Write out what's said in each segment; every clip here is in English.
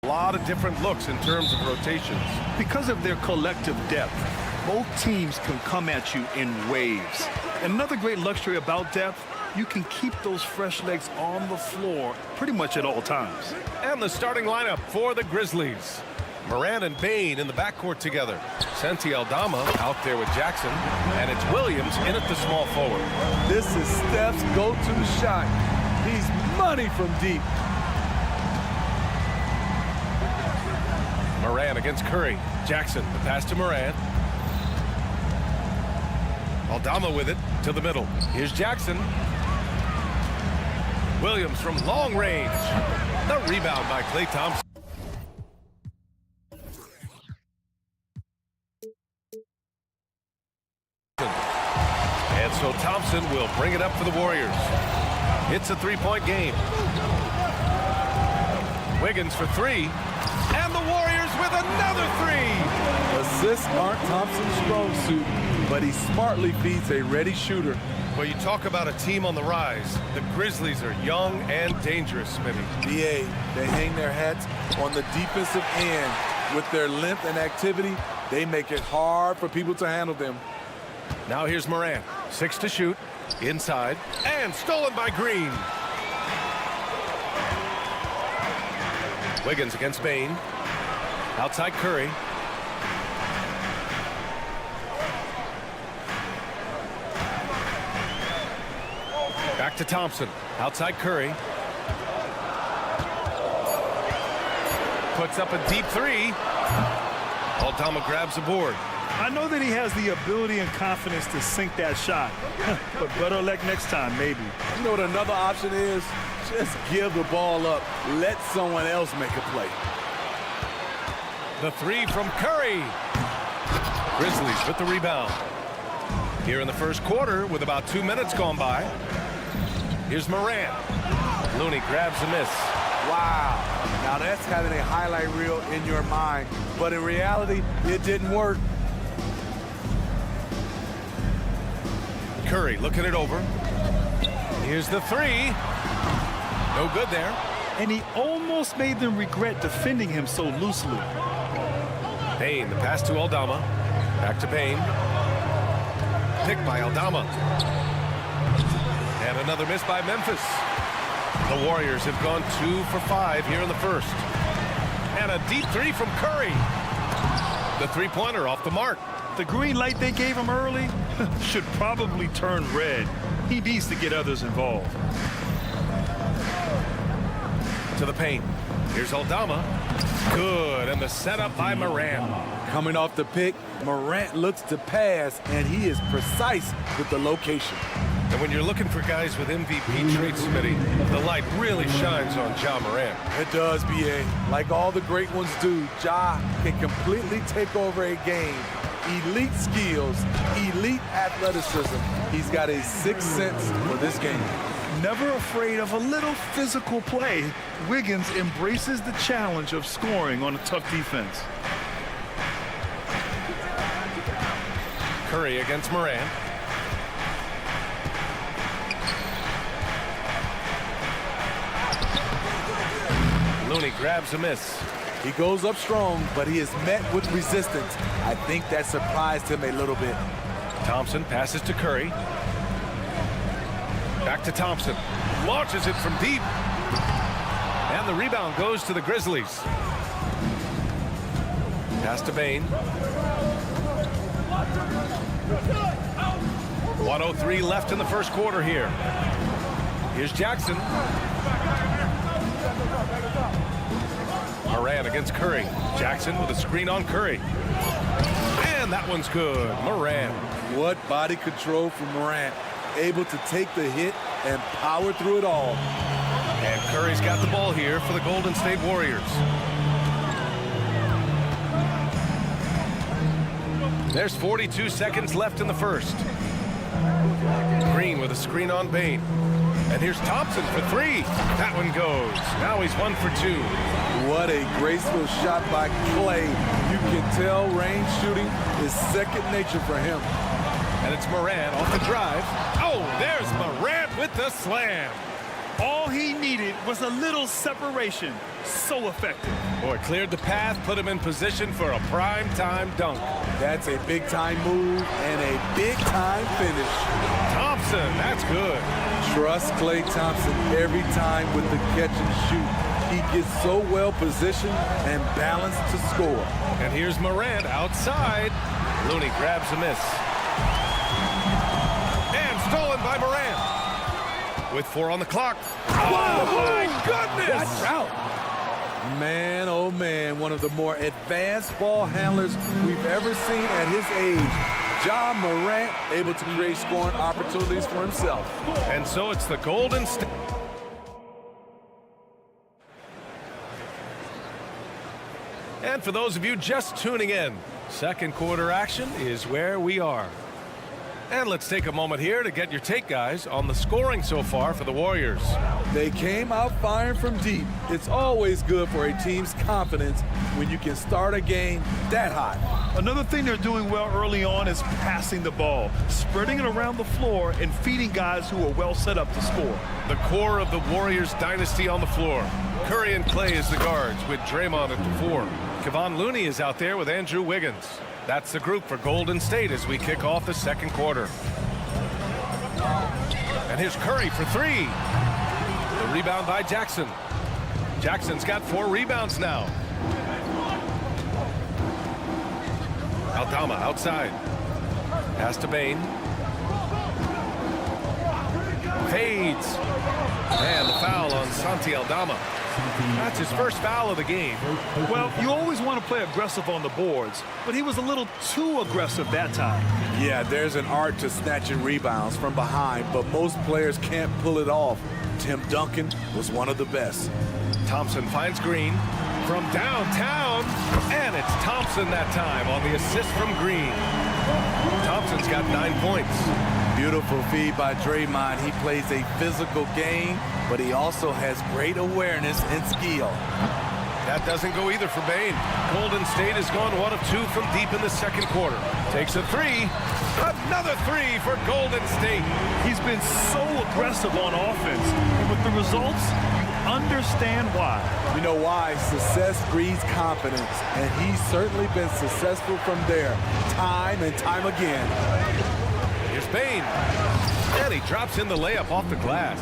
A lot of different looks in terms of rotations. Because of their collective depth, both teams can come at you in waves. And another great luxury about depth, you can keep those fresh legs on the floor pretty much at all times. And the starting lineup for the Grizzlies. Morant and Bane in the backcourt together. Santi Aldama out there with Jackson. And it's Williams in at the small forward. This is Steph's go-to shot. He's money from deep. Morant against Curry. Jackson, the pass to Morant. Aldama with it to the middle. Here's Jackson. Williams from long range. The rebound by Klay Thompson. And so Thompson will bring it up for the Warriors. It's a three-point game. Wiggins for three. And the Warriors with another three. Assists aren't Thompson's strong suit, but he smartly feeds a ready shooter. Well, you talk about a team on the rise. The Grizzlies are young and dangerous, Smitty. BA, they hang their hats on the defensive end. With their length and activity, they make it hard for people to handle them. Now here's Morant. 6 to shoot. Inside. And stolen by Green. Wiggins against Bane. Outside Curry. Back to Thompson. Outside Curry. Puts up a deep three. Aldama grabs the board. I know that he has the ability and confidence to sink that shot. But better luck next time, maybe. You know what another option is? Just give the ball up. Let someone else make a play. The three from Curry. Grizzlies with the rebound. Here in the first quarter with about 2 minutes gone by. Here's Morant. Looney grabs a miss. Wow. Now that's having a highlight reel in your mind. But in reality, it didn't work. Curry looking it over. Here's the three. No good there. And he almost made them regret defending him so loosely. Bane, the pass to Aldama. Back to Bane. Picked by Aldama. And another miss by Memphis. The Warriors have gone 2 for 5 here in the first. And a deep three from Curry. The three-pointer off the mark. The green light they gave him early should probably turn red. He needs to get others involved. To the paint. Here's Aldama. Good, and the setup by Morant. Coming off the pick, Morant looks to pass, and he is precise with the location. And when you're looking for guys with MVP traits, Smitty, the light really shines on Ja Morant. It does, BA. Like all the great ones do, Ja can completely take over a game. Elite skills, elite athleticism. He's got a sixth sense for this game. Never afraid of a little physical play, Wiggins embraces the challenge of scoring on a tough defense. Curry against Morant. Looney grabs a miss. He goes up strong, but he is met with resistance. I think that surprised him a little bit. Thompson passes to Curry. Back to Thompson. Launches it from deep. And the rebound goes to the Grizzlies. Pass to Bane. 1:03 left in the first quarter here. Here's Jackson. Morant against Curry. Jackson with a screen on Curry. And that one's good. Morant. What body control from Morant. Able to take the hit and power through it all. And Curry's got the ball here for the Golden State Warriors. There's 42 seconds left in the first. Green with a screen on Bane. And here's Thompson for three. That one goes. Now he's 1 for 2. What a graceful shot by Klay. You can tell range shooting is second nature for him. And it's Morant off the drive. Oh, there's Morant with the slam. All he needed was a little separation. So effective. Boy, cleared the path, put him in position for a prime-time dunk. That's a big-time move and a big-time finish. Thompson, that's good. Trust Klay Thompson every time with the catch and shoot. He gets so well positioned and balanced to score. And here's Morant outside. Looney grabs a miss. And stolen by Morant. With 4 on the clock. Oh, my goodness! Watch out. Man, oh man, one of the more advanced ball handlers we've ever seen at his age. Ja Morant able to create scoring opportunities for himself. And so it's the Golden State. And for those of you just tuning in, second quarter action is where we are. And let's take a moment here to get your take, guys, on the scoring so far for the Warriors. They came out firing from deep. It's always good for a team's confidence when you can start a game that hot. Another thing they're doing well early on is passing the ball, spreading it around the floor and feeding guys who are well set up to score. The core of the Warriors dynasty on the floor. Curry and Klay as the guards with Draymond at the 4. Kevon Looney is out there with Andrew Wiggins. That's the group for Golden State as we kick off the second quarter. And here's Curry for 3. The rebound by Jackson. Jackson's got 4 rebounds now. Aldama outside. Pass to Bane. Fades. And the foul on Santi Aldama. That's his first foul of the game. Well, you always want to play aggressive on the boards, but he was a little too aggressive that time. Yeah, there's an art to snatching rebounds from behind, but most players can't pull it off. Tim Duncan was one of the best. Thompson finds Green from downtown, and it's Thompson that time on the assist from Green. Thompson's got 9 points. Beautiful feed by Draymond. He plays a physical game, but he also has great awareness and skill. That doesn't go either for Bane. Golden State has gone 1 of 2 from deep in the second quarter. Takes a 3. Another 3 for Golden State. He's been so aggressive on offense, and with the results, you understand why. You know why? Success breeds confidence, and he's certainly been successful from there, time and time again. Here's Bane. And he drops in the layup off the glass.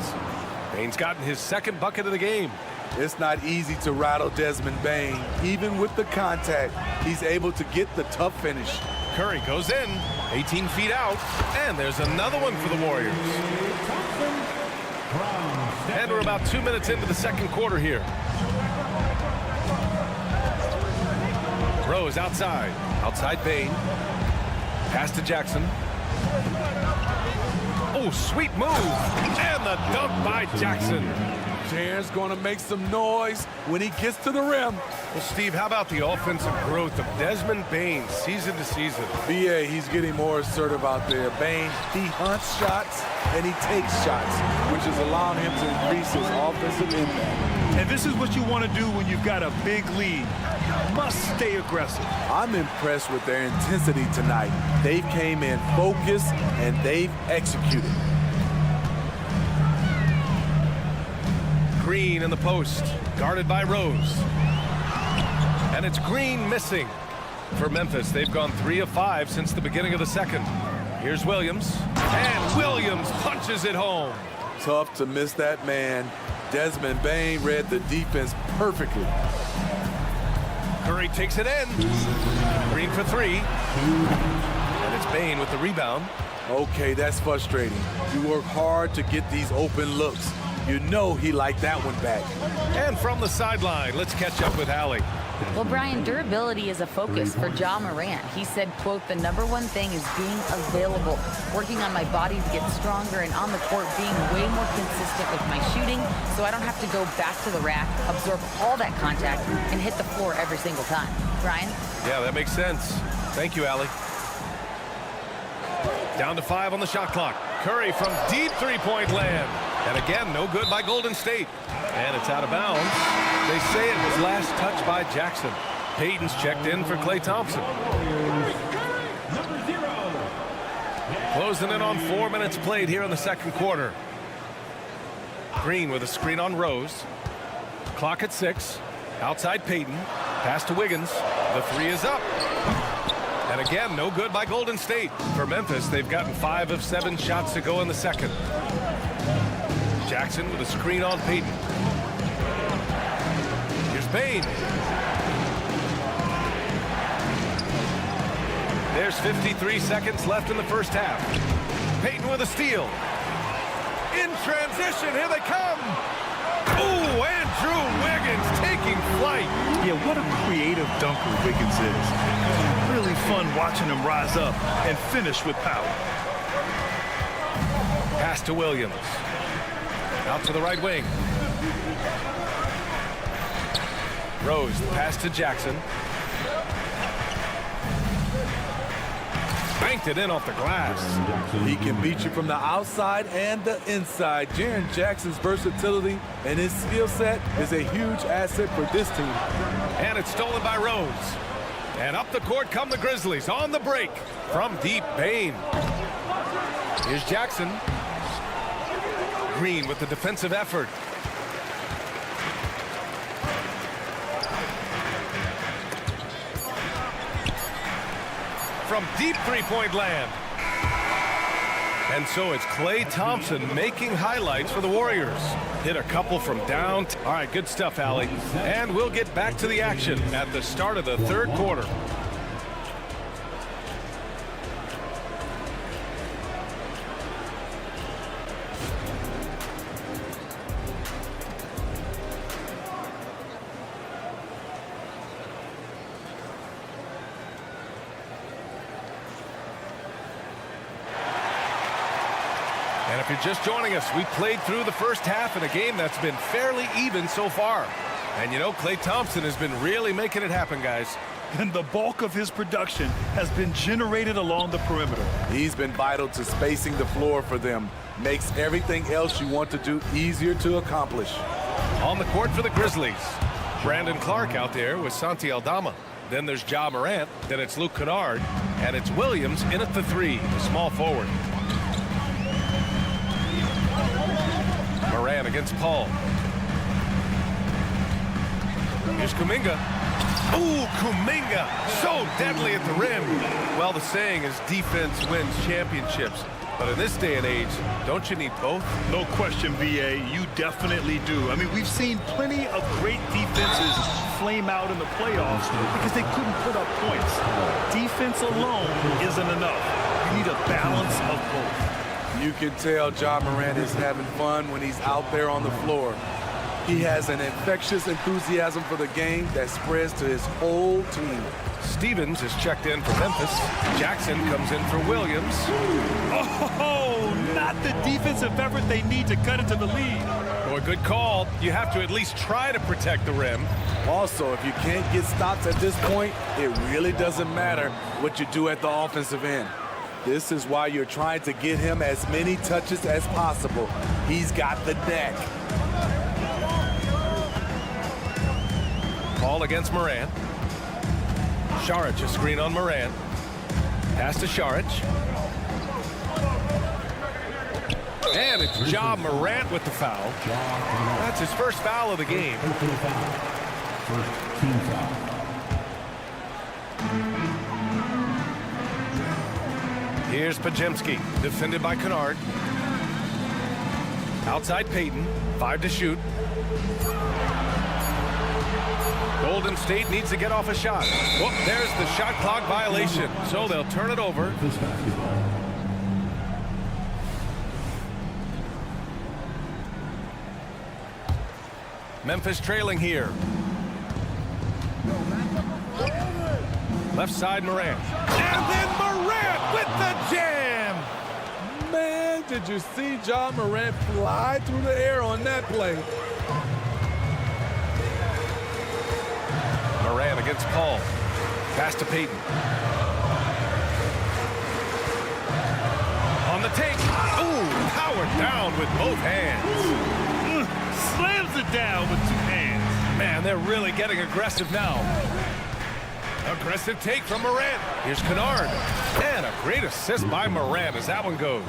Bane's gotten his second bucket of the game. It's not easy to rattle Desmond Bane. Even with the contact, he's able to get the tough finish. Curry goes in, 18 feet out, and there's another one for the Warriors. And we're about 2 minutes into the second quarter here. Rose outside. Outside Bane. Pass to Jackson. Oh, sweet move. And the dunk by Jackson. Jaren's going to make some noise when he gets to the rim. Well, Steve, how about the offensive growth of Desmond Bane season to season? BA, he's getting more assertive out there. Bane, he hunts shots and he takes shots, which is allowing him to increase his offensive impact. And this is what you want to do when you've got a big lead. You must stay aggressive. I'm impressed with their intensity tonight. They've came in focused and they've executed. Green in the post, guarded by Rose. And it's Green missing. For Memphis, they've gone 3 of 5 since the beginning of the second. Here's Williams. And Williams punches it home. Tough to miss that man. Desmond Bane read the defense perfectly. Curry takes it in. Green for 3. And it's Bane with the rebound. Okay, that's frustrating. You work hard to get these open looks. You know he liked that one back. And from the sideline, let's catch up with Allie. Well, Brian, durability is a focus for Ja Morant. He said, quote, "The #1 thing is being available, working on my body to get stronger, and on the court being way more consistent with my shooting so I don't have to go back to the rack, absorb all that contact, and hit the floor every single time." Brian? Yeah, that makes sense. Thank you, Allie. Down to 5 on the shot clock. Curry from deep three-point land. And again, no good by Golden State. And it's out of bounds. They say it was last touched by Jackson. Payton's checked in for Klay Thompson. Closing in on 4 minutes played here in the second quarter. Green with a screen on Rose. Clock at 6. Outside Payton. Pass to Wiggins. The three is up. And again, no good by Golden State. For Memphis, they've gotten 5 of 7 shots to go in the second. Jackson with a screen on Payton. Here's Bane. There's 53 seconds left in the first half. Payton with a steal. In transition, here they come. Oh, Andrew Wiggins taking flight. Yeah, what a creative dunker Wiggins is. Really fun watching him rise up and finish with power. Pass to Williams. Out to the right wing. Rose, pass to Jackson. Banked it in off the glass. He can beat you from the outside and the inside. Jaren Jackson's versatility and his skill set is a huge asset for this team. And it's stolen by Rose. And up the court come the Grizzlies on the break from deep. Bane. Here's Jackson. Green with the defensive effort. From deep three-point land. And so it's Klay Thompson making highlights for the Warriors. Hit a couple from down. All right, good stuff, Allie. And we'll get back to the action at the start of the third quarter. And if you're just joining us, we played through the first half in a game that's been fairly even so far. And you know, Klay Thompson has been really making it happen, guys. And the bulk of his production has been generated along the perimeter. He's been vital to spacing the floor for them. Makes everything else you want to do easier to accomplish. On the court for the Grizzlies. Brandon Clark out there with Santi Aldama. Then there's Ja Morant. Then it's Luke Kennard. And it's Williams in at the 3, the small forward. Morant against Paul. Here's Kuminga. Ooh, Kuminga, so deadly at the rim. Well, the saying is defense wins championships. But in this day and age, don't you need both? No question, BA, you definitely do. I mean, we've seen plenty of great defenses flame out in the playoffs because they couldn't put up points. Defense alone isn't enough. You need a balance of both. You can tell Ja Morant is having fun when he's out there on the floor. He has an infectious enthusiasm for the game that spreads to his whole team. Stevens is checked in for Memphis. Jackson comes in for Williams. Oh, not the defensive effort they need to cut into the lead. Boy, good call. You have to at least try to protect the rim. Also, if you can't get stops at this point, it really doesn't matter what you do at the offensive end. This is why you're trying to get him as many touches as possible. He's got the neck. Paul against Morant. Saric, a screen on Morant. Pass to Saric. And it's Ja Morant with the foul. That's his first foul of the game. First team foul. Here's Pajemski, defended by Kennard. Outside Payton, 5 to shoot. Golden State needs to get off a shot. Whoop, there's the shot clock violation, so they'll turn it over. Memphis trailing here. Left side Morant. And then Morant with the jam! Man, did you see Ja Morant fly through the air on that play? Morant against Paul. Pass to Payton. On the take. Ooh, powered down with both hands. Slams it down with 2 hands. Man, they're really getting aggressive now. Aggressive take from Morant. Here's Kennard. And a great assist by Morant as that one goes.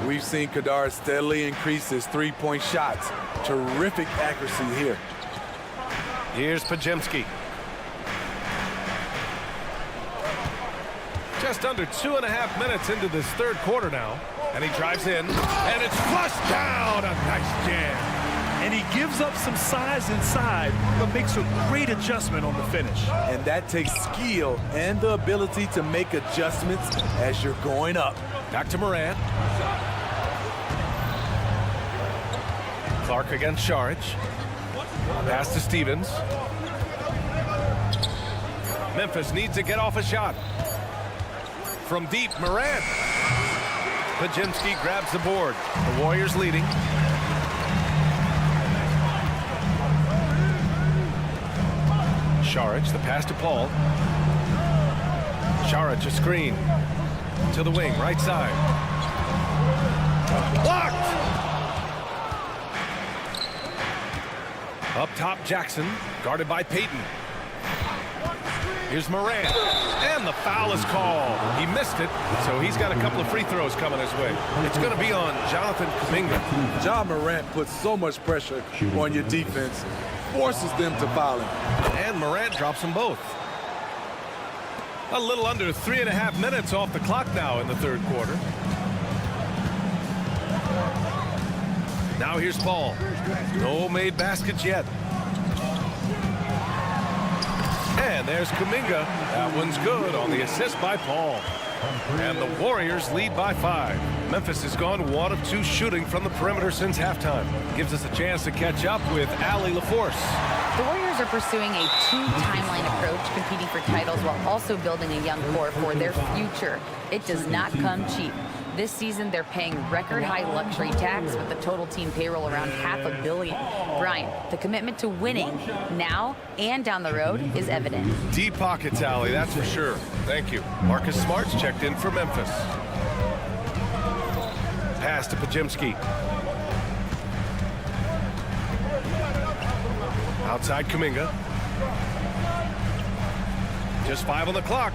We've seen Kennard steadily increase his three-point shots. Terrific accuracy here. Here's Podziemski. Just under 2.5 minutes into this third quarter now. And he drives in. And it's flushed down. A nice jam. And he gives up some size inside, but makes a great adjustment on the finish. And that takes skill and the ability to make adjustments as you're going up. Back to Morant. Clark against Saric. Pass to Stevens. Memphis needs to get off a shot. From deep, Morant. Podziemski grabs the board. The Warriors leading. Saric, the pass to Paul. Saric, a screen. To the wing, right side. Blocked! Up top, Jackson, guarded by Payton. Here's Morant, and the foul is called. He missed it, so he's got a couple of free throws coming his way. It's going to be on Jonathan Kuminga. Ja Morant puts so much pressure on your defense, forces them to foul him. And Morant drops them both. A little under 3.5 minutes off the clock now in the third quarter. Now here's Paul. No made baskets yet. And there's Kuminga. That one's good on the assist by Paul. And the Warriors lead by 5. Memphis has gone 1 of 2 shooting from the perimeter since halftime. Gives us a chance to catch up with Allie LaForce. The Warriors are pursuing a 2-timeline approach, competing for titles while also building a young core for their future. It does not come cheap. This season, they're paying record-high luxury tax with the total team payroll around $500 million. Brian, the commitment to winning now and down the road is evident. Deep pockets, Allie, that's for sure. Thank you. Marcus Smart's checked in for Memphis. Pass to Podziemski. Outside Kuminga. Just 5 on the clock.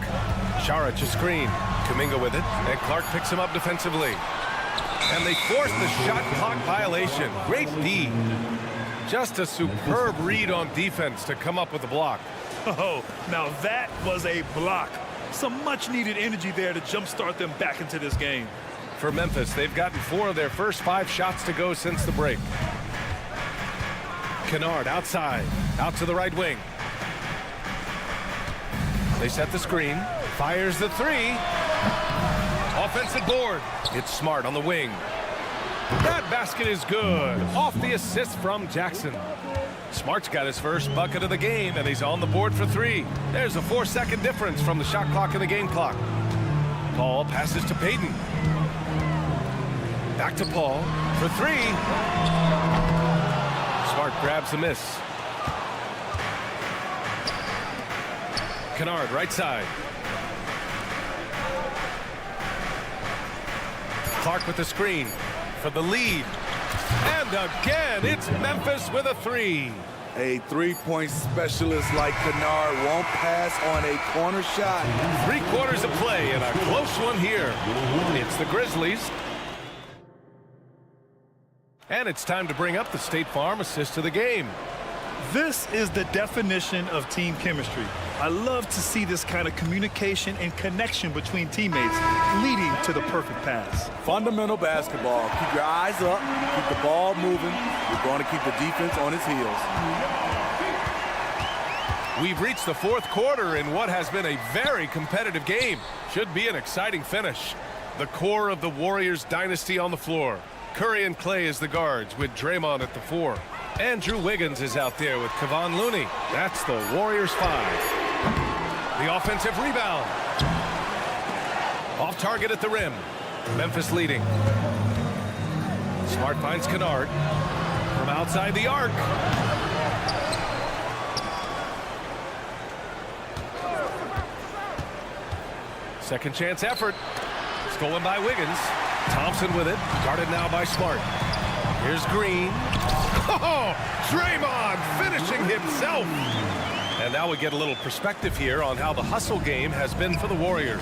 Saric a screen. Kuminga with it, and Clark picks him up defensively. And they force the shot clock violation. Great D. Just a superb read on defense to come up with the block. Oh, now that was a block. Some much-needed energy there to jumpstart them back into this game. For Memphis, they've gotten 4 of their first 5 shots to go since the break. Kennard outside, out to the right wing. They set the screen, fires the 3. Offensive board. It's Smart on the wing. That basket is good. Off the assist from Jackson. Smart's got his first bucket of the game, and he's on the board for 3. There's a 4-second difference from the shot clock and the game clock. Paul passes to Payton. Back to Paul for 3. Smart grabs the miss. Kennard, right side. Clark with the screen for the lead. And again, it's Memphis with a 3. A three-point specialist like Kennard won't pass on a corner shot. 3 quarters of play and a close one here. It's the Grizzlies. And it's time to bring up the State Farm assist of the game. This is the definition of team chemistry. I love to see this kind of communication and connection between teammates leading to the perfect pass. Fundamental basketball. Keep your eyes up, keep the ball moving. You're going to keep the defense on its heels. We've reached the 4th quarter in what has been a very competitive game. Should be an exciting finish. The core of the Warriors dynasty on the floor. Curry and Clay as the guards with Draymond at the 4. Andrew Wiggins is out there with Kevon Looney. That's the Warriors 5. The offensive rebound. Off target at the rim. Memphis leading. Smart finds Kennard from outside the arc. Second chance effort. Stolen by Wiggins. Thompson with it. Guarded now by Smart. Here's Green. Oh, Draymond finishing himself. And now we get a little perspective here on how the hustle game has been for the Warriors.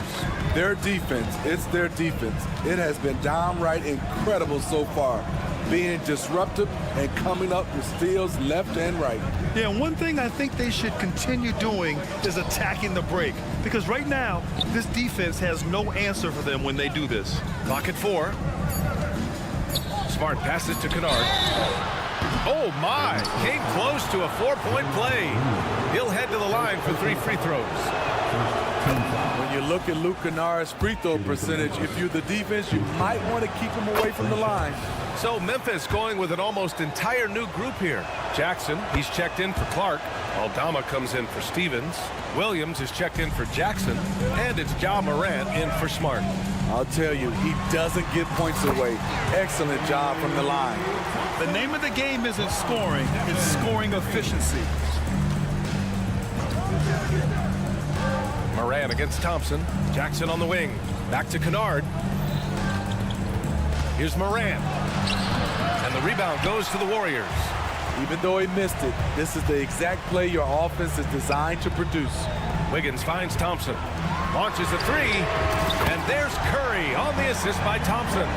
Their defense, it's their defense. It has been downright incredible so far, being disruptive and coming up with steals left and right. Yeah, and one thing I think they should continue doing is attacking the break, because right now, this defense has no answer for them when they do this. Clock at 4. Smart passes to Kennard. Oh, my. Came close to a 4-point play. He'll head to the line for 3 free throws. When you look at Luke Kennard's free throw percentage, if you're the defense, you might want to keep him away from the line. So Memphis going with an almost entire new group here. Jackson, he's checked in for Clark. Aldama comes in for Stevens. Williams is checked in for Jackson. And it's Ja Morant in for Smart. I'll tell you, he doesn't give points away. Excellent job from the line. The name of the game isn't scoring, it's scoring efficiency. Morant against Thompson. Jackson on the wing. Back to Kennard. Here's Morant. And the rebound goes to the Warriors. Even though he missed it, this is the exact play your offense is designed to produce. Wiggins finds Thompson. Launches a 3. And there's Curry on the assist by Thompson.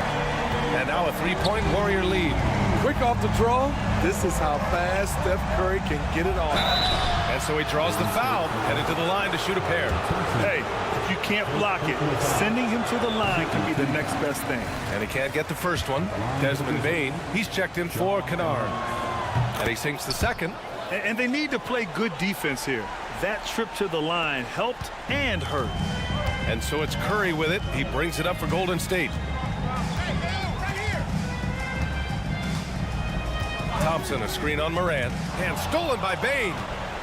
And now a 3-point Warrior lead. Quick off the draw. This is how fast Steph Curry can get it on. And so he draws the foul, headed to the line to shoot a pair. Hey, if you can't block it, sending him to the line can be the next best thing. And he can't get the first one. Desmond Bane, he's checked in for Kennard. And he sinks the second. And they need to play good defense here. That trip to the line helped and hurt. And so it's Curry with it. He brings it up for Golden State. Thompson, a screen on Morant. And stolen by Bane.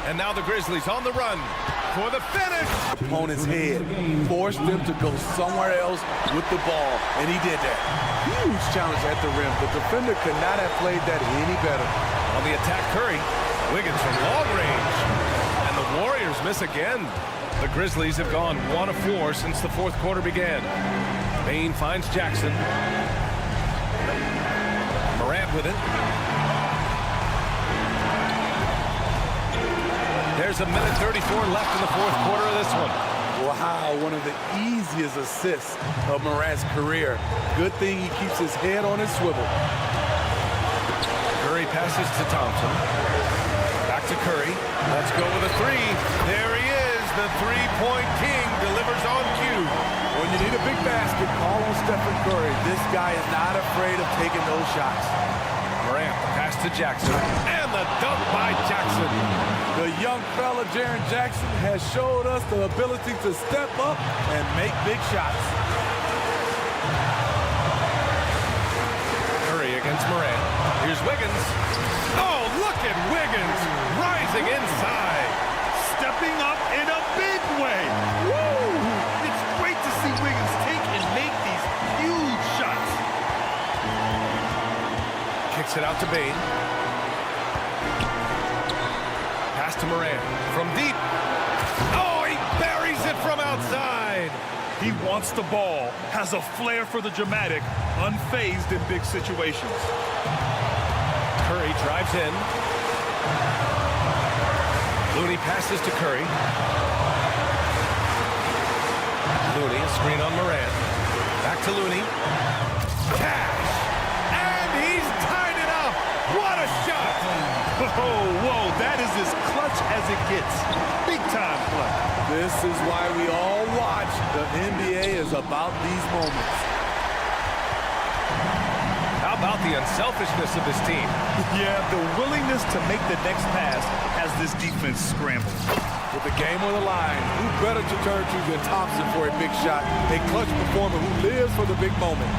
And now the Grizzlies on the run for the finish. Opponent's head forced them to go somewhere else with the ball, and he did that. Huge challenge at the rim. The defender could not have played that any better. On the attack, Curry. Wiggins from long range. And the Warriors miss again. The Grizzlies have gone 1 of 4 since the fourth quarter began. Bane finds Jackson. Morant with it. There's a minute 34 left in the fourth quarter of this one. Wow, one of the easiest assists of Morant's career. Good thing he keeps his head on his swivel. Curry passes to Thompson. Back to Curry. Let's go with a 3. There he is. The 3-point king delivers on cue. When you need a big basket, call on Stephen Curry. This guy is not afraid of taking those shots. Morant, pass to Jackson. And the dunk by Jackson. The young fella, Jaren Jackson, has showed us the ability to step up and make big shots. Curry against Morant. Here's Wiggins. Oh, look at Wiggins rising inside. Stepping up in a big way. Woo! It's great to see Wiggins take and make these huge shots. Kicks it out to Bane. Pass to Morant from deep. Oh, he buries it from outside. He wants the ball, has a flair for the dramatic, unfazed in big situations. Curry drives in. Looney passes to Curry. Looney, a screen on Morant. Back to Looney. Cash! And he's tied it up! What a shot! Whoa, that is as clutch as it gets. Big time play. This is why we all watch. The NBA is about these moments. How about the unselfishness of this team? Yeah, the willingness to make the next pass as this defense scrambles. With the game on the line, who better to turn to than Thompson for a big shot? A clutch performer who lives for the big moment.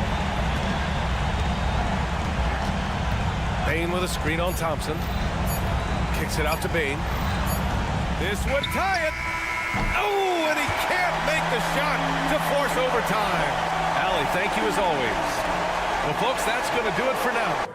Bane with a screen on Thompson. Kicks it out to Bane. This would tie it. Oh, and he can't make the shot to force overtime. Allie, thank you as always. Well, folks, that's going to do it for now.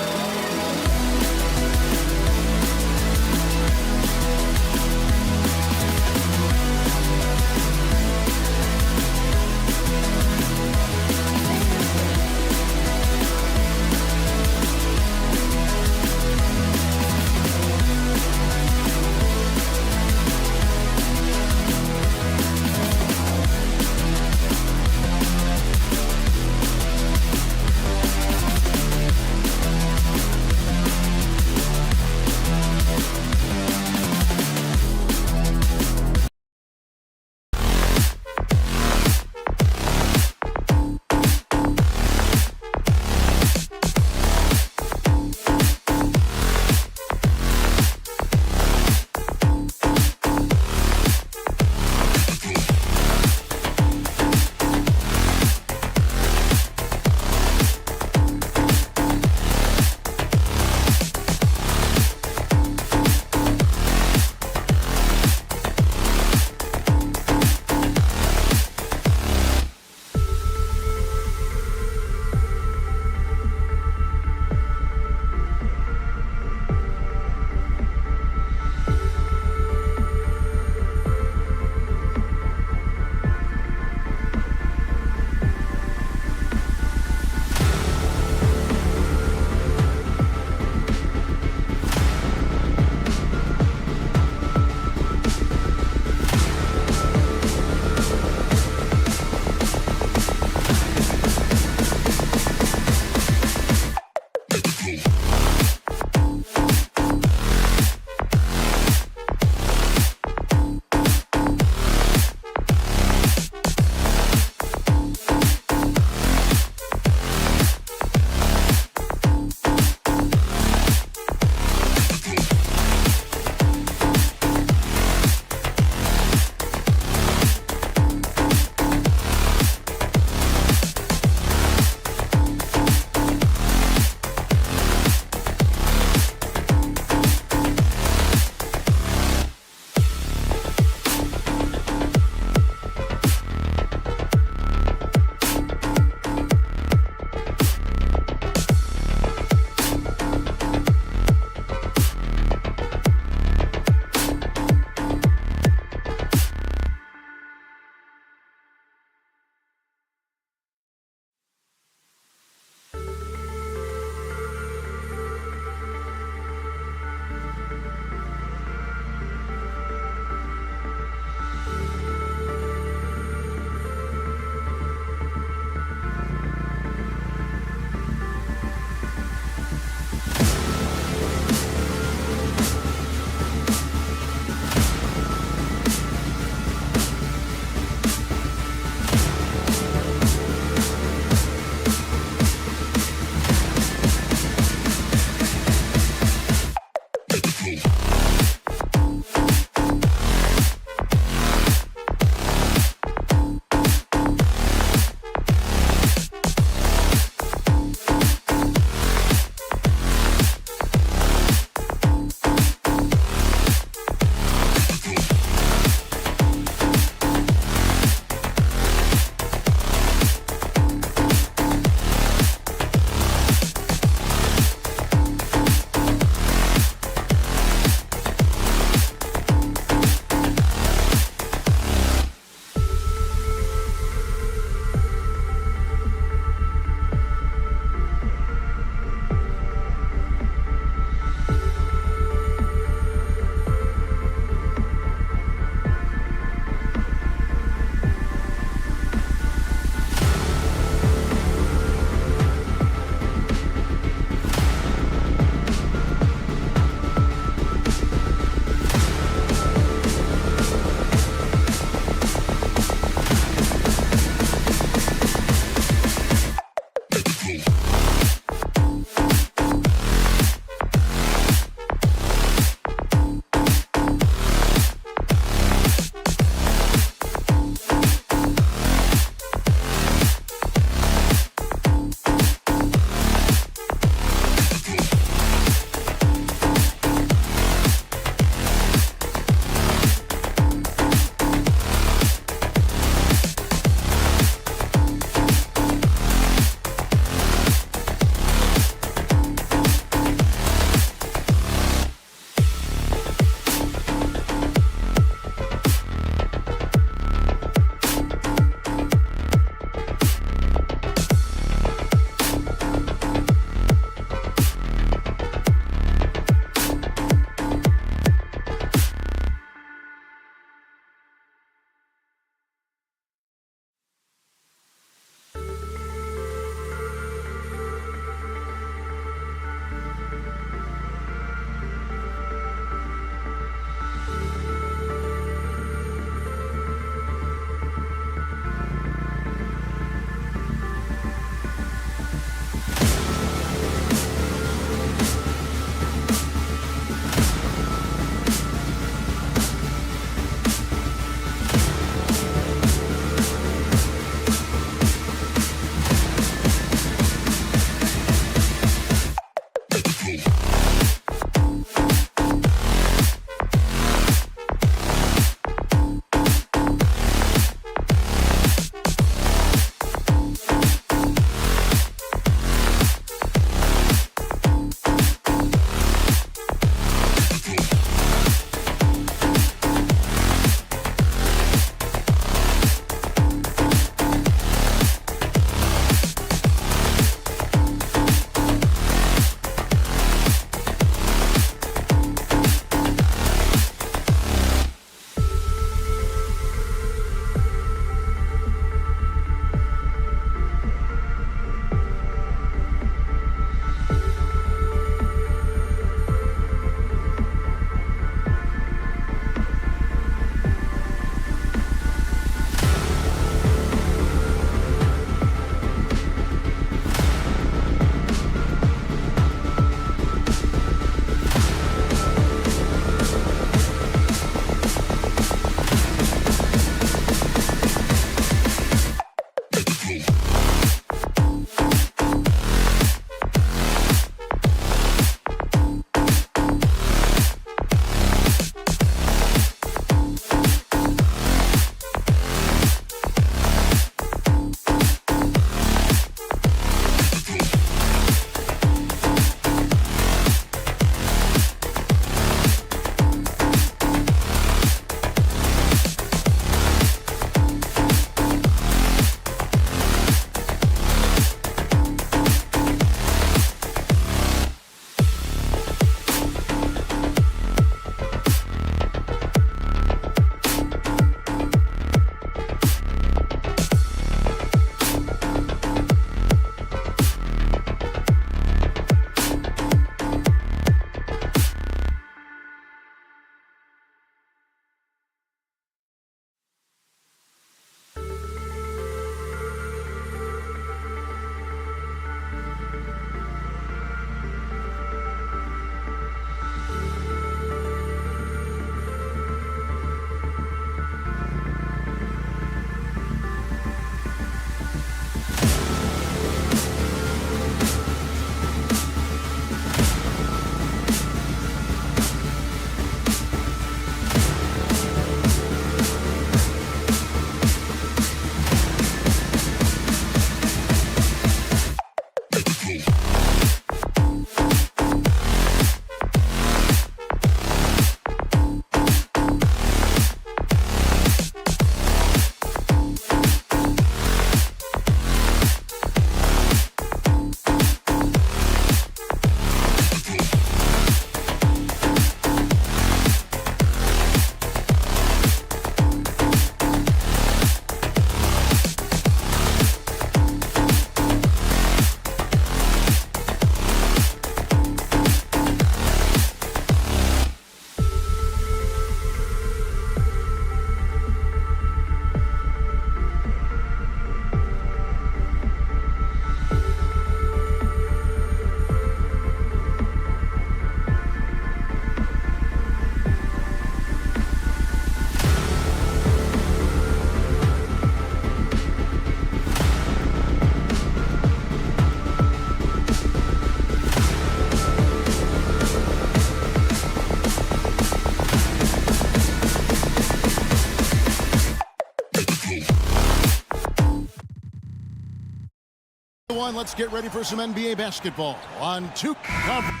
everyone. Let's get ready for some NBA basketball on two conference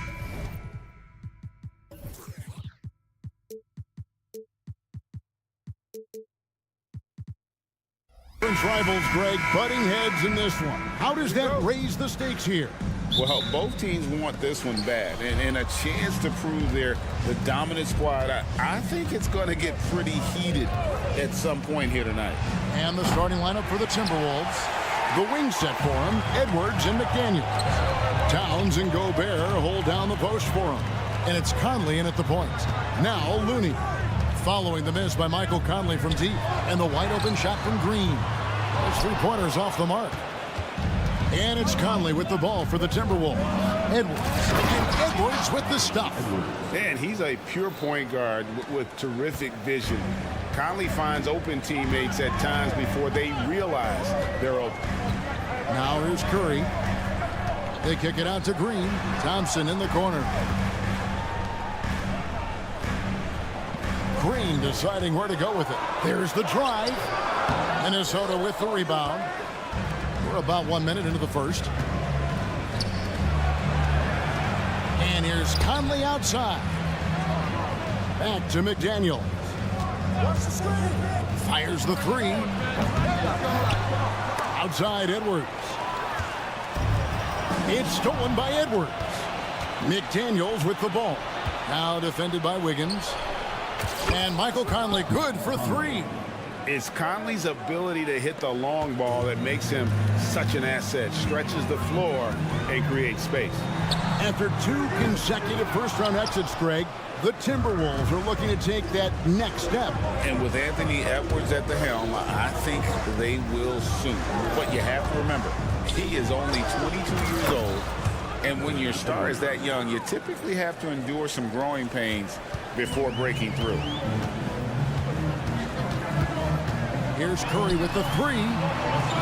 rivals, Greg, butting heads in this one. How does that raise the stakes here? Well, both teams want this one bad, and a chance to prove they're the dominant squad. I think it's going to get pretty heated at some point here tonight. And the starting lineup for the Timberwolves. The wing set for him, Edwards and McDaniels. Towns and Gobert hold down the post for him. And it's Conley in at the point. Now Looney. Following the miss by Michael Conley from deep. And the wide open shot from Green. Those three-pointers off the mark. And it's Conley with the ball for the Timberwolves. Edwards. And Edwards with the stuff. Man, he's a pure point guard with terrific vision. Conley finds open teammates at times before they realize they're open. Now here's Curry. They kick it out to Green. Thompson in the corner. Green deciding where to go with it. There's the drive. Minnesota with the rebound. We're about 1 minute into the first. And here's Conley outside. Back to McDaniel. Fires the three. Outside Edwards. It's stolen by Edwards. McDaniels with the ball. Now defended by Wiggins. And Michael Conley good for three. It's Conley's ability to hit the long ball that makes him such an asset. Stretches the floor and creates space. After two consecutive first-round exits, Greg, the Timberwolves are looking to take that next step. And with Anthony Edwards at the helm, I think they will soon. But you have to remember, he is only 22 years old. And when your star is that young, you typically have to endure some growing pains before breaking through. Here's Curry with the three.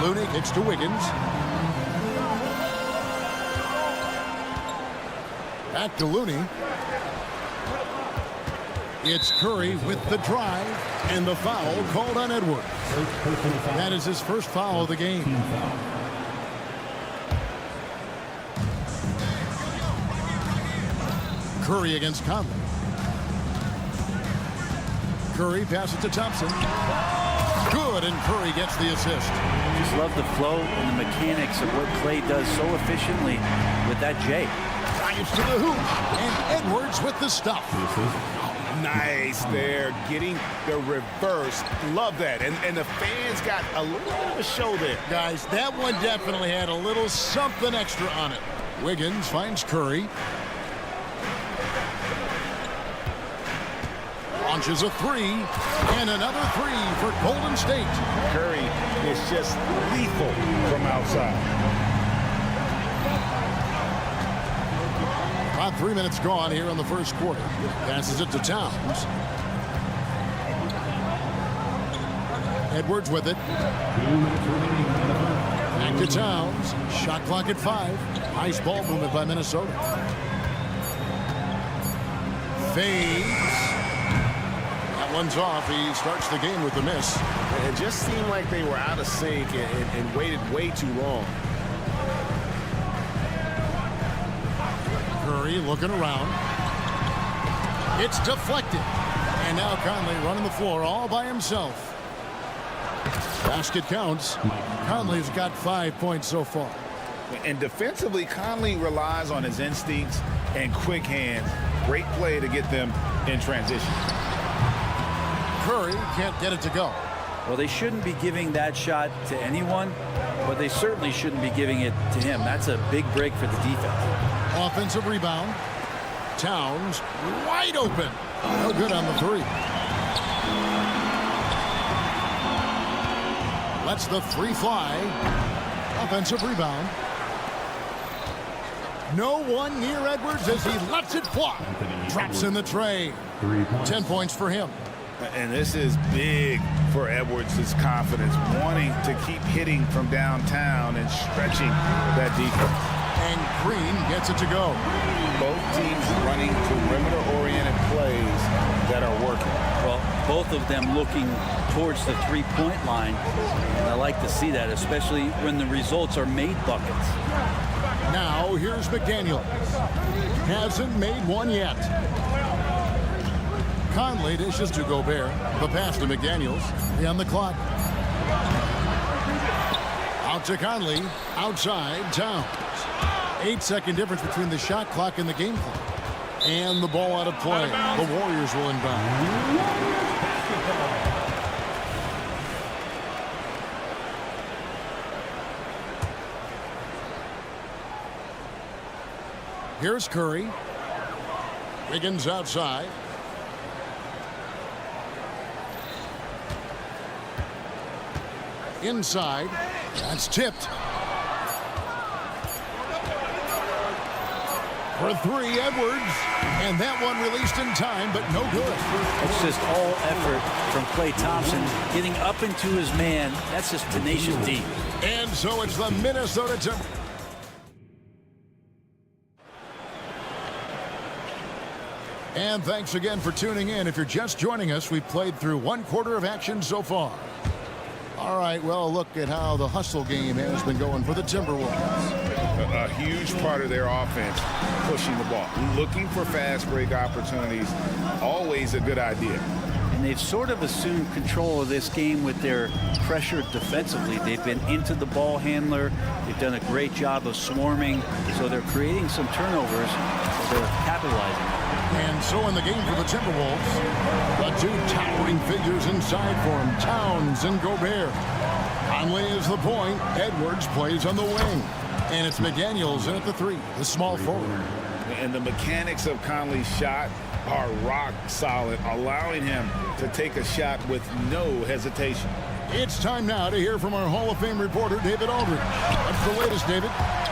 Looney kicks to Wiggins. Back to Looney. It's Curry with the drive. And the foul called on Edwards. That is his first foul of the game. Curry against Conley. Curry passes to Thompson. Good, and Curry gets the assist. Just love the flow and the mechanics of what Clay does so efficiently with that J. Drives to the hoop, and Edwards with the stuff. Nice there, getting the reverse. Love that, and the fans got a little bit of a show there. Guys, that one definitely had a little something extra on it. Wiggins finds Curry. Launches a three, and another three for Golden State. Curry is just lethal from outside. About 3 minutes gone here in the first quarter. Passes it to Towns. Edwards with it. Back to Towns. Shot clock at 5. Nice ball movement by Minnesota. Fades. One's off. He starts the game with the miss. It just seemed like they were out of sync and waited way too long. Curry looking around. It's deflected. And now Conley running the floor all by himself. Basket counts. Conley's got 5 points so far. And defensively, Conley relies on his instincts and quick hands. Great play to get them in transition. Curry can't get it to go. Well, they shouldn't be giving that shot to anyone, but they certainly shouldn't be giving it to him. That's a big break for the defense. Offensive rebound. Towns wide open. No good on the three. Lets the three fly. Offensive rebound. No one near Edwards as he lets it fly. Drops in the tray. 10 points for him. And this is big for Edwards' confidence, wanting to keep hitting from downtown and stretching that defense. And Green gets it to go. Both teams running perimeter-oriented plays that are working. Well, both of them looking towards the three-point line. And I like to see that, especially when the results are made buckets. Now here's McDaniels. Hasn't made one yet. Conley dishes to Gobert. The pass to McDaniels. On the clock. Out to Conley. Outside, Towns. 8-second difference between the shot clock and the game clock. And the ball out of play. The Warriors will inbound. Here's Curry. Wiggins outside. Inside. That's tipped. For three, Edwards. And that one released in time, but no good. It's just all effort from Klay Thompson. Getting up into his man, that's just tenacious D. And so it's the Minnesota Timberwolves. And thanks again for tuning in. If you're just joining us, we've played through one quarter of action so far. All right, well, look at how the hustle game has been going for the Timberwolves. A huge part of their offense, pushing the ball, looking for fast break opportunities, always a good idea. And they've sort of assumed control of this game with their pressure defensively. They've been into the ball handler. They've done a great job of swarming. So they're creating some turnovers. So they're capitalizing. And so in the game for the Timberwolves, the two towering figures inside for him, Towns and Gobert. Conley is the point. Edwards plays on the wing. And it's McDaniels in at the three, the small forward. And the mechanics of Conley's shot are rock solid, allowing him to take a shot with no hesitation. It's time now to hear from our Hall of Fame reporter, David Aldridge. What's the latest, David?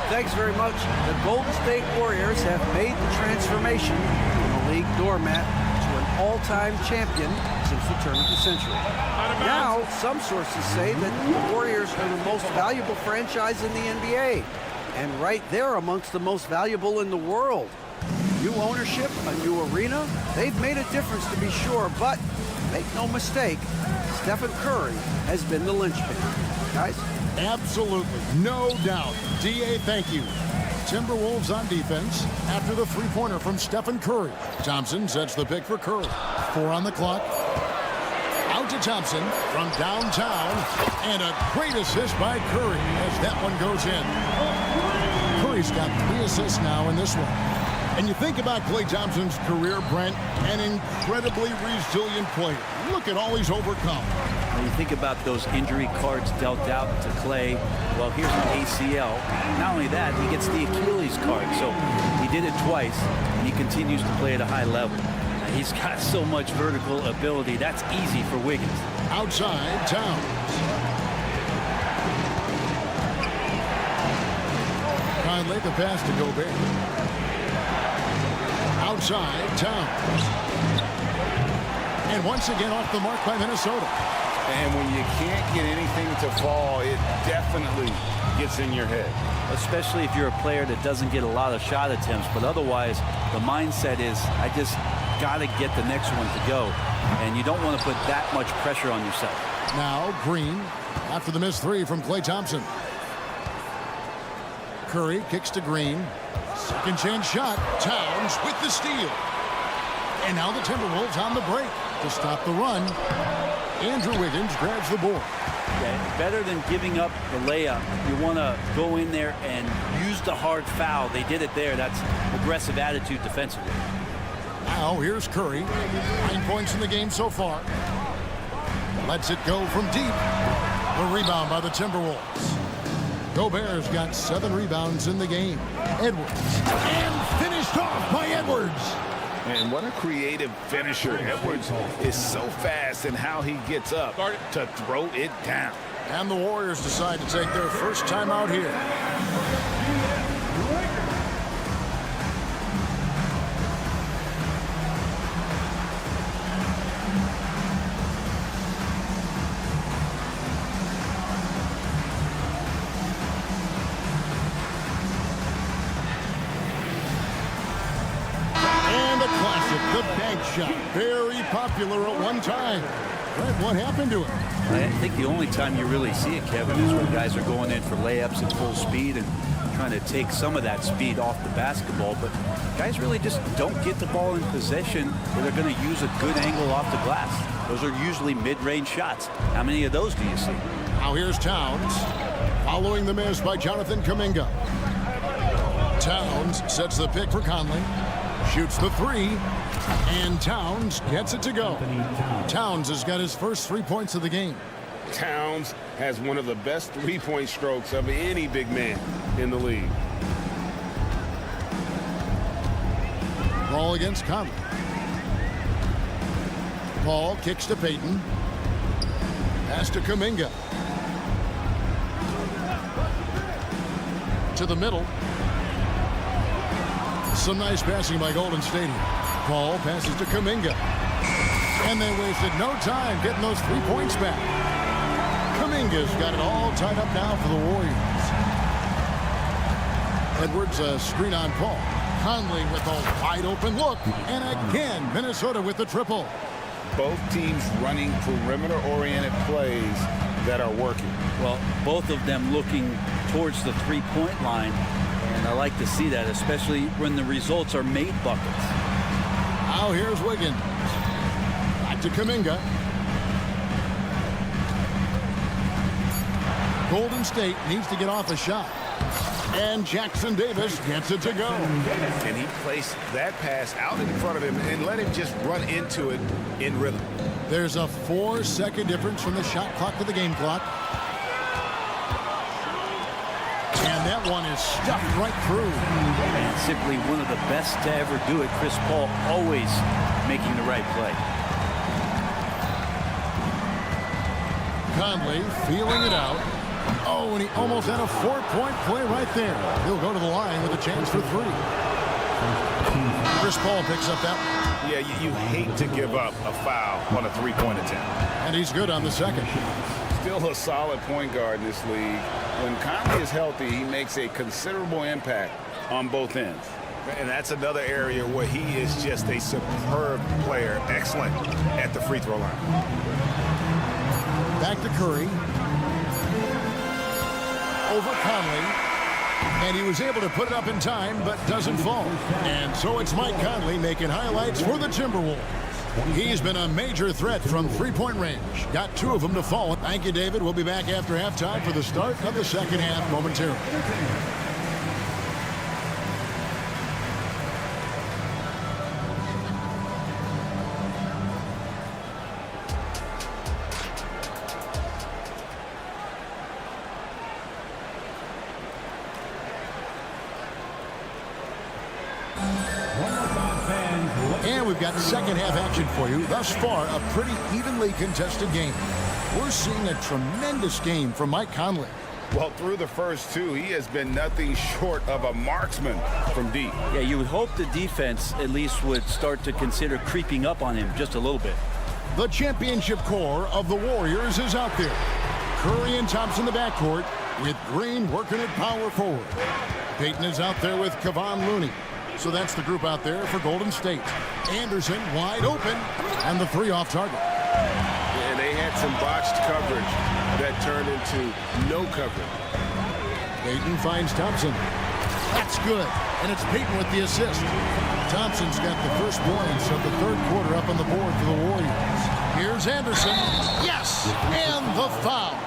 Thanks very much. The Golden State Warriors have made the transformation from a league doormat to an all-time champion since the turn of the century. Now, some sources say that the Warriors are the most valuable franchise in the NBA. And right there amongst the most valuable in the world. New ownership, a new arena, they've made a difference to be sure, but make no mistake, Stephen Curry has been the linchpin. Guys? Absolutely, no doubt. D.A., thank you. Timberwolves on defense after the three-pointer from Stephen Curry. Thompson sets the pick for Curry. 4 on the clock. Out to Thompson from downtown. And a great assist by Curry as that one goes in. Curry's got 3 assists now in this one. And you think about Klay Thompson's career, Brent, an incredibly resilient player. Look at all he's overcome. When you think about those injury cards dealt out to Klay, well, here's an ACL. Not only that, he gets the Achilles card. So he did it twice, and he continues to play at a high level. He's got so much vertical ability. That's easy for Wiggins. Outside, Towns. Conley, the pass to Gobert. Outside, Towns. And once again off the mark by Minnesota. And when you can't get anything to fall, it definitely gets in your head. Especially if you're a player that doesn't get a lot of shot attempts. But otherwise, the mindset is, I just got to get the next one to go. And you don't want to put that much pressure on yourself. Now, Green, after the missed 3 from Klay Thompson. Curry kicks to Green. Second chance shot. Towns with the steal. And now the Timberwolves on the break to stop the run. Andrew Wiggins grabs the board. Yeah, better than giving up the layup. You want to go in there and use the hard foul. They did it there. That's aggressive attitude defensively. Now here's Curry. 9 points in the game so far. Lets it go from deep. The rebound by the Timberwolves. Gobert's got 7 rebounds in the game. Edwards. And finished off by Edwards. And what a creative finisher. Edwards is so fast in how he gets up to throw it down. And the Warriors decide to take their first time out here. The bank shot, very popular at one time. Brett, what happened to him? I think the only time you really see it, Kevin, is when guys are going in for layups at full speed and trying to take some of that speed off the basketball. But guys really just don't get the ball in possession where they're going to use a good angle off the glass. Those are usually mid-range shots. How many of those do you see? Now here's Towns, following the miss by Jonathan Kuminga. Towns sets the pick for Conley, shoots the three, and Towns gets it to go. Towns has got his first 3 points of the game. Towns has one of the best three-point strokes of any big man in the league. Ball against Conley. Paul kicks to Payton. Pass to Kuminga. To the middle. Some nice passing by Golden State here. Paul passes to Kuminga. And they wasted no time getting those 3 points back. Kuminga's got it all tied up now for the Warriors. Edwards a screen on Paul. Conley with a wide open look. And again, Minnesota with the triple. Both teams running perimeter-oriented plays that are working. Well, both of them looking towards the three-point line. And I like to see that, especially when the results are made buckets. Now here's Wiggins. Back to Kuminga. Golden State needs to get off a shot. And Jackson Davis gets it to go. And he placed that pass out in front of him and let him just run into it in rhythm. There's a 4-second difference from the shot clock to the game clock. And that one is stuffed right through. And simply one of the best to ever do it. Chris Paul always making the right play. Conley feeling it out. Oh, and he almost had a 4-point play right there. He'll go to the line with a chance for three. Chris Paul picks up that one. Yeah, you hate to give up a foul on a three-point attempt. And he's good on the second. Still a solid point guard in this league. When Conley is healthy, he makes a considerable impact on both ends. And that's another area where he is just a superb player, excellent at the free throw line. Back to Curry. Over Conley. And he was able to put it up in time, but doesn't fall. And so it's Mike Conley making highlights for the Timberwolves. He's been a major threat from three-point range. Got 2 of them to fall. Thank you, David. We'll be back after halftime for the start of the second half momentarily. And we've got second half action for you. Thus far, a pretty evenly contested game. We're seeing a tremendous game from Mike Conley. Well, through the first 2, he has been nothing short of a marksman from deep. Yeah, you would hope the defense at least would start to consider creeping up on him just a little bit. The championship core of the Warriors is out there. Curry and Thompson in the backcourt with Green working at power forward. Payton is out there with Kevon Looney. So that's the group out there for Golden State. Anderson wide open, and the 3 off target. Yeah, they had some botched coverage that turned into no coverage. Payton finds Thompson. That's good, and it's Payton with the assist. Thompson's got the first points of the third quarter up on the board for the Warriors. Here's Anderson. Yes, and the foul.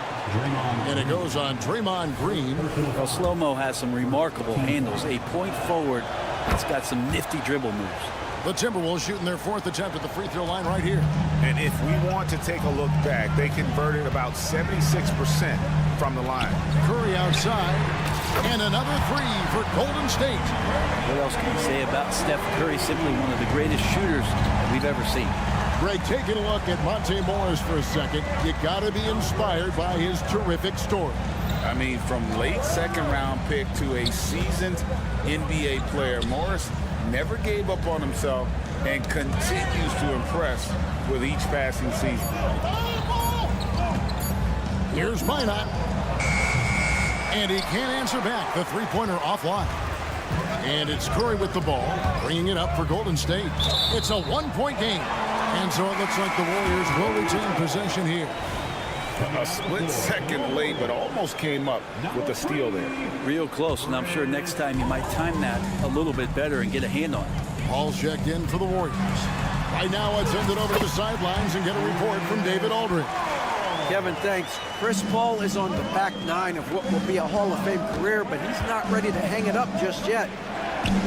And it goes on Draymond Green. Well, Slow-Mo has some remarkable handles. A point forward. It's got some nifty dribble moves. The Timberwolves shooting their 4th attempt at the free throw line right here. And if we want to take a look back, they converted about 76% from the line. Curry outside. And another 3 for Golden State. What else can you say about Steph Curry? Simply one of the greatest shooters that we've ever seen. Greg, taking a look at Monte Morris for a second, you got to be inspired by his terrific story. I mean, from late second-round pick to a seasoned NBA player, Morris never gave up on himself and continues to impress with each passing season. Here's Minot. And he can't answer back. The three-pointer offline. And it's Curry with the ball, bringing it up for Golden State. It's a one-point game. And so it looks like the Warriors will retain possession here. A split second late, but almost came up with a steal there. Real close, and I'm sure next time you might time that a little bit better and get a hand on it. Ball's checked in for the Warriors. Right now, let's send it over to the sidelines and get a report from David Aldridge. Kevin, thanks. Chris Paul is on the back nine of what will be a Hall of Fame career, but he's not ready to hang it up just yet.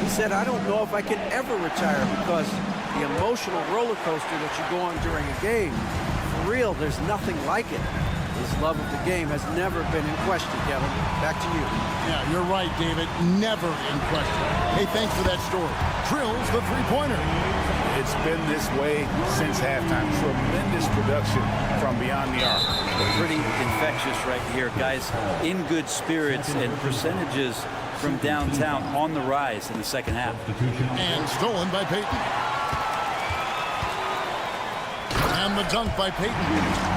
He said, I don't know if I can ever retire because the emotional roller coaster that you go on during a game, for real, there's nothing like it. His love of the game has never been in question, Kevin. Back to you. Yeah, you're right, David. Never in question. Hey, thanks for that story. Drills the three-pointer. It's been this way since halftime. Tremendous production from beyond the arc. Pretty infectious right here, guys. In good spirits and percentages from downtown on the rise in the second half. And stolen by Payton. And the dunk by Payton.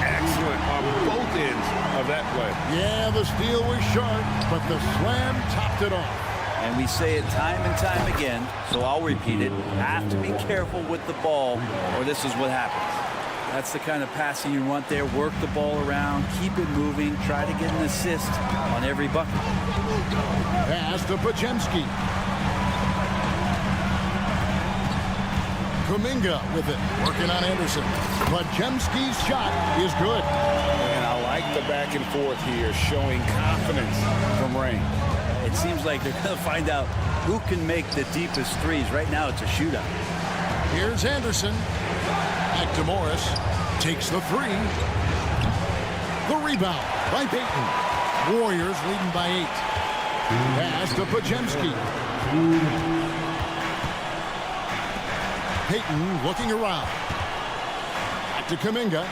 Excellent on both ends of that play. Yeah, the steal was sharp, but the slam topped it off. And we say it time and time again, so I'll repeat it. Have to be careful with the ball, or this is what happens. That's the kind of passing you want there. Work the ball around, keep it moving, try to get an assist on every bucket. Pass to Podziemski. Kuminga with it, working on Anderson. Podziemski's shot is good. And I like the back and forth here, showing confidence from Rain. It seems like they're going to find out who can make the deepest threes. Right now, it's a shootout. Here's Anderson. Back to Morris. Takes the three. The rebound by Payton. Warriors leading by 8. Pass to Podziemski. Payton looking around. Back to Kuminga.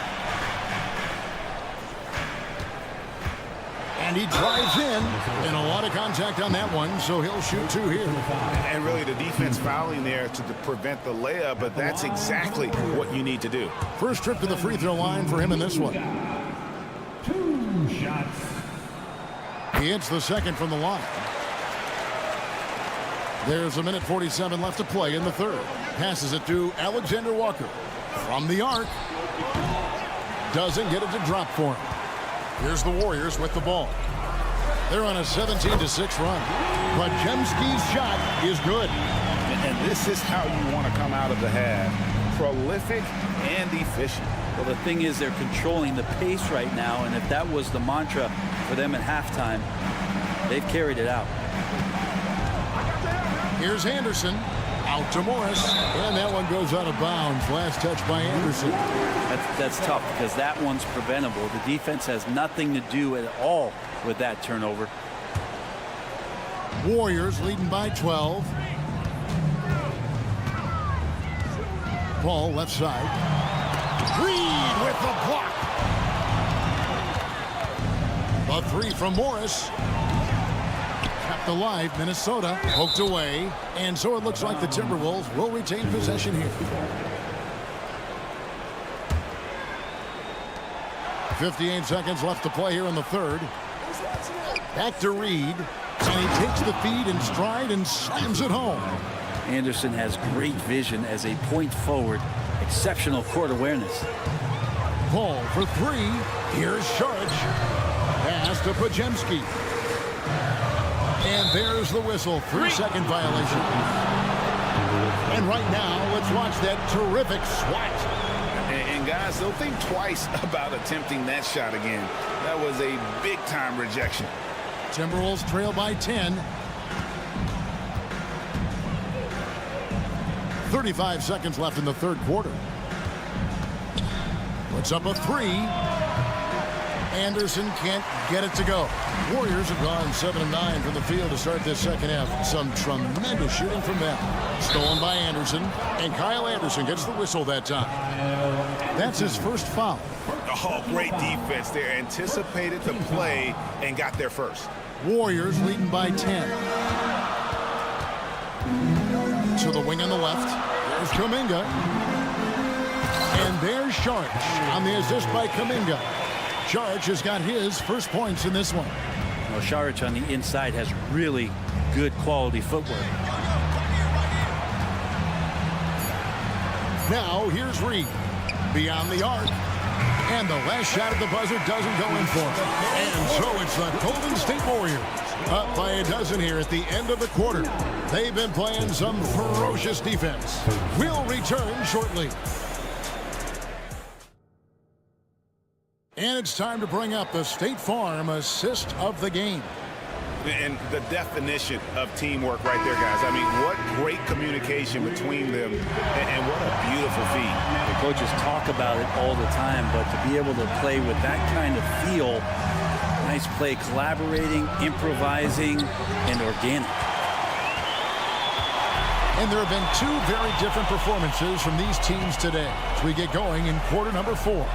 And he drives in, and a lot of contact on that one, so he'll shoot 2 here. And really the defense fouling there to prevent the layup, but that's exactly what you need to do. First trip to the free throw line for him in this one. 2 shots. He hits the second from the line. There's a minute 47 left to play in the third. Passes it to Alexander Walker. From the arc. Doesn't get it to drop for him. Here's the Warriors with the ball. They're on a 17-6 run. Podziemski's shot is good. And this is how you want to come out of the half. Prolific and efficient. Well, the thing is they're controlling the pace right now, and if that was the mantra for them at halftime, they've carried it out. Here's Anderson. Out to Morris. And that one goes out of bounds. Last touch by Anderson. That's tough because that one's preventable. The defense has nothing to do at all with that turnover. Warriors leading by 12. Ball left side. Reed with the block. A 3 from Morris. Kept alive, Minnesota. Poked away. And so it looks like the Timberwolves will retain possession here. 58 seconds left to play here in the third. Back to Reed. And he takes the feed in stride and slams it home. Anderson has great vision as a point forward. Exceptional court awareness. Ball for 3. Here's Sharge. Pass to Podziemski. And there's the whistle. 3-second violation. And right now, let's watch that terrific swat. And guys, they'll think twice about attempting that shot again. That was a big-time rejection. Timberwolves trail by 10. 35 seconds left in the third quarter. Puts up a 3. Anderson can't get it to go. Warriors have gone 7 of 9 from the field to start this second half. Some tremendous shooting from them. Stolen by Anderson. And Kyle Anderson gets the whistle that time. That's his first foul. Oh, great defense there. Anticipated the play and got there first. Warriors leading by 10. To the wing on the left. There's Kuminga. And there's Sharge on the assist by Kuminga. Sharge has got his first points in this one. Well, Saric on the inside has really good quality footwork. Now here's Reed. Beyond the arc. And the last shot at the buzzer doesn't go in for him. And so it's the Golden State Warriors up by a dozen here at the end of the quarter. They've been playing some ferocious defense. We'll return shortly. And it's time to bring up the State Farm assist of the game. And the definition of teamwork right there, guys. I mean, what great communication between them, and what a beautiful feat. The coaches talk about it all the time, but to be able to play with that kind of feel, nice play, collaborating, improvising, and organic. And there have been two very different performances from these teams today as we get going in quarter number 4.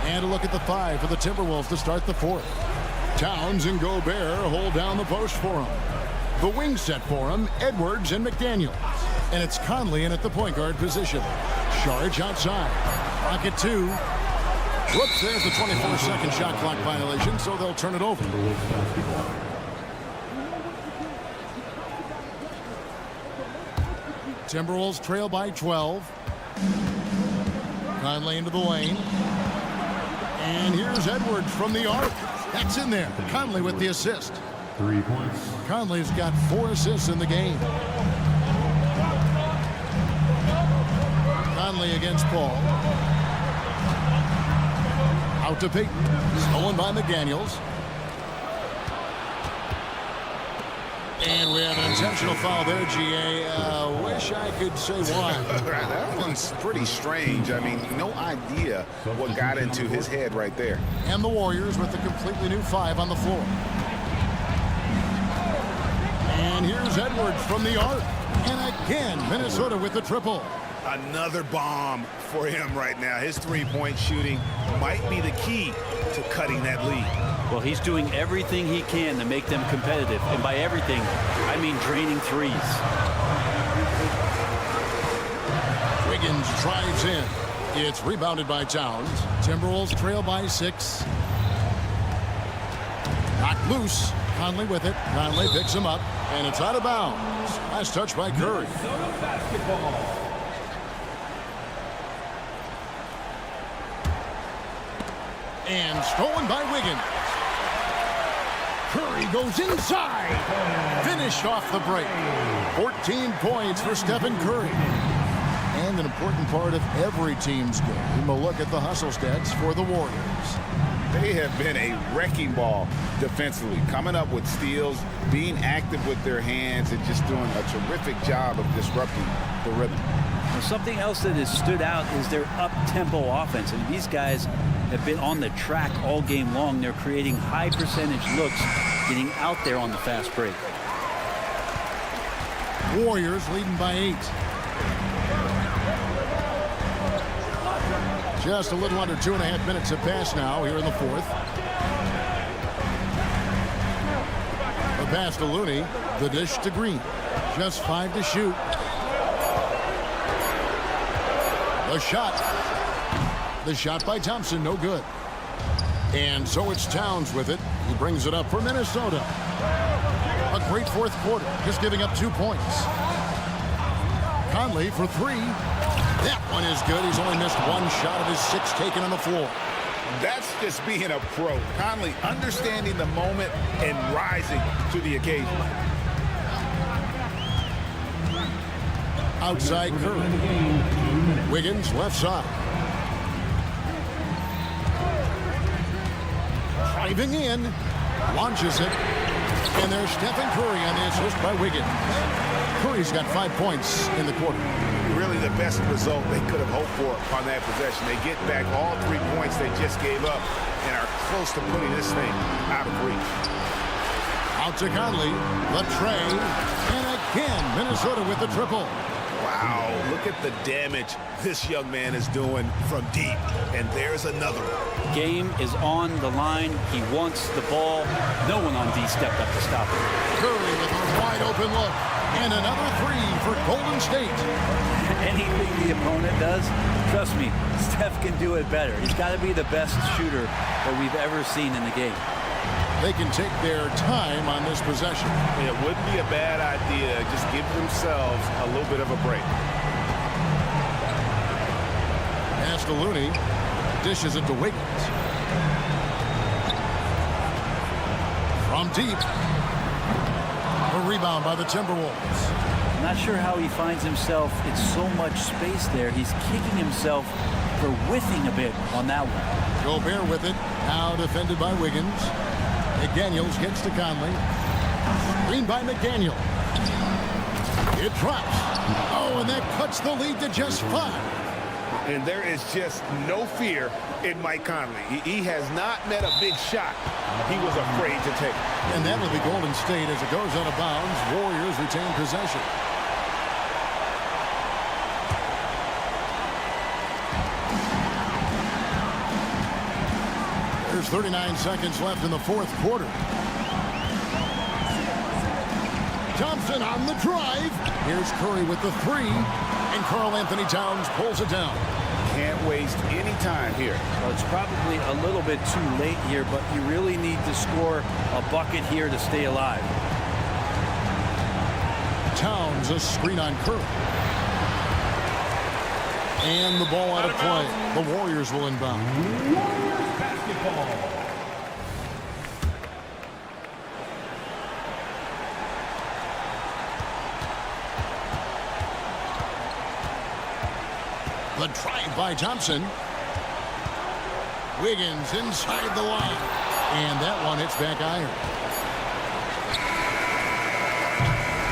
And a look at the 5 for the Timberwolves to start the 4th. Towns and Gobert hold down the post for him. The wing set for him, Edwards and McDaniels. And it's Conley in at the point guard position. Charge outside. Rocket 2. Whoops, there's the 24-second shot clock violation, so they'll turn it over. Timberwolves trail by 12. Conley into the lane. And here's Edwards from the arc. That's in there. Conley with the assist. 3 points. Conley's got 4 assists in the game. Conley against Paul. Out to Peyton. Stolen by McDaniels. And we have an intentional foul there, GA. Wish I could say why. That one's pretty strange. I mean, no idea what got into his head right there. And the Warriors with a completely new 5 on the floor. And here's Edwards from the arc. And again, Minnesota with the triple. Another bomb for him right now. His three-point shooting might be the key to cutting that lead. Well, he's doing everything he can to make them competitive. And by everything, I mean draining threes. Wiggins drives in. It's rebounded by Towns. Timberwolves trail by 6. Knocked loose. Conley with it. Conley picks him up. And it's out of bounds. Last touch by Curry. And stolen by Wiggins. Curry goes inside. Finished off the break. 14 points for Stephen Curry. And an important part of every team's game. A look at the hustle stats for the Warriors. They have been a wrecking ball defensively, coming up with steals, being active with their hands, and just doing a terrific job of disrupting the rhythm. Now, something else that has stood out is their up-tempo offense. And these guys have been on the track all game long. They're creating high percentage looks, getting out there on the fast break. Warriors leading by 8. Just a little under 2.5 minutes have passed now here in the 4th. The pass to Looney. The dish to Green. Just 5 to shoot. The shot. The shot by Thompson, no good. And so it's Towns with it. He brings it up for Minnesota. A great 4th quarter, just giving up 2 points. Conley for 3. That one is good. He's only missed 1 shot of his 6 taken on the floor. That's just being a pro. Conley understanding the moment and rising to the occasion. Outside Curry. Wiggins left side. Driving in. Launches it. And there's Stephen Curry on the assist by Wiggins. Curry's got 5 points in the quarter. Really the best result they could have hoped for on that possession. They get back all 3 points they just gave up and are close to putting this thing out of reach. Out to Conley. The tray. And again, Minnesota with the triple. Wow, look at the damage this young man is doing from deep. And there's another one. Game is on the line. He wants the ball. No one on D stepped up to stop him. Curry with a wide open look. And another 3 for Golden State. Anything the opponent does, trust me, Steph can do it better. He's got to be the best shooter that we've ever seen in the game. They can take their time on this possession. It wouldn't be a bad idea. Just give themselves a little bit of a break. Pass to Looney. Dishes it to Wiggins. From deep. A rebound by the Timberwolves. Not sure how he finds himself in so much space there. He's kicking himself for whiffing a bit on that one. Gobert with it. Now defended by Wiggins. McDaniels gets to Conley. Screen by McDaniel. It drops. Oh, and that cuts the lead to just 5. And there is just no fear in Mike Conley. He has not met a big shot he was afraid to take. And that will be Golden State as it goes out of bounds. Warriors retain possession. There's 39 seconds left in the fourth quarter. Thompson on the drive. Here's Curry with the 3. And Karl Anthony Towns pulls it down. Can't waste any time here. Well, it's probably a little bit too late here, but you really need to score a bucket here to stay alive. Towns a screen on Curry. And the ball out of play. The Warriors will inbound. Warriors basketball. The drive by Thompson. Wiggins inside the line. And that one hits back iron.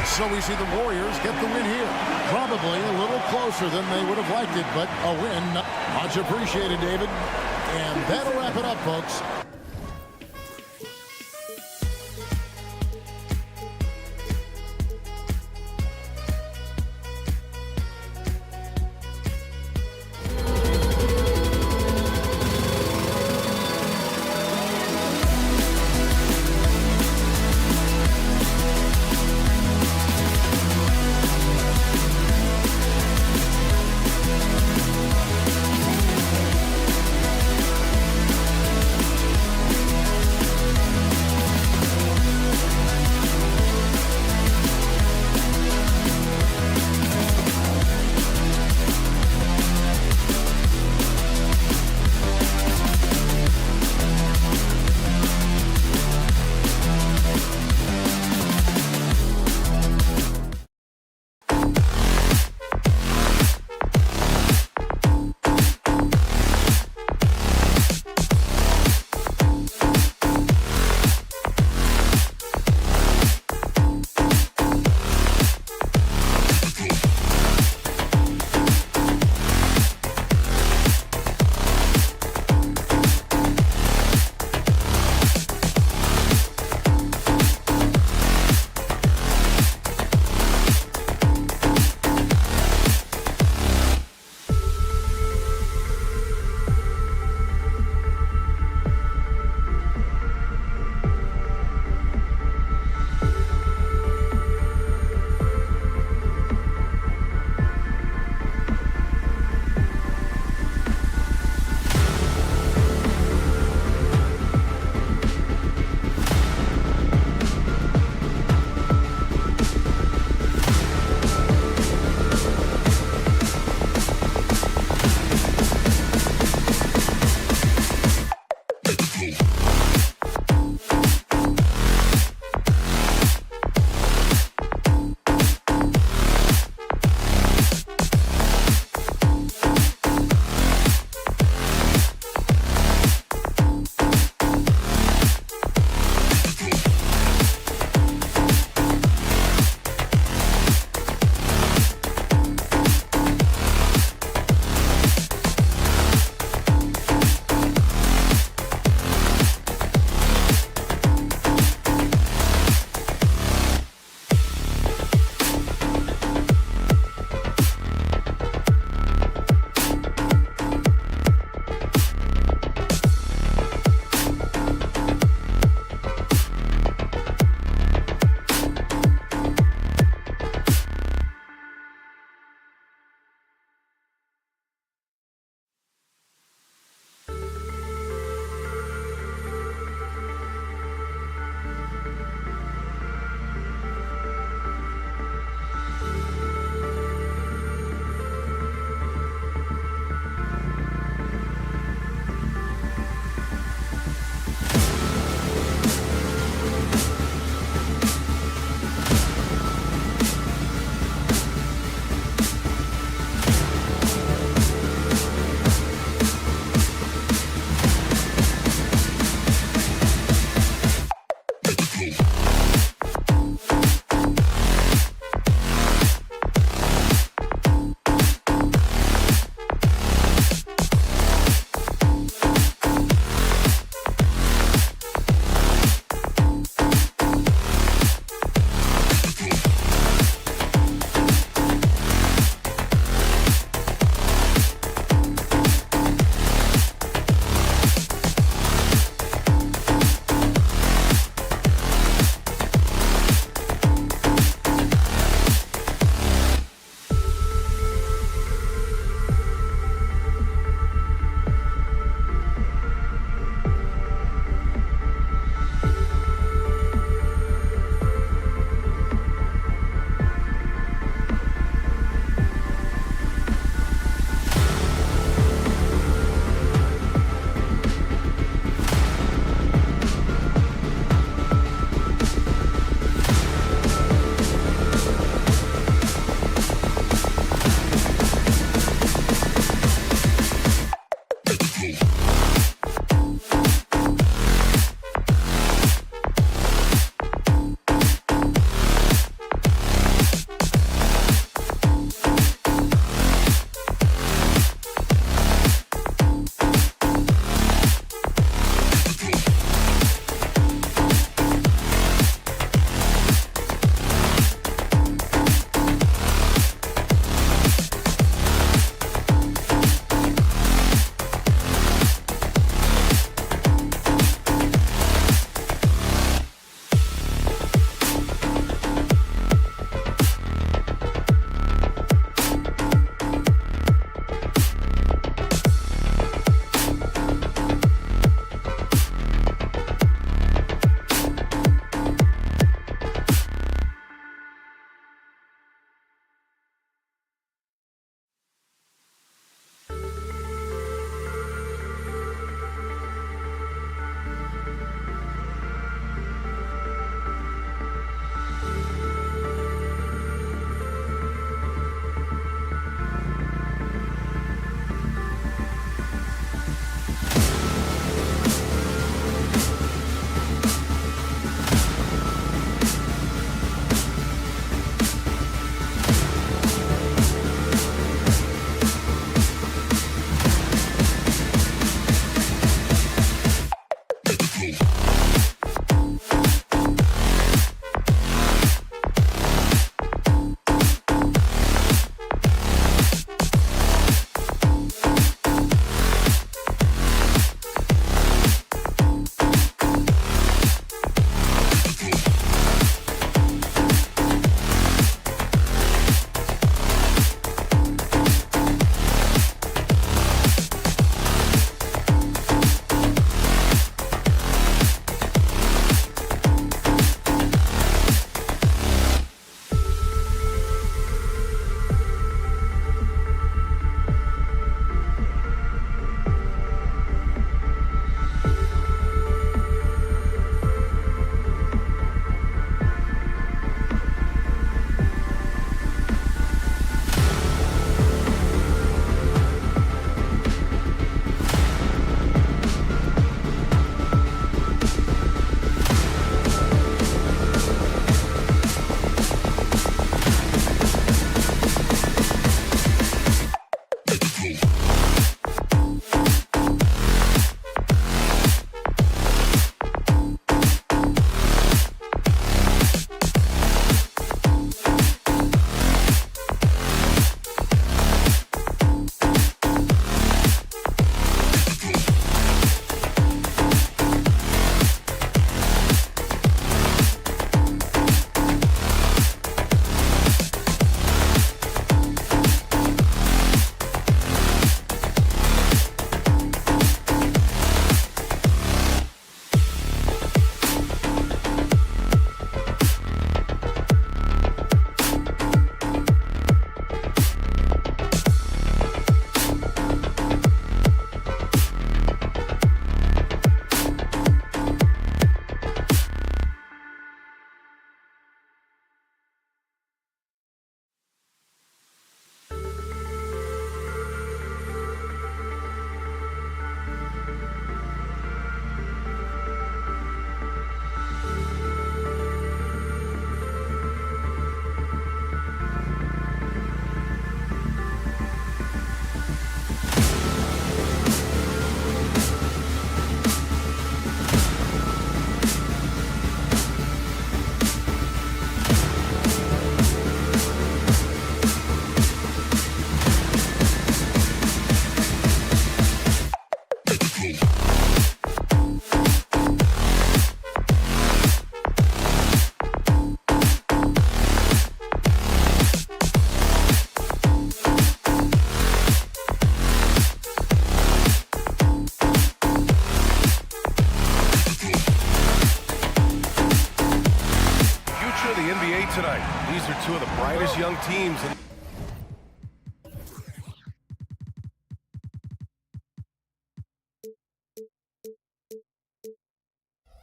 So we see the Warriors get the win here. Probably a little closer than they would have liked it, but a win. Much appreciated, David. And that'll wrap it up, folks.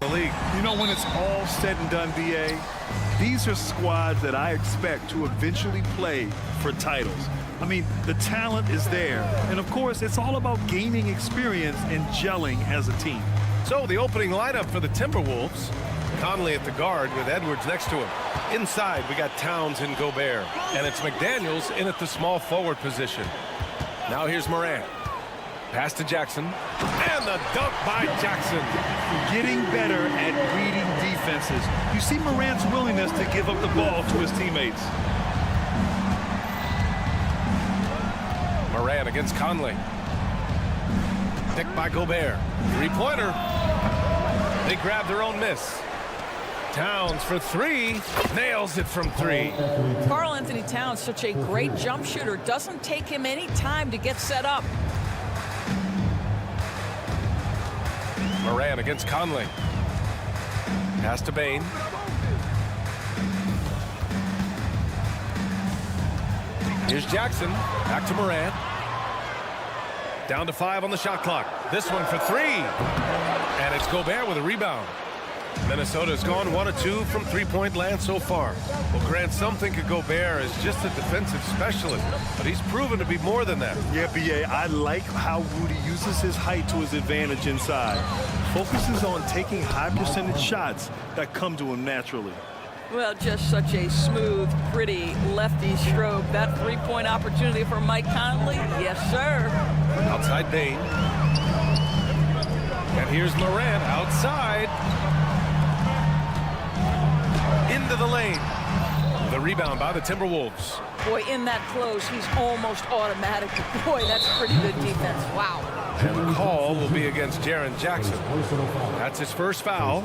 the league. You know, when it's all said and done, BA, these are squads that I expect to eventually play for titles. I mean, the talent is there. And, of course, it's all about gaining experience and gelling as a team. So the opening lineup for the Timberwolves. Conley at the guard with Edwards next to him. Inside, we got Towns and Gobert. And it's McDaniels in at the small forward position. Now here's Morant. Pass to Jackson. And the dunk by Jackson. Getting better at reading defenses. You see Morant's willingness to give up the ball to his teammates. Morant against Conley. Picked by Gobert. Three-pointer. They grab their own miss. Towns for three. Nails it from three. Karl Anthony Towns, such a great jump shooter. Doesn't take him any time to get set up. Morant against Conley. Pass to Bane. Here's Jackson. Back to Morant. Down to 5 on the shot clock. This one for 3. And it's Gobert with a rebound. Minnesota's gone 1 of 2 from three-point land so far. Well, Grant, some think of Gobert as just a defensive specialist, but he's proven to be more than that. Yeah, BA, I like how Rudy uses his height to his advantage inside. Focuses on taking high percentage shots that come to him naturally. Well, just such a smooth, pretty lefty stroke. That three-point opportunity for Mike Conley, yes, sir. Outside Bane. And here's Morant outside. Into the lane. The rebound by the Timberwolves. Boy, in that close, he's almost automatic. Boy, that's pretty good defense. Wow. And the call will be against Jaren Jackson. That's his first foul.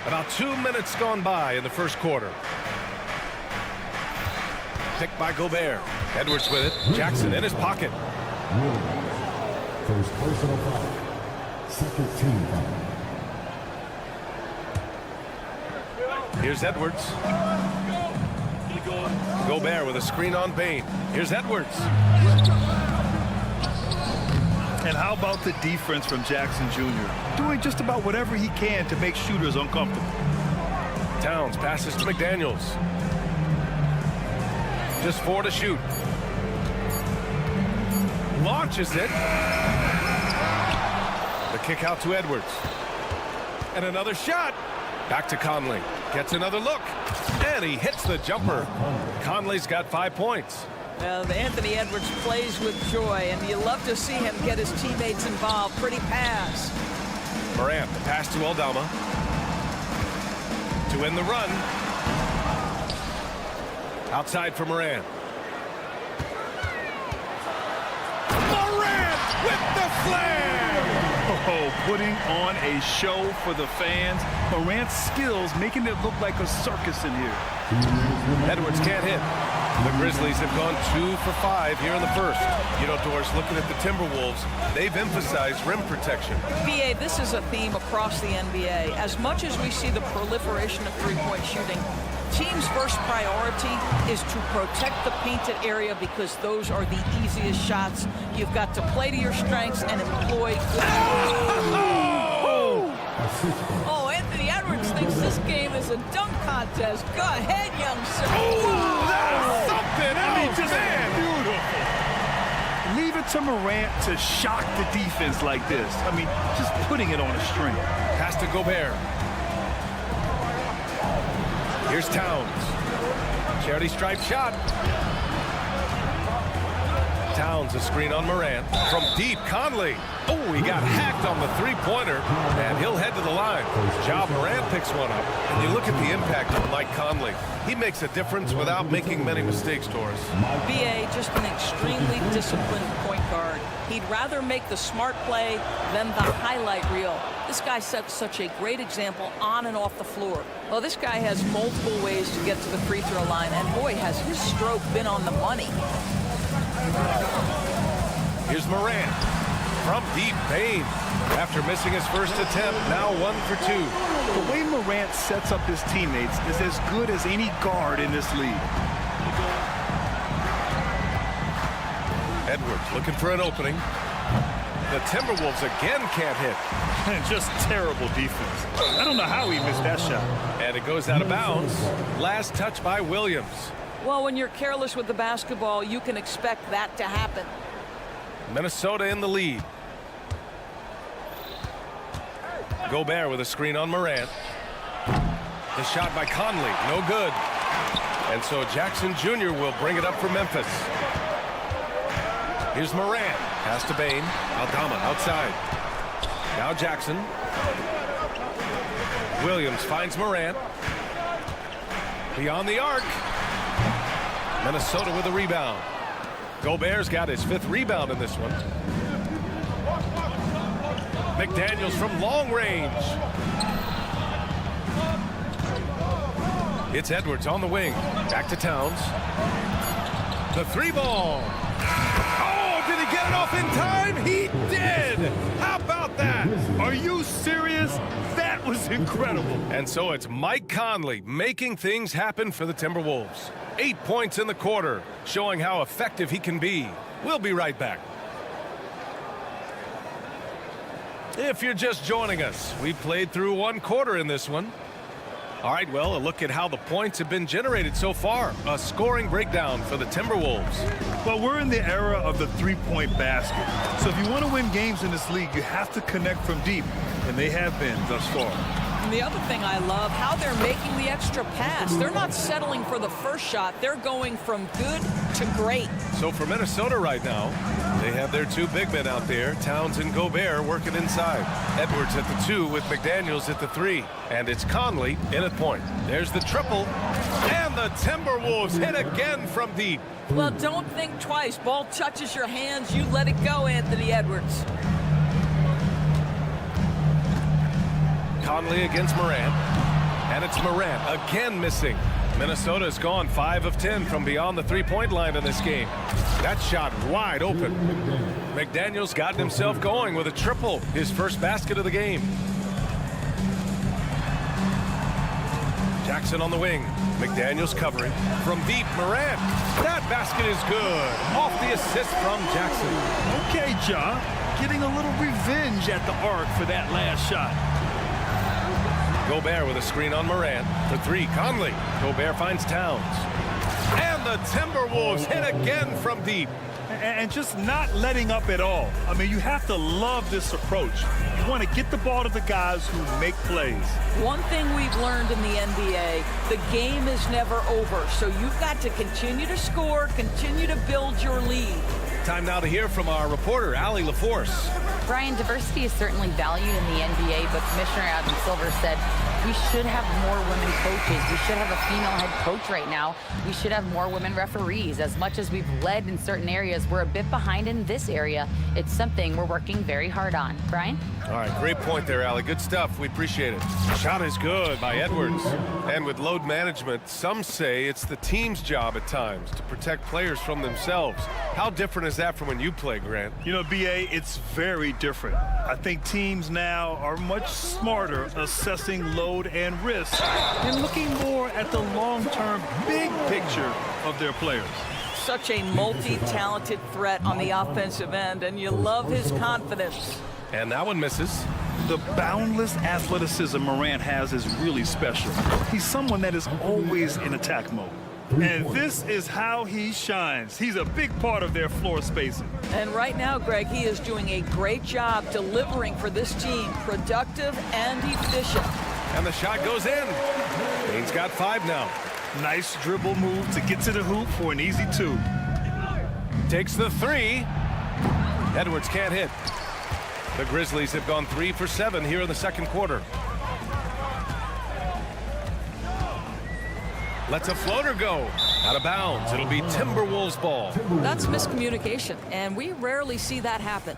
About 2 minutes gone by in the first quarter. Picked by Gobert. Edwards with it. Jackson in his pocket. First personal foul. Second team foul. Here's Edwards. Gobert with a screen on Bane. Here's Edwards. And how about the defense from Jackson Jr.? Doing just about whatever he can to make shooters uncomfortable. Towns passes to McDaniels. Just 4 to shoot. Launches it. The kick out to Edwards. And another shot. Back to Conley. Gets another look. And he hits the jumper. Conley's got 5 points. Well, Anthony Edwards plays with joy, and you love to see him get his teammates involved. Pretty pass. Morant, the pass to Aldama. To end the run. Outside for Morant. Morant with the flair! Oh, putting on a show for the fans. Morant's skills making it look like a circus in here. Edwards can't hit. The Grizzlies have gone 2 for 5 here in the first. You know, Doris, looking at the Timberwolves, they've emphasized rim protection. BA, this is a theme across the NBA. As much as we see the proliferation of three-point shooting, team's first priority is to protect the painted area because those are the easiest shots. You've got to play to your strengths and employ good. Oh, Anthony Edwards thinks this game is a dunk contest. Go ahead, young sir. Oh, that's something else, man. Beautiful. Leave it to Morant to shock the defense like this. I mean, just putting it on a string. Pass to Gobert. Here's Towns. Charity stripe shot. Towns, a screen on Morant. From deep, Conley. Oh, he got hacked on the three-pointer, and he'll head to the line. Ja Morant picks one up, and you look at the impact of Mike Conley. He makes a difference without making many mistakes, Doris. BA, just an extremely disciplined point guard. He'd rather make the smart play than the highlight reel. This guy sets such a great example on and off the floor. Well, this guy has multiple ways to get to the free throw line, and boy, has his stroke been on the money. Here's Morant. From deep, Bane. After missing his first attempt, now 1 for 2. The way Morant sets up his teammates is as good as any guard in this league. Edwards looking for an opening. The Timberwolves again can't hit. And just terrible defense. I don't know how he missed that shot. And it goes out of bounds. Last touch by Williams. Well, when you're careless with the basketball, you can expect that to happen. Minnesota in the lead. Gobert with a screen on Morant. The shot by Conley, no good. And so Jackson Jr. will bring it up for Memphis. Here's Morant. Pass to Bane. Aldama outside. Now Jackson. Williams finds Morant. Beyond the arc. Minnesota with a rebound. Gobert's got his 5th rebound in this one. McDaniels from long range. It's Edwards on the wing. Back to Towns. The 3-ball. Oh, did he get it off in time? He did. How about that? Are you serious? That was incredible. And so it's Mike Conley making things happen for the Timberwolves. 8 points in the quarter, showing how effective he can be. We'll be right back. If you're just joining us, we played through 1 quarter in this one. All right, well, a look at how the points have been generated so far. A scoring breakdown for the Timberwolves. Well, we're in the era of the 3-point basket. So if you want to win games in this league, you have to connect from deep, and they have been thus far. And the other thing I love, how they're making the extra pass. They're not settling for the first shot. They're going from good to great. So for Minnesota right now, they have their 2 big men out there, Towns and Gobert, working inside. Edwards at the 2 with McDaniels at the 3. And it's Conley in at point. There's the triple. And the Timberwolves hit again from deep. Well, don't think twice. Ball touches your hands, you let it go, Anthony Edwards. Conley against Morant. And it's Morant again missing. Minnesota's gone 5 of 10 from beyond the 3-point line in this game. That shot wide open. McDaniels got himself going with a triple, his first basket of the game. Jackson on the wing. McDaniels covering. From deep, Morant. That basket is good. Off the assist from Jackson. Okay, Ja. Getting a little revenge at the arc for that last shot. Gobert with a screen on Morant. For 3, Conley. Gobert finds Towns. And the Timberwolves hit again from deep. And just not letting up at all. I mean, you have to love this approach. You want to get the ball to the guys who make plays. One thing we've learned in the NBA, the game is never over. So you've got to continue to score, continue to build your lead. Time now to hear from our reporter, Allie LaForce. Brian, diversity is certainly valued in the NBA, but Commissioner Adam Silver said we should have more women coaches. We should have a female head coach right now. We should have more women referees. As much as we've led in certain areas, we're a bit behind in this area. It's something we're working very hard on. Brian? All right, great point there, Allie. Good stuff. We appreciate it. Shot is good by Edwards. And with load management, some say it's the team's job at times to protect players from themselves. How different is that from when you play, Grant? You know, B.A., it's very different. I think teams now are much smarter assessing load and risk and looking more at the long-term big picture of their players. Such a multi-talented threat on the offensive end, and you love his confidence. And that one misses. The boundless athleticism Morant has is really special. He's someone that is always in attack mode. And this is how he shines. He's a big part of their floor spacing. And right now, Greg, he is doing a great job delivering for this team, productive and efficient. And the shot goes in. Bane's got 5 now. Nice dribble move to get to the hoop for an easy 2. Takes the 3. Edwards can't hit. The Grizzlies have gone 3 for 7 here in the second quarter. Lets a floater go. Out of bounds. It'll be Timberwolves ball. That's miscommunication, and we rarely see that happen.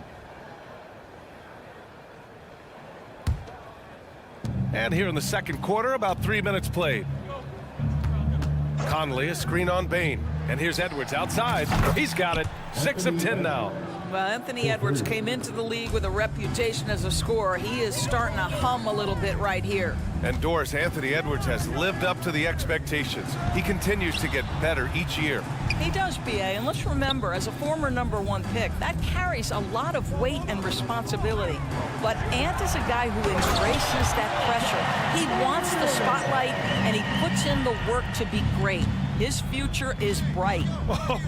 And here in the second quarter, about 3 minutes played. Conley, a screen on Bane. And here's Edwards outside. He's got it. 6 of 10 now. Well, Anthony Edwards came into the league with a reputation as a scorer. He is starting to hum a little bit right here. And Doris, Anthony Edwards has lived up to the expectations. He continues to get better each year. He does, BA, and let's remember, as a former #1 pick, that carries a lot of weight and responsibility. But Ant is a guy who embraces that pressure. He wants the spotlight, and he puts in the work to be great. His future is bright.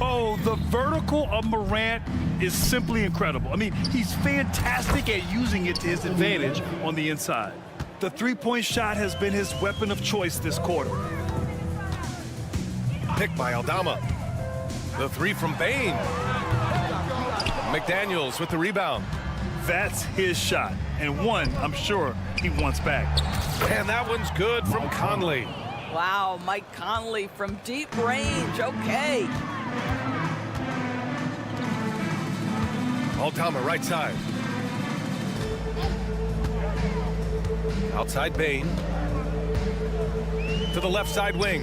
Oh, the vertical of Morant is simply incredible. I mean, he's fantastic at using it to his advantage on the inside. The three-point shot has been his weapon of choice this quarter. Picked by Aldama. The three from Bain. McDaniels with the rebound. That's his shot, and one I'm sure he wants back. And that one's good from Conley. Wow, Mike Conley from deep range. Okay. Aldama right side. Outside Bain. To the left side wing.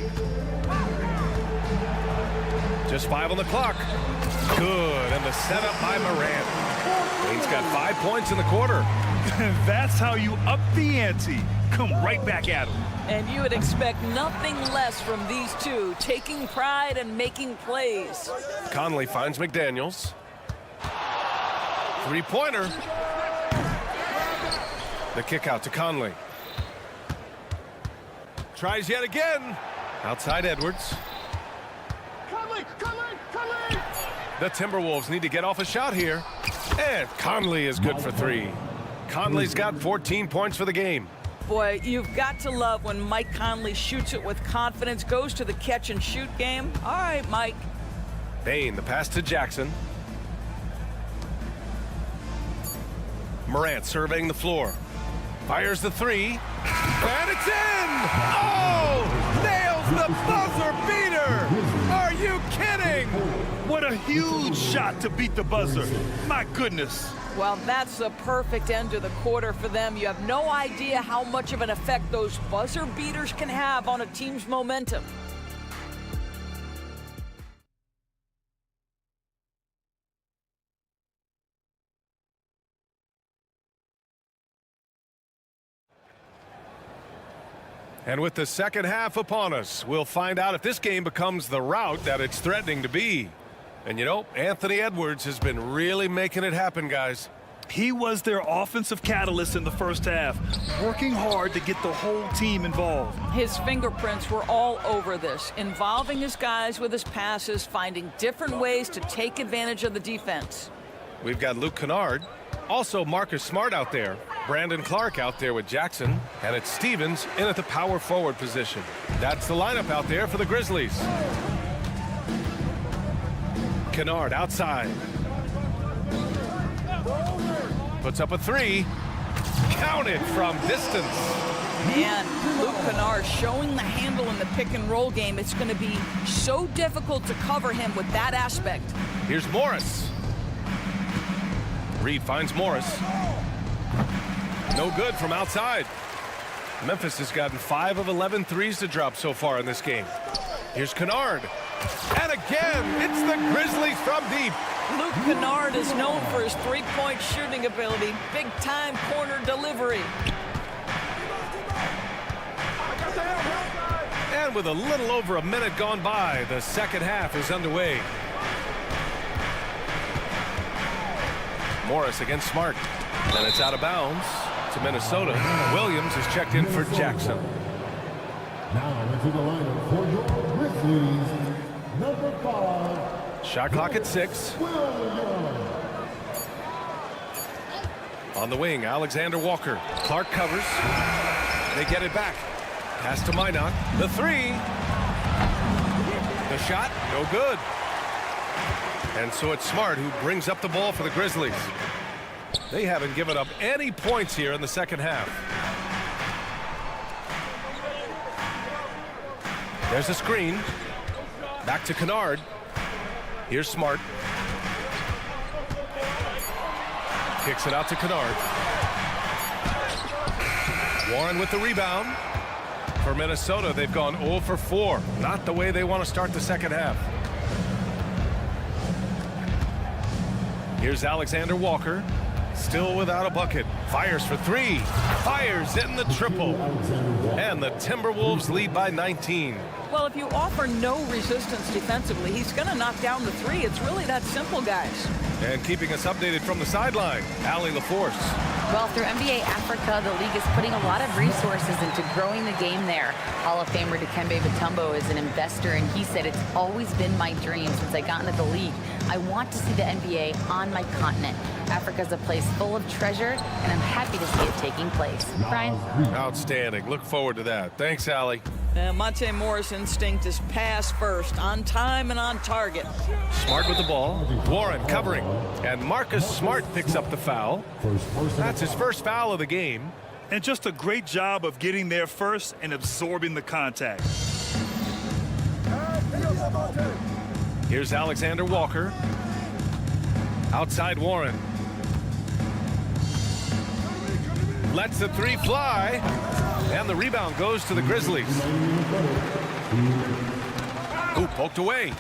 Just 5 on the clock. Good, and the setup by Morant. Bain's got 5 points in the quarter. That's how you up the ante. Come right back at him. And you would expect nothing less from these two, taking pride and making plays. Conley finds McDaniels. Three-pointer. The kick out to Conley. Tries yet again. Outside Edwards. Conley! The Timberwolves need to get off a shot here. And Conley is good for 3. Conley's got 14 points for the game. Boy, you've got to love when Mike Conley shoots it with confidence, goes to the catch and shoot game. All right, Mike. Bain, the pass to Jackson. Morant surveying the floor. Fires the 3. And it's in! Oh! Nails the buzzer beater! Are you kidding? What a huge shot to beat the buzzer. My goodness. Well, that's the perfect end to the quarter for them. You have no idea how much of an effect those buzzer beaters can have on a team's momentum. And with the second half upon us, we'll find out if this game becomes the rout that it's threatening to be. And you know, Anthony Edwards has been really making it happen, guys. He was their offensive catalyst in the first half, working hard to get the whole team involved. His fingerprints were all over this, involving his guys with his passes, finding different ways to take advantage of the defense. We've got Luke Kennard, also Marcus Smart out there, Brandon Clark out there with Jackson, and it's Stevens in at the power forward position. That's the lineup out there for the Grizzlies. Kennard outside. Puts up a 3. Counted from distance. And Luke Kennard showing the handle in the pick and roll game. It's going to be so difficult to cover him with that aspect. Here's Morris. Reed finds Morris. No good from outside. Memphis has gotten 5 of 11 threes to drop so far in this game. Here's Kennard. And again, it's the Grizzlies from deep. Luke Kennard is known for his three-point shooting ability. Big-time corner delivery. And with a little over a minute gone by, the second half is underway. Morris against Smart. And it's out of bounds to Minnesota. Williams is checked in for Jackson. Now into the lineup for your Grizzlies, number 5. Shot clock at 6. On the wing, Alexander Walker. Clark covers. They get it back. Pass to Minot. The 3. The shot, no good. And so it's Smart who brings up the ball for the Grizzlies. They haven't given up any points here in the second half. There's a screen. Back to Kennard. Here's Smart. Kicks it out to Kennard. Warren with the rebound. For Minnesota, they've gone 0 for 4. Not the way they want to start the second half. Here's Alexander Walker. Still without a bucket. Fires for three. Fires in the triple. And the Timberwolves lead by 19. Well, if you offer no resistance defensively, he's going to knock down the three. It's really that simple, guys. And keeping us updated from the sideline, Allie LaForce. Well, through NBA Africa, the league is putting a lot of resources into growing the game there. Hall of Famer Dikembe Mutombo is an investor, and he said, it's always been my dream since I got into the league. I want to see the NBA on my continent. Africa's a place full of treasure, and I'm happy to see it taking place. Brian? Outstanding. Look forward to that. Thanks, Allie. Monte Morris' instinct is pass first, on time and on target. Smart with the ball. Warren covering. And Marcus Smart picks up the foul. That's his first foul of the game. And just a great job of getting there first and absorbing the contact. Here's Alexander Walker. Outside Warren. Lets the three fly. And the rebound goes to the Grizzlies. Ooh, poked away.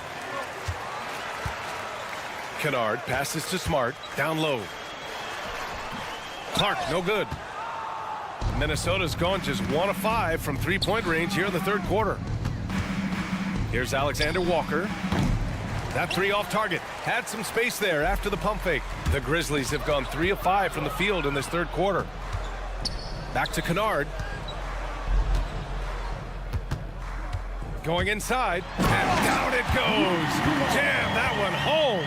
Kennard passes to Smart. Down low. Clark, no good. Minnesota's gone just 1 of 5 from three-point range here in the third quarter. Here's Alexander Walker. That three off target. Had some space there after the pump fake. The Grizzlies have gone 3 of 5 from the field in this third quarter. Back to Kennard. Going inside, and down it goes. Jam that one home.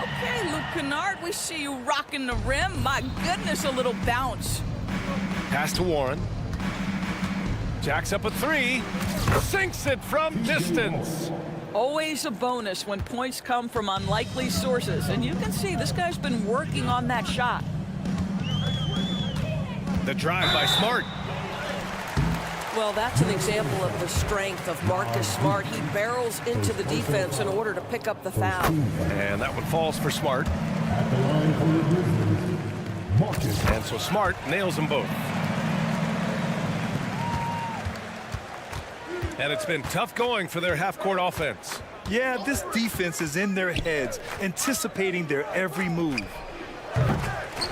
Okay, Luke Kennard, we see you rocking the rim. My goodness, a little bounce. Pass to Warren. Jacks up a three. Sinks it from distance. Always a bonus when points come from unlikely sources. And you can see this guy's been working on that shot. The drive by Smart. Well, that's an example of the strength of Marcus Smart. He barrels into the defense in order to pick up the foul. And that one falls for Smart. And so Smart nails them both. And it's been tough going for their half-court offense. Yeah, this defense is in their heads, anticipating their every move.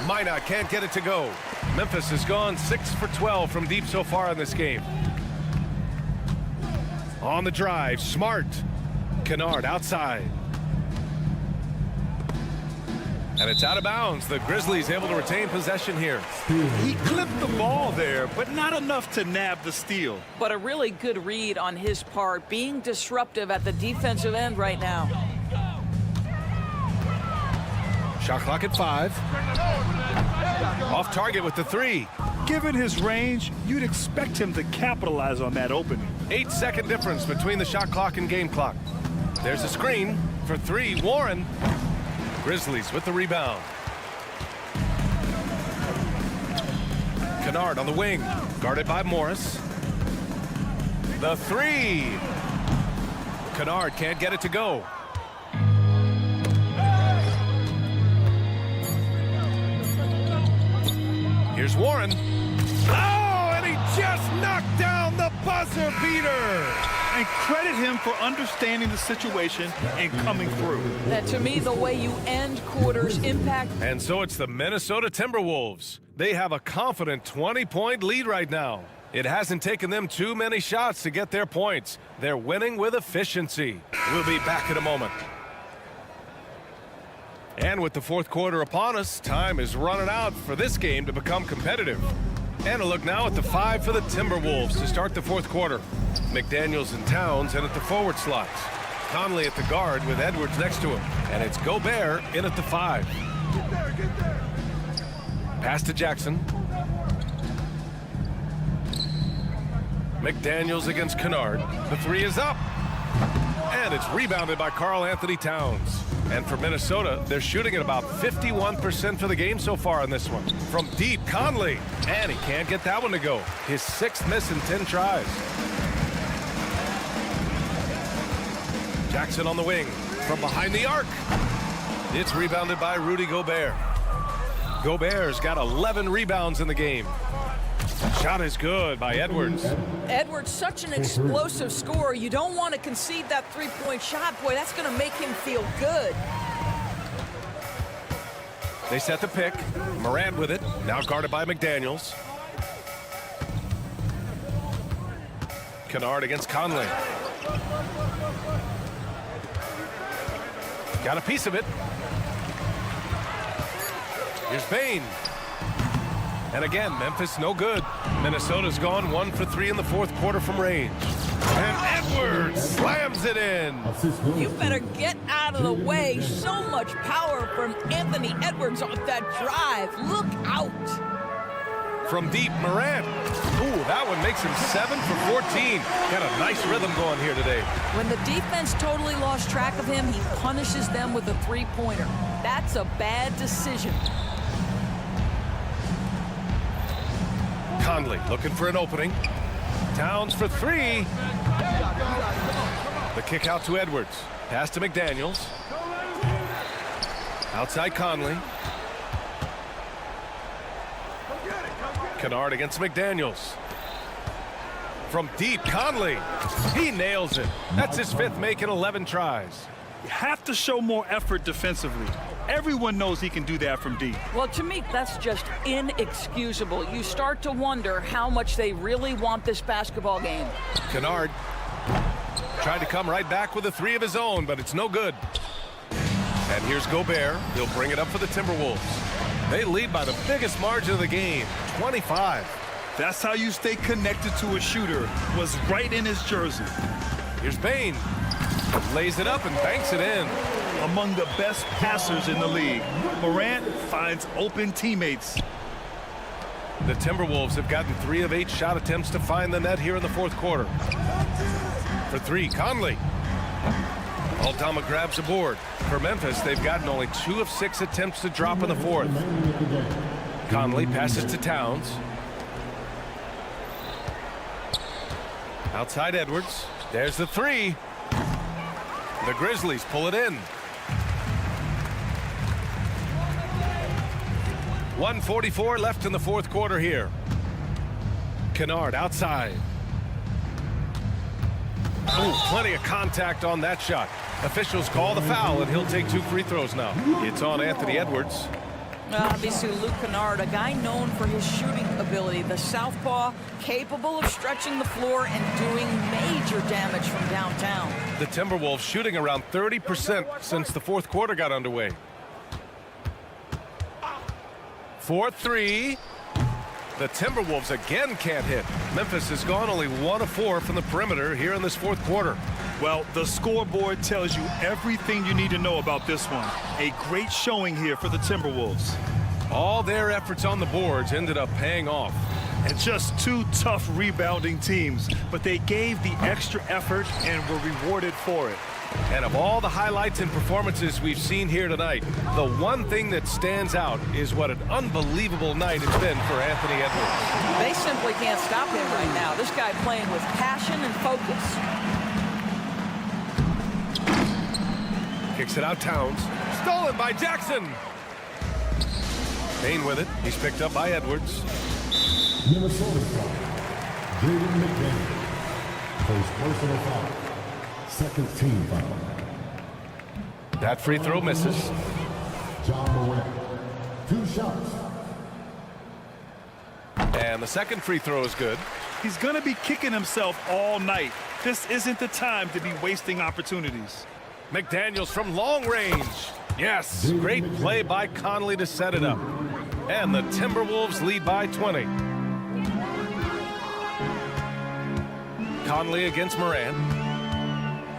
Minot can't get it to go. Memphis has gone 6 for 12 from deep so far in this game. On the drive, Smart. Kennard outside. And it's out of bounds. The Grizzlies able to retain possession here. He clipped the ball there, but not enough to nab the steal. But a really good read on his part, being disruptive at the defensive end right now. Shot clock at 5. Off target with the three. Given his range, you'd expect him to capitalize on that opening. 8-second difference between the shot clock and game clock. There's a screen for three. Warren. Grizzlies with the rebound. Kennard on the wing, guarded by Morris. The three. Kennard can't get it to go. Here's Warren. Oh, and he just knocked down the buzzer beater. And credit him for understanding the situation and coming through. That, to me, the way you end quarters impact. And so it's the Minnesota Timberwolves. They have a confident 20-point lead right now. It hasn't taken them too many shots to get their points. They're winning with efficiency. We'll be back in a moment. And with the fourth quarter upon us, time is running out for this game to become competitive. And a look now at the 5 for the Timberwolves to start the fourth quarter. McDaniels and Towns in at the forward slots. Conley at the guard with Edwards next to him. And it's Gobert in at the 5. Pass to Jackson. McDaniels against Kennard. The three is up. And it's rebounded by Karl Anthony Towns. And for Minnesota, they're shooting at about 51% for the game so far in this one. From deep, Conley. And he can't get that one to go. His 6th miss in 10 tries. Jackson on the wing. From behind the arc. It's rebounded by Rudy Gobert. Gobert's got 11 rebounds in the game. Shot is good by Edwards. Edwards, such an explosive scorer. You don't want to concede that three-point shot. Boy, that's going to make him feel good. They set the pick. Morant with it. Now guarded by McDaniels. Kennard against Conley. Got a piece of it. Here's Bane. And again, Memphis no good. Minnesota's gone 1 for 3 in the fourth quarter from range. And Edwards slams it in. You better get out of the way. So much power from Anthony Edwards on that drive. Look out. From deep, Morant. Ooh, that one makes him 7 for 14. Got a nice rhythm going here today. When the defense totally lost track of him, he punishes them with a three-pointer. That's a bad decision. Conley looking for an opening. Towns for 3. The kick out to Edwards. Pass to McDaniels. Outside Conley. Kennard against McDaniels. From deep, Conley. He nails it. That's his 5th make in 11 tries. You have to show more effort defensively. Everyone knows he can do that from deep. Well, to me, that's just inexcusable. You start to wonder how much they really want this basketball game. Kennard tried to come right back with a 3 of his own, but it's no good. And here's Gobert. He'll bring it up for the Timberwolves. They lead by the biggest margin of the game, 25. That's how you stay connected to a shooter. Was right in his jersey. Here's Bane. Lays it up and banks it in. Among the best passers in the league, Morant finds open teammates. The Timberwolves have gotten 3 of 8 shot attempts to find the net here in the fourth quarter. For 3, Conley. Aldama grabs a board. For Memphis, they've gotten only 2 of 6 attempts to drop in the fourth. Conley passes to Towns. Outside Edwards. There's the 3. The Grizzlies pull it in. 1:44 left in the fourth quarter here. Kennard outside. Oh, plenty of contact on that shot. Officials call the foul, and he'll take 2 free throws now. It's on Anthony Edwards. Obviously, Luke Kennard, a guy known for his shooting ability. The southpaw, capable of stretching the floor and doing major damage from downtown. The Timberwolves shooting around 30% since the fourth quarter got underway. 4-3. The Timberwolves again can't hit. Memphis has gone only 1 of 4 from the perimeter here in this fourth quarter. Well, the scoreboard tells you everything you need to know about this one. A great showing here for the Timberwolves. All their efforts on the boards ended up paying off. And just 2 tough rebounding teams, but they gave the extra effort and were rewarded for it. And of all the highlights and performances we've seen here tonight, the one thing that stands out is what an unbelievable night it's been for Anthony Edwards. They simply can't stop him right now. This guy playing with passion and focus. Kicks it out, Towns. Stolen by Jackson. Bane with it. He's picked up by Edwards. Minnesota foul. Jaden McDaniel. First personal foul. Second team foul. That free throw misses. John Morant. 2 shots. And the second free throw is good. He's going to be kicking himself all night. This isn't the time to be wasting opportunities. McDaniels from long range. Yes, great play by Conley to set it up. And the Timberwolves lead by 20. Conley against Morant.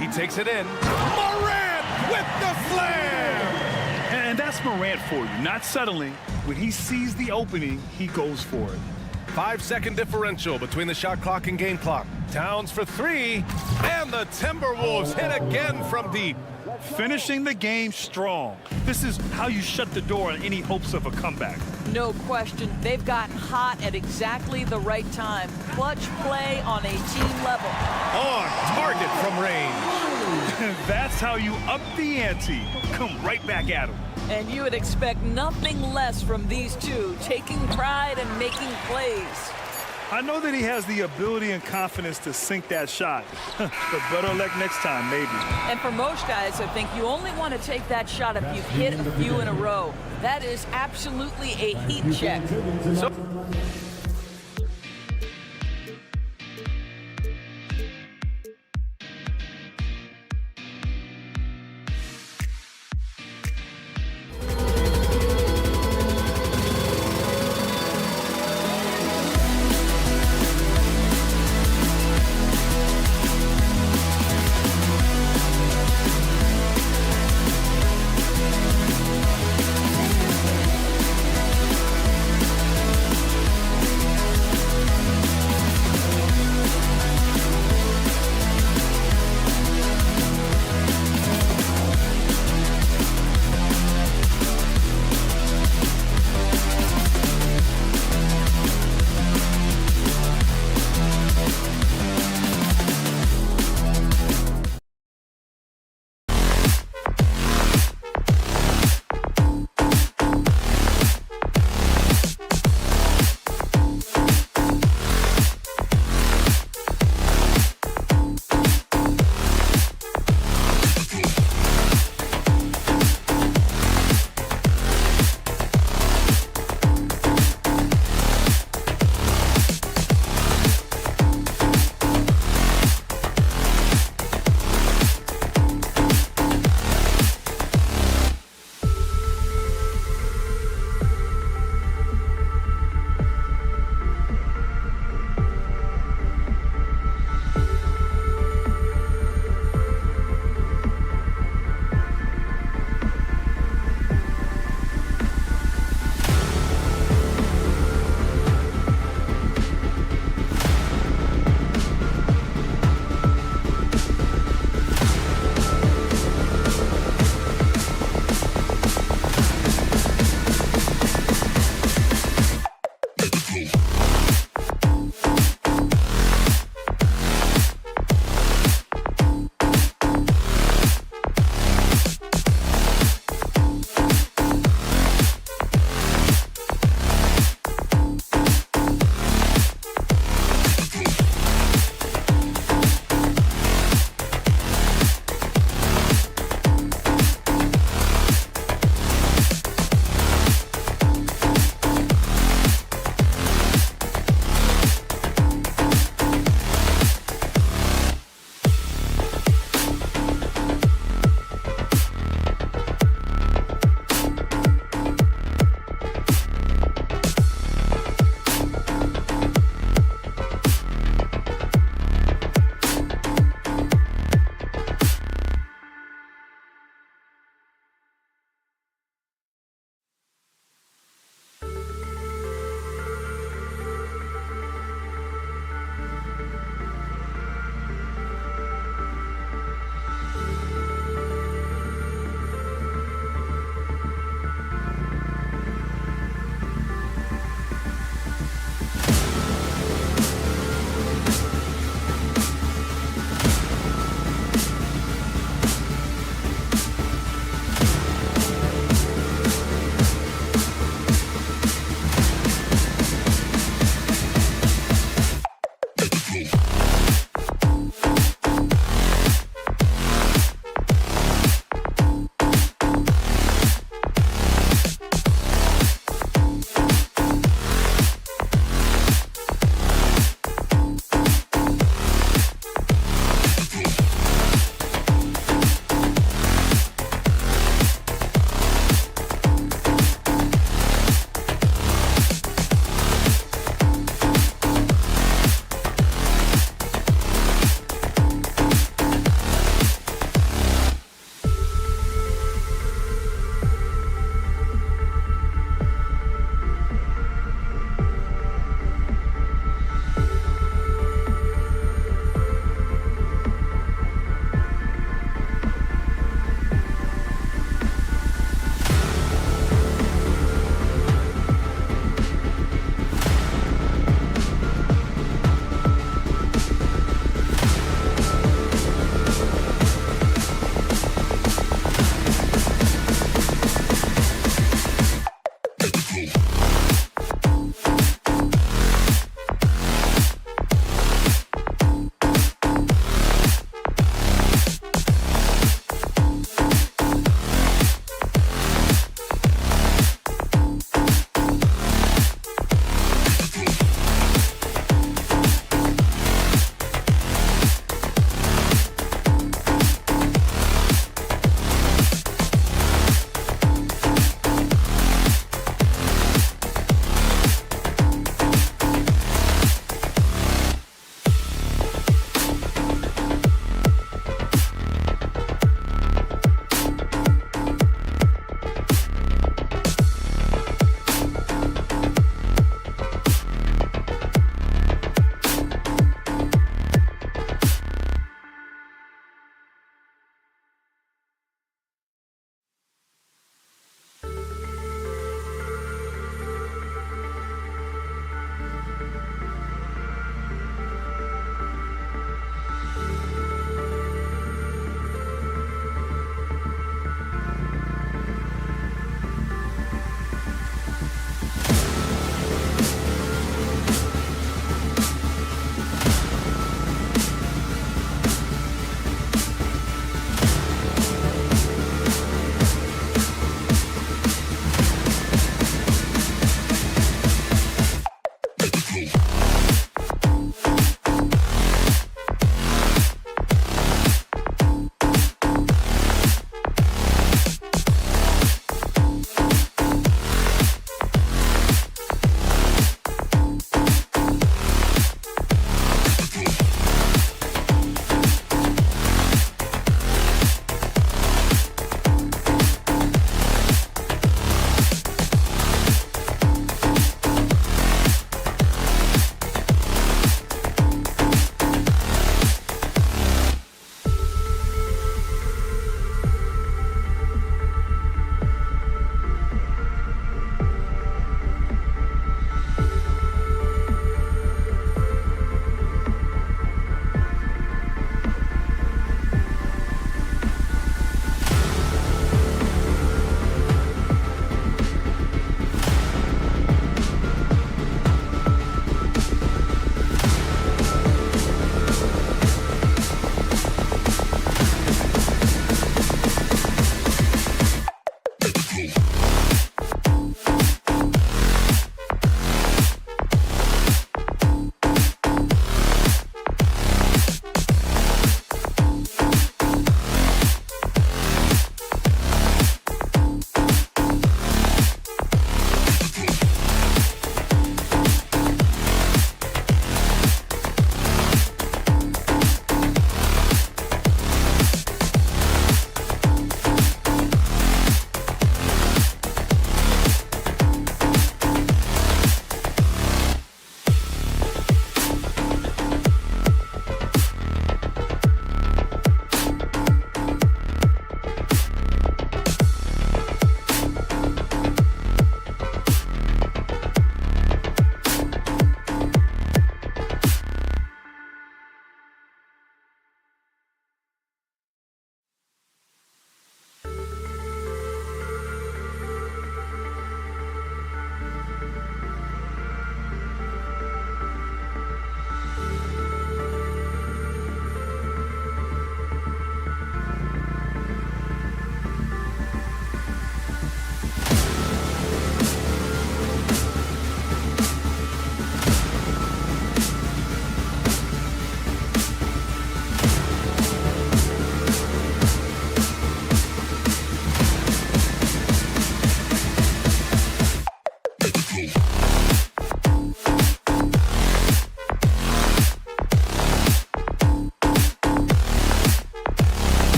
He takes it in. Morant with the slam! And that's Morant for you, not settling. When he sees the opening, he goes for it. 5-second differential between the shot clock and game clock. Towns for 3, and the Timberwolves hit again from deep. Finishing the game strong. This is how you shut the door on any hopes of a comeback. No question. They've gotten hot at exactly the right time. Clutch play on a team level. On target from range. That's how you up the ante. Come right back at him. And you would expect nothing less from these two, taking pride and making plays. I know that he has the ability and confidence to sink that shot, but better luck next time, maybe. And for most guys, I think you only want to take that shot if you've hit a few in a row. That is absolutely a heat check. So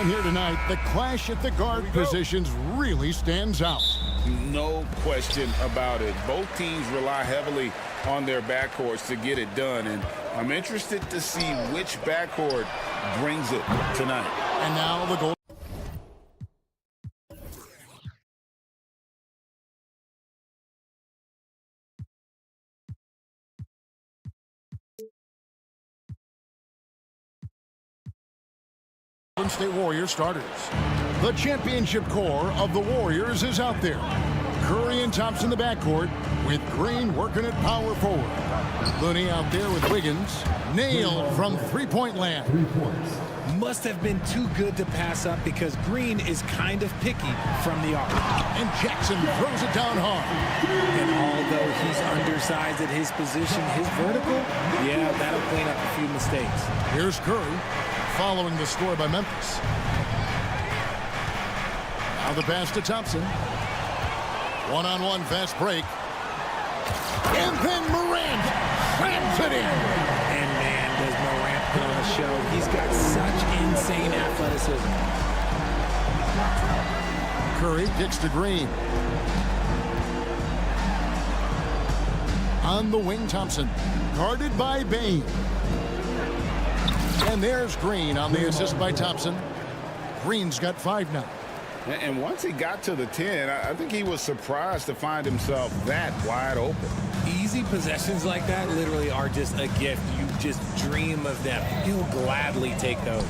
And here tonight, the clash at the guard positions really stands out. No question about it. Both teams rely heavily on their backcourts to get it done, and I'm interested to see which backcourt brings it tonight. And now the goal. Golden State Warriors starters. The championship core of the Warriors is out there. Curry and Thompson in the backcourt, with Green working at power forward. Looney out there with Wiggins. Nailed from three-point land. 3 points. Must have been too good to pass up because Green is kind of picky from the arc. And Jackson throws it down hard. And although he's undersized at his position, his vertical, yeah, that'll clean up a few mistakes. Here's Curry following the score by Memphis. Now the pass to Thompson. One-on-one fast break. And then Morant slams it in. And man, does Morant put on a show. He's got such insane athleticism. Curry kicks to Green. On the wing, Thompson. Guarded by Bain. And there's Green on the assist by Thompson. Green's got 5 now. And once he got to the 10, I think he was surprised to find himself that wide open. Easy possessions like that literally are just a gift. You just dream of them. He'll gladly take those.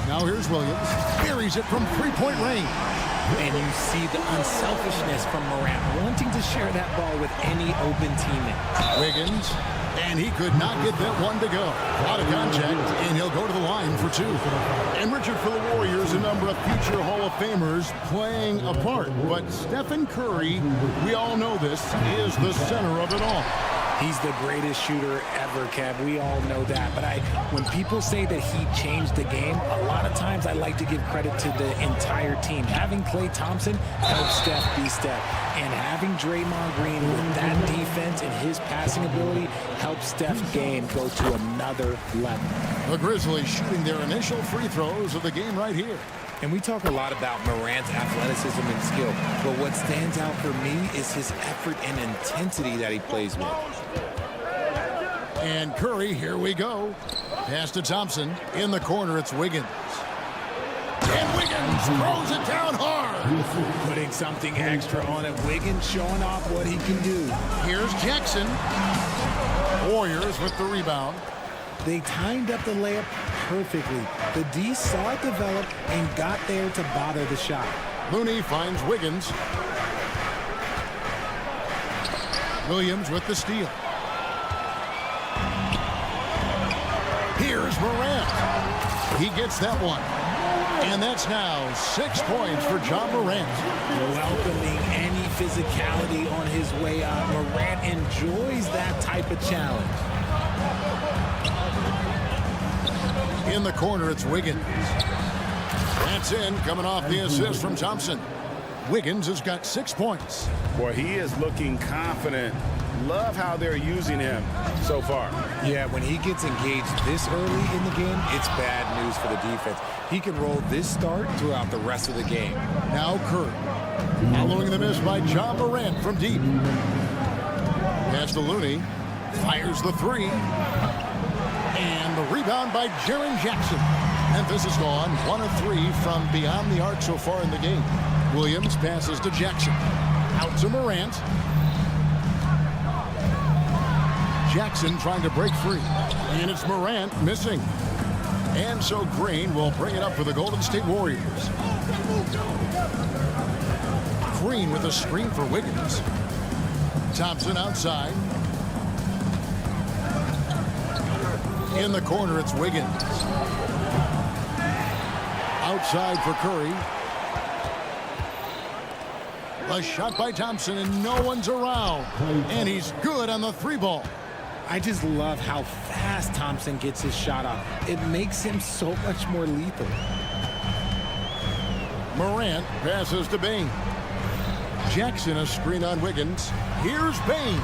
Now here's Williams. Buries it from three-point range. And you see the unselfishness from Morant, wanting to share that ball with any open teammate. Wiggins, and he could not get that one to go. Out of contact, and he'll go to the line for 2. And Richard, for the Warriors, a number of future Hall of Famers playing a part. But Stephen Curry, we all know this, is the center of it all. He's the greatest shooter ever, Kev. We all know that. But when people say that he changed the game, a lot of times I like to give credit to the entire team. Having Klay Thompson helps Steph be Steph. And having Draymond Green with that defense and his passing ability helps Steph's game go to another level. The Grizzlies shooting their initial free throws of the game right here. And we talk a lot about Morant's athleticism and skill, but what stands out for me is his effort and intensity that he plays with. And Curry, here we go. Pass to Thompson. In the corner, it's Wiggins. And Wiggins throws it down hard. Putting something extra on it. Wiggins showing off what he can do. Here's Jackson. Warriors with the rebound. They timed up the layup perfectly. The D saw it develop and got there to bother the shot. Looney finds Wiggins. Williams with the steal. Here's Morant. He gets that one. And that's now 6 points for John Morant. Welcoming any physicality on his way out. Morant enjoys that type of challenge. In the corner, it's Wiggins. That's in, coming off the assist from Thompson. Wiggins has got 6 points. Boy, he is looking confident. Love how they're using him so far. Yeah, when he gets engaged this early in the game, it's bad news for the defense. He can roll this start throughout the rest of the game. Now Curry. Following the miss by John Morant from deep. Pass to Looney. Fires the 3. And the rebound by Jaren Jackson. Memphis has gone 1 of 3 from beyond the arc so far in the game. Williams passes to Jackson. Out to Morant. Jackson trying to break free. And it's Morant missing. And so Green will bring it up for the Golden State Warriors. Green with a screen for Wiggins. Thompson outside. In the corner, it's Wiggins. Outside for Curry. A shot by Thompson, and no one's around. And he's good on the 3 ball. I just love how fast Thompson gets his shot off. It makes him so much more lethal. Morant passes to Bain. Jackson a screen on Wiggins. Here's Bain.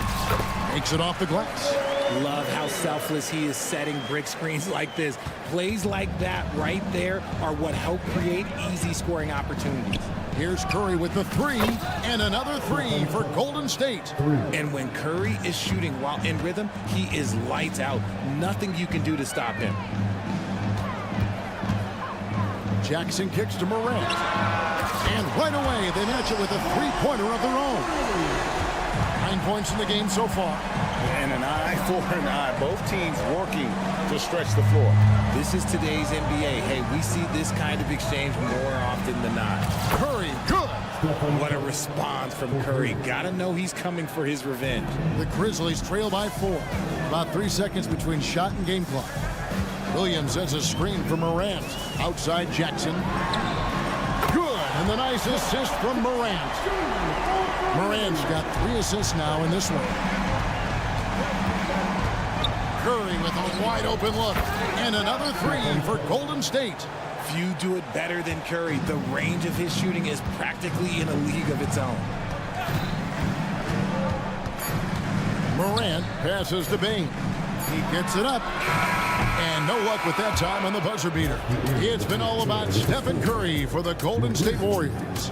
Takes it off the glass. Love how selfless he is setting brick screens like this. Plays like that right there are what help create easy scoring opportunities. Here's Curry with the three, and another three for Golden State. And when Curry is shooting while in rhythm, he is lights out. Nothing you can do to stop him. Jackson kicks to Morant. And right away, they match it with a three-pointer of their own. 9 points in the game so far. And an eye for an eye. Both teams working to stretch the floor. This is today's NBA. Hey, we see this kind of exchange more often than not. Curry, good. What a response from Curry. Gotta know he's coming for his revenge. The Grizzlies trail by 4. About 3 seconds between shot and game clock. Williams has a screen for Morant. Outside Jackson. Good, and the nice assist from Morant. Morant's got 3 assists now in this one. Curry with a wide open look. And another 3 for Golden State. Few do it better than Curry. The range of his shooting is practically in a league of its own. Morant passes to Bain. He gets it up. And no luck with that time on the buzzer beater. It's been all about Stephen Curry for the Golden State Warriors.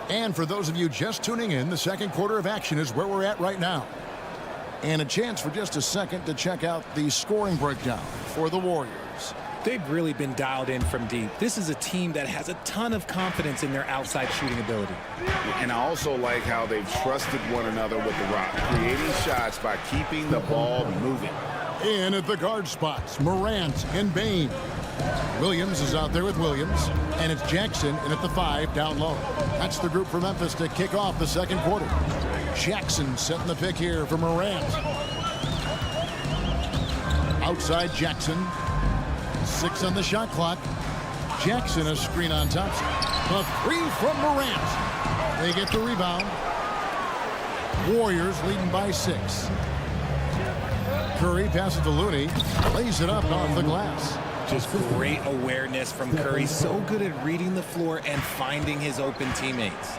And for those of you just tuning in, the second quarter of action is where we're at right now. And a chance for just a second to check out the scoring breakdown for the Warriors. They've really been dialed in from deep. This is a team that has a ton of confidence in their outside shooting ability. And I also like how they've trusted one another with the rock, creating shots by keeping the ball moving. In at the guard spots, Morant and Bain. Williams is out there with Williams, and it's Jackson in at the 5 down low. That's the group for Memphis to kick off the second quarter. Jackson setting the pick here for Morant. Outside Jackson. 6 on the shot clock. Jackson a screen on Thompson. A 3 from Morant. They get the rebound. Warriors leading by 6. Curry passes to Looney. Lays it up off the glass. Just great awareness from Curry. So good at reading the floor and finding his open teammates.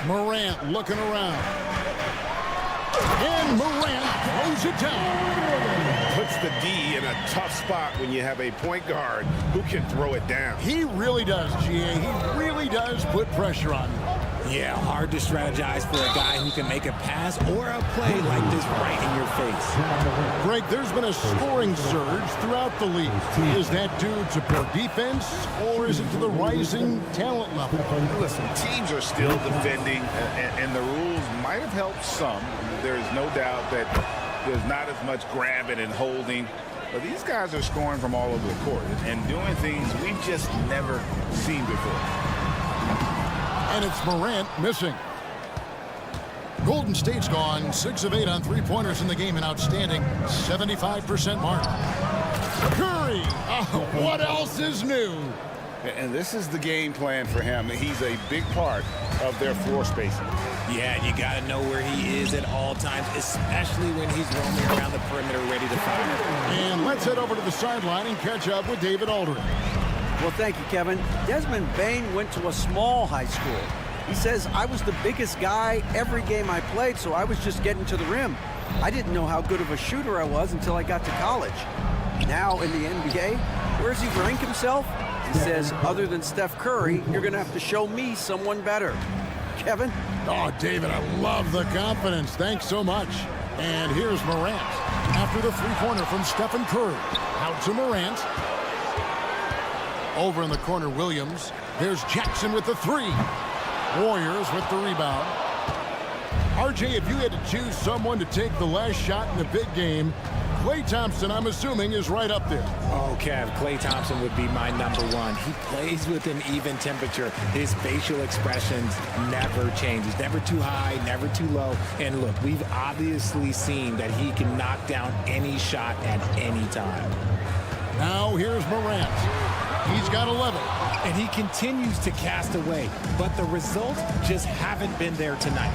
Morant looking around. And Morant throws it down. Puts the D in a tough spot when you have a point guard who can throw it down. He really does, GA. He really does put pressure on him. Yeah, hard to strategize for a guy who can make a pass or a play like this right in your face. Greg, there's been a scoring surge throughout the league. Is that due to poor defense, or is it to the rising talent level? Listen, teams are still defending, and the rules might have helped some. There is no doubt that there's not as much grabbing and holding. But these guys are scoring from all over the court and doing things we've just never seen before. And it's Morant missing. Golden State's gone 6 of 8 on three-pointers in the game, an outstanding 75% mark. Curry! Oh, what else is new? And this is the game plan for him. He's a big part of their floor spacing. Yeah, you got to know where he is at all times, especially when he's roaming around the perimeter ready to fire. And let's head over to the sideline and catch up with David Aldridge. Well, thank you, Kevin. Desmond Bain went to a small high school. He says, I was the biggest guy every game I played, so I was just getting to the rim. I didn't know how good of a shooter I was until I got to college. Now in the NBA, where does he rank himself? He says, other than Steph Curry, you're going to have to show me someone better. Kevin? Oh, David, I love the confidence. Thanks so much. And here's Morant. After the three-pointer from Stephen Curry. Out to Morant. Over in the corner, Williams. There's Jackson with the 3. Warriors with the rebound. RJ, if you had to choose someone to take the last shot in the big game, Klay Thompson, I'm assuming, is right up there. Oh, Kev, Klay Thompson would be my #1. He plays with an even temperature. His facial expressions never change. He's never too high, never too low. And look, we've obviously seen that he can knock down any shot at any time. Now here's Morant. He's got 11. And he continues to cast away, but the results just haven't been there tonight.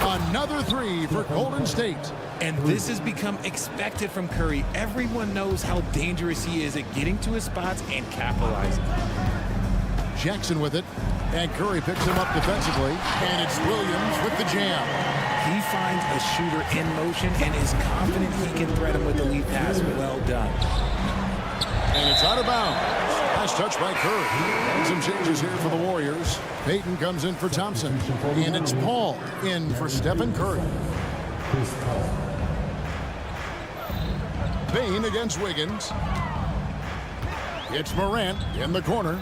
Another 3 for Golden State. And this has become expected from Curry. Everyone knows how dangerous he is at getting to his spots and capitalizing. Jackson with it. And Curry picks him up defensively. And it's Williams with the jam. He finds a shooter in motion and is confident he can thread him with the lead pass. Well done. And it's out of bounds. Last touch by Curry. And some changes here for the Warriors. Payton comes in for Thompson. And it's Paul in for Stephen Curry. Bain against Wiggins. It's Morant in the corner.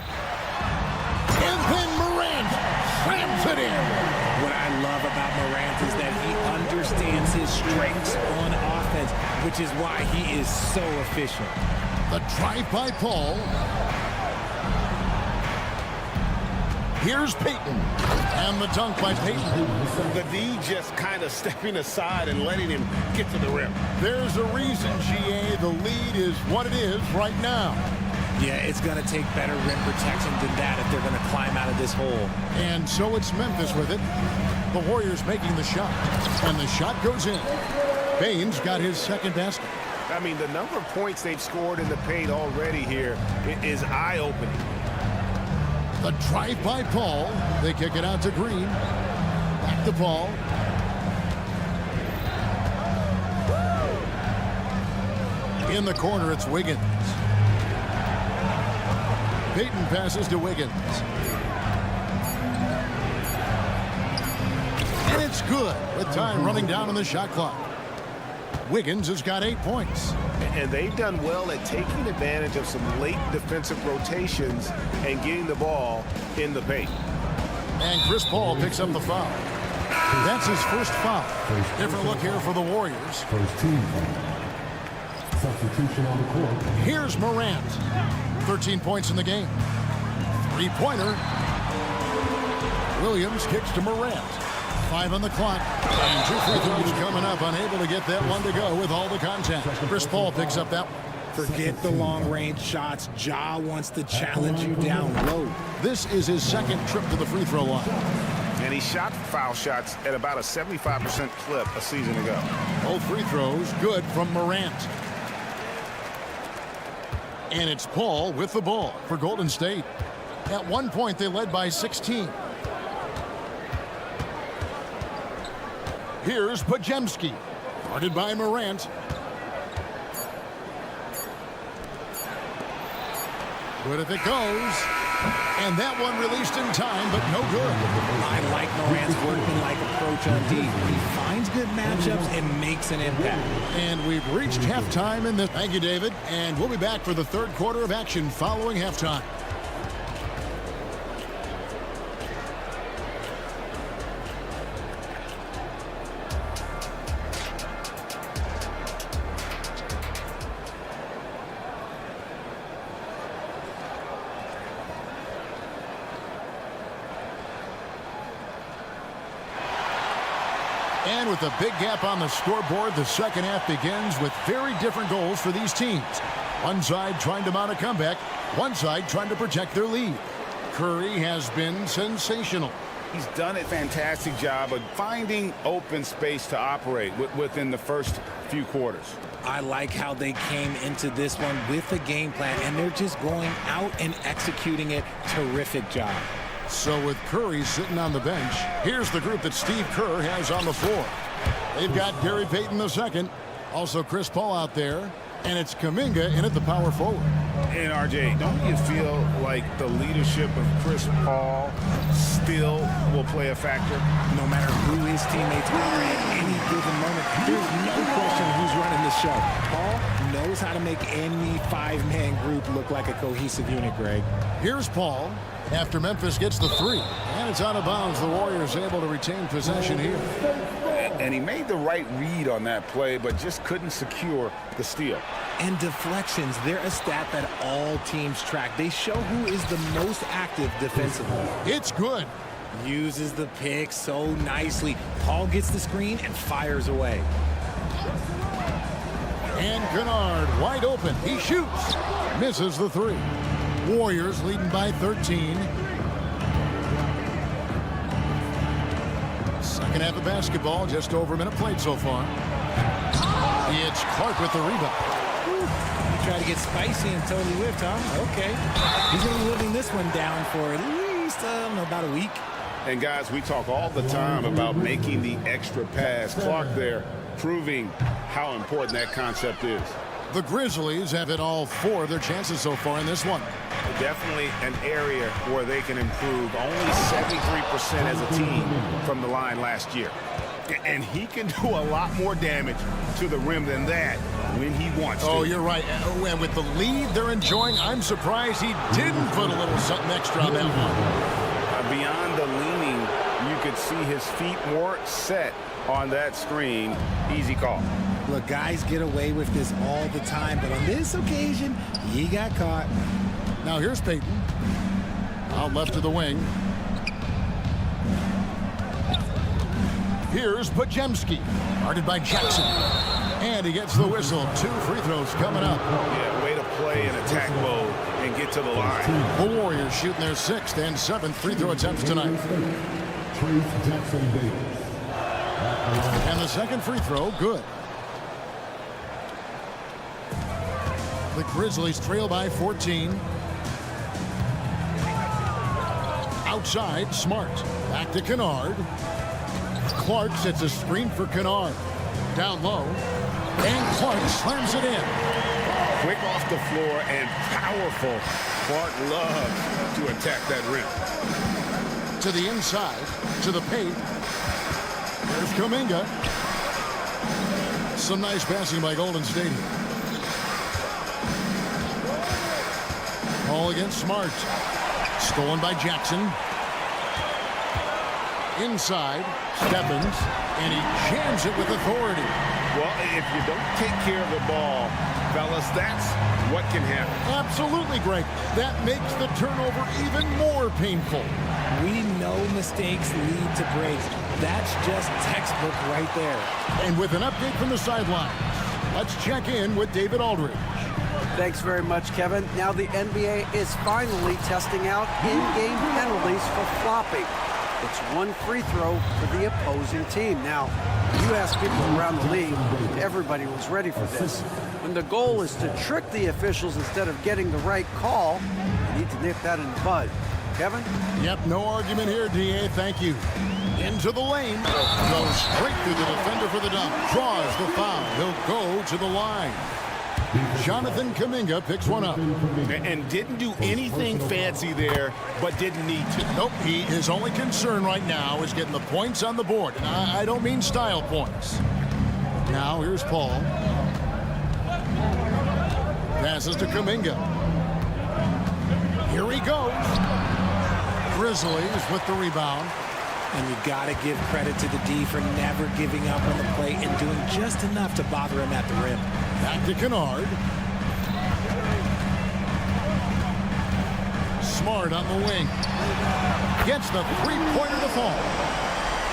And then Morant slams it in. What I love about Morant is that he understands his strengths on offense, which is why he is so efficient. The drive by Paul. Here's Payton. And the dunk by Payton. The D just kind of stepping aside and letting him get to the rim. There's a reason, GA, the lead is what it is right now. Yeah, it's going to take better rim protection than that if they're going to climb out of this hole. And so it's Memphis with it. The Warriors making the shot. And the shot goes in. Bain's got his second basket. I mean, the number of points they've scored in the paint already here is eye-opening. The drive by Paul. They kick it out to Green. Back to Paul. In the corner, it's Wiggins. Payton passes to Wiggins. And it's good with time running down on the shot clock. Wiggins has got 8 points. And they've done well at taking advantage of some late defensive rotations and getting the ball in the paint. And Chris Paul picks up the foul. That's his first foul. Different look here for the Warriors. First team. Substitution on the court. Here's Morant. 13 points in the game. Three-pointer. Williams kicks to Morant. 5 on the clock. And 2 free throws coming up. Unable to get that one to go with all the contact. Chris Paul picks up that one. Forget the long-range shots. Ja wants to challenge you down low. This is his second trip to the free throw line. And he shot foul shots at about a 75% clip a season ago. Both free throws good from Morant. And it's Paul with the ball for Golden State. At one point, they led by 16. Here's Podziemski, guarded by Morant. Good if it goes. And that one released in time, but no good. I like Morant's workman-like approach on D. He finds good matchups and makes an impact. And we've reached halftime in this. Thank you, David. And we'll be back for the third quarter of action following halftime. And with a big gap on the scoreboard, the second half begins with very different goals for these teams. One side trying to mount a comeback, one side trying to protect their lead. Curry has been sensational. He's done a fantastic job of finding open space to operate within the first few quarters. I like how they came into this one with a game plan, and they're just going out and executing it. Terrific job. So with Curry sitting on the bench, here's the group that Steve Kerr has on the floor. They've got Gary Payton II, also Chris Paul out there, and it's Kuminga in at the power forward. And RJ, don't you feel like the leadership of Chris Paul still will play a factor? No matter who his teammates are at any given moment, there's no question who's running the show. Paul knows how to make any five-man group look like a cohesive unit, Greg. Here's Paul after Memphis gets the three. And it's out of bounds. The Warriors able to retain possession here. And he made the right read on that play, but just couldn't secure the steal. And deflections, they're a stat that all teams track. They show who is the most active defensively. It's good. Uses the pick so nicely. Paul gets the screen and fires away. And Kennard wide open. He shoots. Misses the three. Warriors leading by 13. Second half of basketball, just over a minute played so far. It's Clark with the rebound. You try to get spicy and totally whiffed, huh? Okay. He's going to be living this one down for at least, about a week. And guys, we talk all the time about making the extra pass. Clark there proving how important that concept is. The Grizzlies have hit all 4 of their chances so far in this one. Definitely an area where they can improve. Only 73% as a team from the line last year. And he can do a lot more damage to the rim than that when he wants to. Oh, you're right. And with the lead they're enjoying, I'm surprised he didn't put a little something extra on that one. Beyond the leaning, you could see his feet more set on that screen. Easy call. Look, guys get away with this all the time, but on this occasion, he got caught. Now here's Peyton. Out left to the wing. Here's Pajemski. Guarded by Jackson. And he gets the whistle. 2 free throws coming up. Yeah, way to play in attack mode and get to the line. The Warriors shooting their 6th and 7th free throw attempts tonight. And the second free throw, good. The Grizzlies trail by 14. Outside, Smart. Back to Kennard. Clark sets a screen for Kennard. Down low. And Clark slams it in. Quick off the floor and powerful. Clark loves to attack that rim. To the inside. To the paint. There's Kuminga. Some nice passing by Golden State here. Ball against Smart. Stolen by Jackson. Inside, Stephens, and he jams it with authority. Well, if you don't take care of the ball, fellas, that's what can happen. Absolutely, Greg. That makes the turnover even more painful. We know mistakes lead to breaks. That's just textbook right there. And with an update from the sidelines, let's check in with David Aldridge. Thanks very much, Kevin. Now the NBA is finally testing out in-game penalties for flopping. It's 1 free throw for the opposing team. Now, you ask people around the league, everybody was ready for this. When the goal is to trick the officials instead of getting the right call, you need to nip that in the bud. Kevin? Yep, no argument here, DA. Thank you. Into the lane. Goes straight through the defender for the dunk. Draws the foul. He'll go to the line. Jonathan Kuminga picks one up. And didn't do anything fancy there, but didn't need to. Nope, his only concern right now is getting the points on the board. And I don't mean style points. Now here's Paul. Passes to Kuminga. Here he goes. Grizzlies with the rebound. And you got to give credit to the D for never giving up on the play and doing just enough to bother him at the rim. Back to Kennard. Smart on the wing. Gets the three-pointer to fall.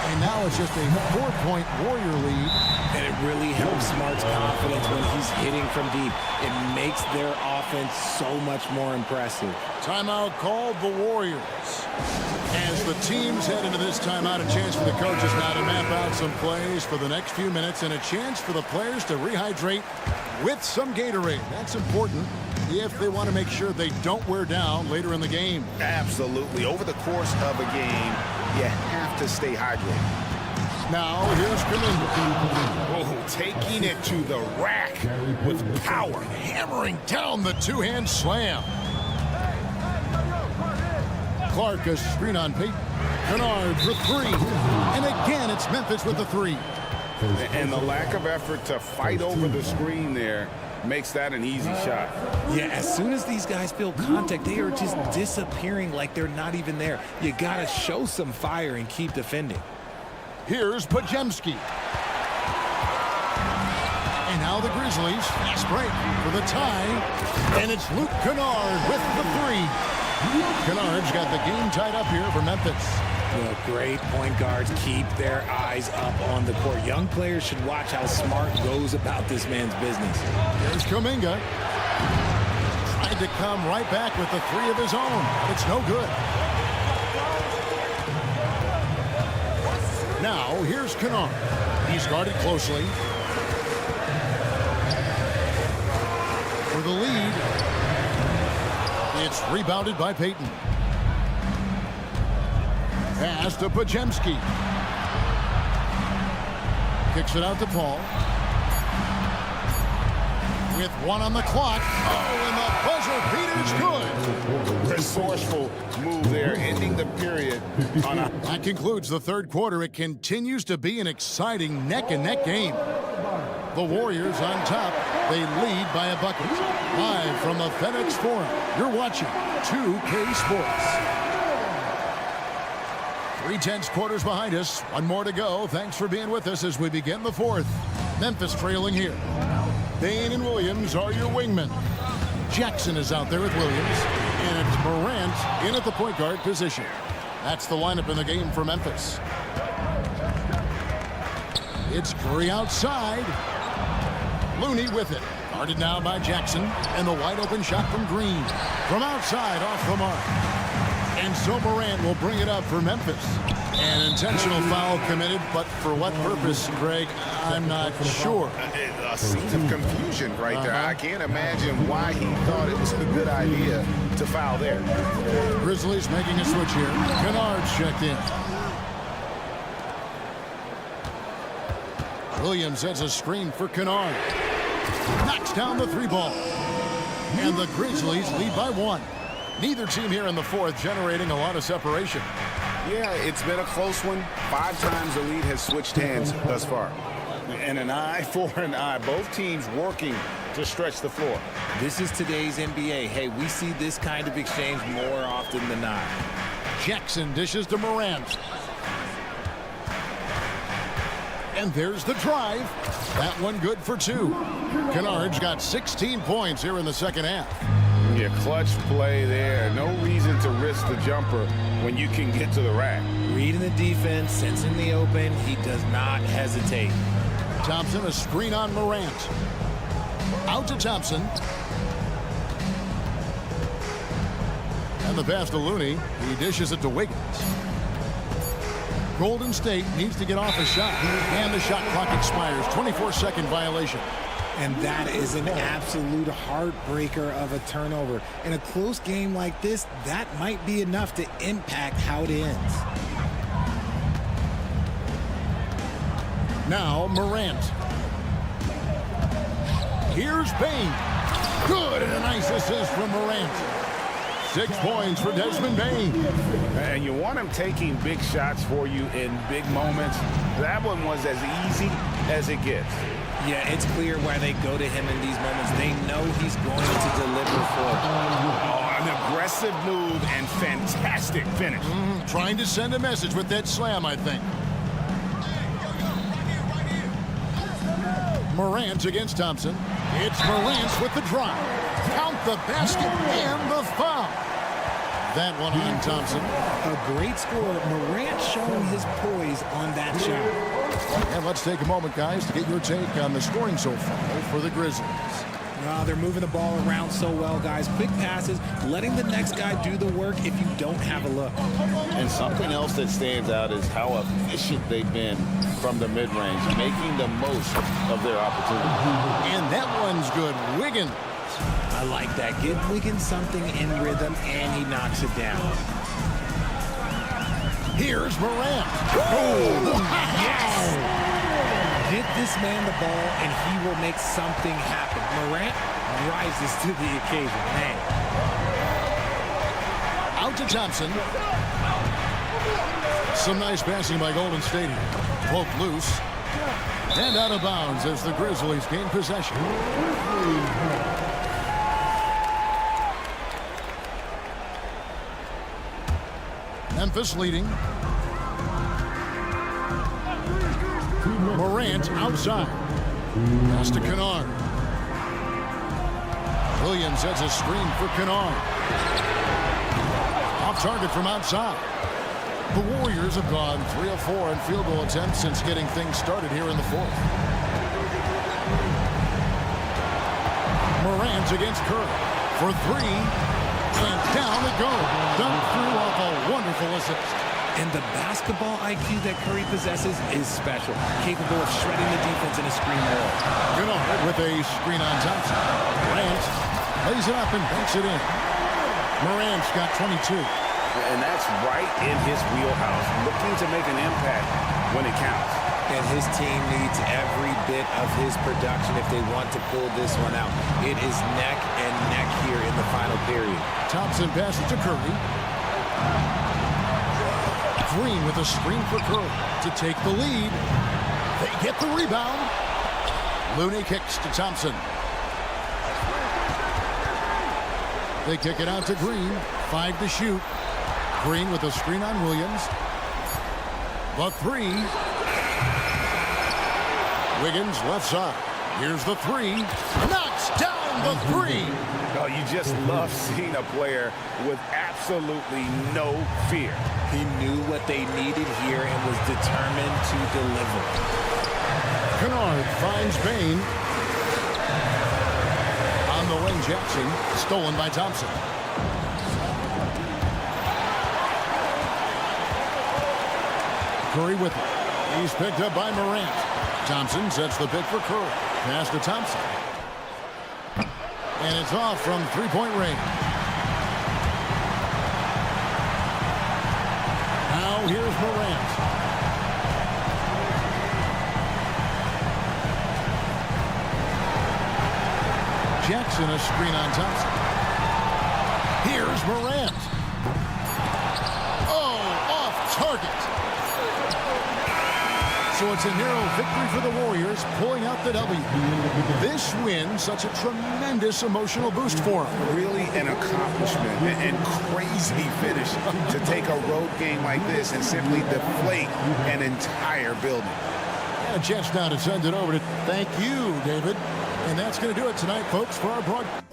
And now it's just a 4-point Warrior lead. And it really helps Smart's confidence when he's hitting from deep. It makes their offense so much more impressive. Timeout called the Warriors. As the teams head into this timeout, a chance for the coaches now to map out some plays for the next few minutes and a chance for the players to rehydrate with some Gatorade. That's important if they want to make sure they don't wear down later in the game. Absolutely. Over the course of a game, you have to stay hydrated. Now, here's Kuminga. Oh, taking it to the rack with power. Hammering down the two-hand slam. Clark, a screen on Peyton. Kennard for 3. And again, it's Memphis with the 3. And the lack of effort to fight over the screen there makes that an easy shot. Yeah, as soon as these guys feel contact, they are just disappearing like they're not even there. You got to show some fire and keep defending. Here's Pajemski. And now the Grizzlies. Fast break for the tie. And it's Luke Kennard with the 3. Kennard's got the game tied up here for Memphis. Well, great point guards keep their eyes up on the court. Young players should watch how Smart goes about this man's business. Here's Kuminga. Tried to come right back with the 3 of his own. It's no good. Now, here's Kennard. He's guarded closely. for the lead. It's rebounded by Payton. Pass to Pajemski. Kicks it out to Paul. With 1 on the clock. Oh, and the buzzer beater's good. Resourceful move there, ending the period on a... That concludes the third quarter. It continues to be an exciting neck-and-neck game. The Warriors on top. They lead by a bucket. Live from the FedEx Forum, you're watching 2K Sports. 3/10 quarters behind us. One more to go. Thanks for being with us as we begin the fourth. Memphis trailing here. Bain and Williams are your wingmen. Jackson is out there with Williams. And it's Morant in at the point guard position. That's the lineup in the game for Memphis. It's Curry outside. Looney with it. Guarded now by Jackson. And the wide open shot from Green. From outside, off the mark. And so Morant will bring it up for Memphis. An intentional foul committed, but for what purpose, Greg, I'm not sure. A scene of confusion right there. I can't imagine why he thought it was a good idea to foul there. Grizzlies making a switch here. Kennard's checked in. Williams has a screen for Kennard. Knocks down the 3-ball. And the Grizzlies lead by 1. Neither team here in the fourth generating a lot of separation. Yeah, it's been a close one. 5 times the lead has switched hands thus far. And an eye for an eye. Both teams working to stretch the floor. This is today's NBA. Hey, we see this kind of exchange more often than not. Jackson dishes to Morant. And there's the drive. That one good for 2. Kennard's got 16 points here in the second half. Yeah, clutch play there. No reason to risk the jumper when you can get to the rack. Reading the defense, sensing the open, he does not hesitate. Thompson, a screen on Morant. Out to Thompson. And the pass to Looney. He dishes it to Wiggins. Golden State needs to get off a shot. And the shot clock expires. 24-second violation. And that is an absolute heartbreaker of a turnover. In a close game like this, that might be enough to impact how it ends. Now Morant. Here's Bain. Good, and a nice assist from Morant. 6 points for Desmond Bain. And you want him taking big shots for you in big moments. That one was as easy as it gets. Yeah, it's clear why they go to him in these moments. They know he's going to deliver for them. Oh, an aggressive move and fantastic finish. Trying to send a message with that slam, I think. Morant against Thompson. It's Morant with the drive. Count the basket and the foul. That one on Thompson. A great score. Morant showing his poise on that shot. And let's take a moment, guys, to get your take on the scoring so far for the Grizzlies. They're moving the ball around so well, guys. Quick passes, letting the next guy do the work if you don't have a look. And something else that stands out is how efficient they've been from the mid-range, making the most of their opportunity. And that one's good. Wiggins. I like that. Give Wiggins something in rhythm, and he knocks it down. Here's Morant. Oh, yes! Get this man the ball, and he will make something happen. Morant rises to the occasion. Man. Out to Thompson. Some nice passing by Golden State. Broke loose. And out of bounds as the Grizzlies gain possession. Memphis leading. Morant outside. Pass to Kennard. Williams has a screen for Kennard. Off target from outside. The Warriors have gone 3 of 4 in field goal attempts since getting things started here in the fourth. Morant against Curry for 3. And down it goes. Dunked through off a wonderful assist. And the basketball IQ that Curry possesses is special. Capable of shredding the defense in a screen roll. Kennard with a screen on Thompson. Morant Lays it up and banks it in. Morant's got 22. And that's right in his wheelhouse, looking to make an impact when it counts. And his team needs every bit of his production if they want to pull this one out. It is neck and neck here in the final period. Thompson passes to Curry. Green with a screen for Curry to take the lead. They get the rebound. Looney kicks to Thompson. They kick it out to Green. 5 to shoot. Green with a screen on Williams. The three. Wiggins left side. Here's the three. Knocks down the three. Oh, you just love seeing a player with absolutely no fear. He knew what they needed here and was determined to deliver. Kennard finds Bain. On the wing, Jackson. Stolen by Thompson. Curry with it. He's picked up by Morant. Thompson sets the pick for Curry. Pass to Thompson. And it's off from three-point range. Now here's Morant. Jackson a screen on Thompson. Here's Morant. Oh, off target. So it's a narrow victory for the Warriors, pulling out the W. This win, such a tremendous emotional boost for them. Really an accomplishment and crazy finish to take a road game like this and simply deflate an entire building. And a chance now to send it over to thank you, David. And that's going to do it tonight, folks, for our broadcast.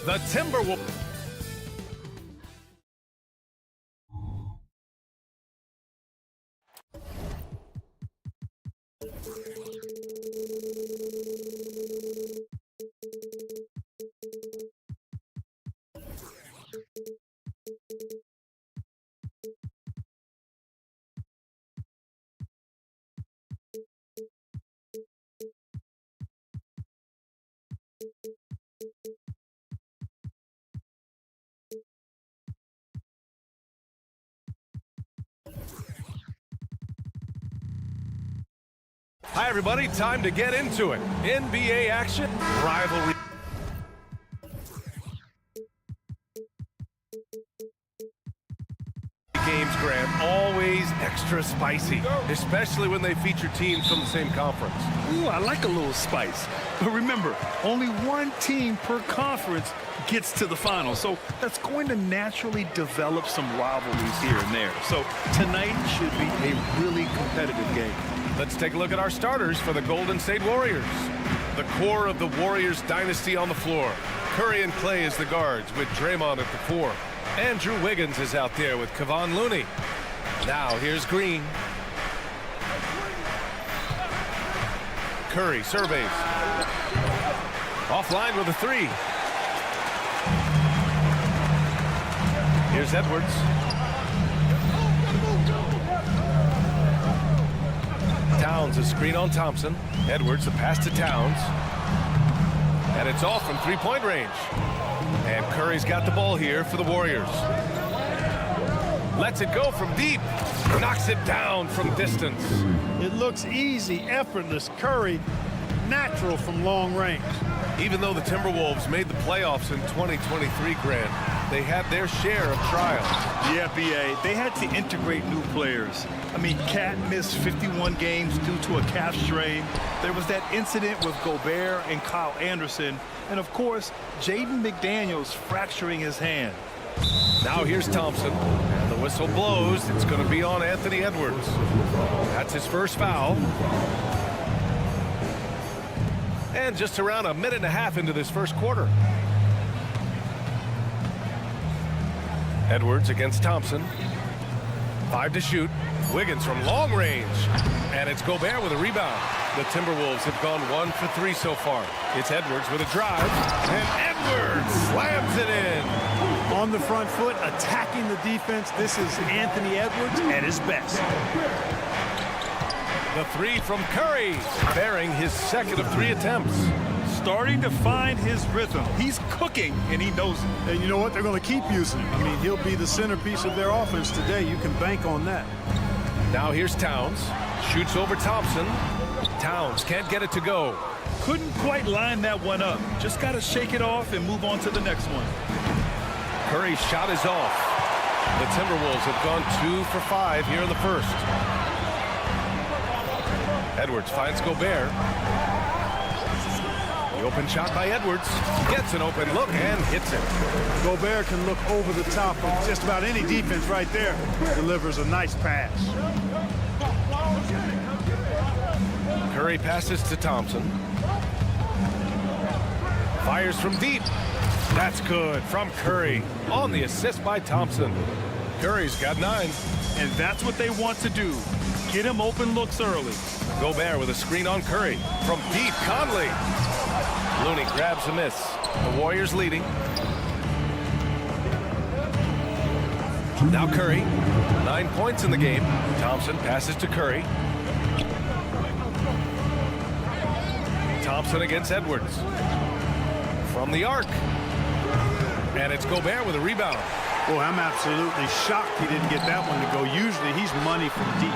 The Timberwolves. Hi, everybody. Time to get into it. NBA action, rivalry. Games, Grant, always extra spicy, especially when they feature teams from the same conference. Ooh, I like a little spice. But remember, only one team per conference gets to the final. So that's going to naturally develop some rivalries here and there. So tonight should be a really competitive game. Let's take a look at our starters for the Golden State Warriors. The core of the Warriors dynasty on the floor. Curry and Clay as the guards with Draymond at the 4. Andrew Wiggins is out there with Kevon Looney. Now here's Green. Curry surveys. Offline with a 3. Here's Edwards. Towns a screen on Thompson. Edwards a pass to Towns. And it's off from three-point range. And Curry's got the ball here for the Warriors. Lets it go from deep. Knocks it down from distance. It looks easy, effortless. Curry, natural from long range. Even though the Timberwolves made the playoffs in 2023, Grant, they had their share of trials. Yeah, B.A., they had to integrate new players. I mean, Cat missed 51 games due to a calf strain. There was that incident with Gobert and Kyle Anderson. And, of course, Jaden McDaniels fracturing his hand. Now here's Thompson. And the whistle blows. It's going to be on Anthony Edwards. That's his first foul. And just around a minute and a half into this first quarter. Edwards against Thompson. 5 to shoot. Wiggins from long range. And it's Gobert with a rebound. The Timberwolves have gone 1 for 3 so far. It's Edwards with a drive. And Edwards slams it in. On the front foot, attacking the defense. This is Anthony Edwards at his best. The 3 from Curry, bearing his second of 3 attempts. Starting to find his rhythm. He's cooking, and he knows it. And you know what? They're going to keep using him. I mean, he'll be the centerpiece of their offense today. You can bank on that. Now here's Towns. Shoots over Thompson. Towns can't get it to go. Couldn't quite line that one up. Just got to shake it off and move on to the next one. Curry's shot is off. The Timberwolves have gone 2 for 5 here in the first. Edwards finds Gobert. The open shot by Edwards. Gets an open look and hits it. Gobert can look over the top of just about any defense right there. Delivers a nice pass. Curry passes to Thompson. Fires from deep. That's good from Curry. On the assist by Thompson. Curry's got 9. And that's what they want to do. Get him open looks early. Gobert with a screen on Curry. From deep, Conley. Looney grabs a miss. The Warriors leading. Now Curry. 9 points in the game. Thompson passes to Curry. Thompson against Edwards. From the arc. And it's Gobert with a rebound. Boy, I'm absolutely shocked he didn't get that one to go. Usually he's money from deep.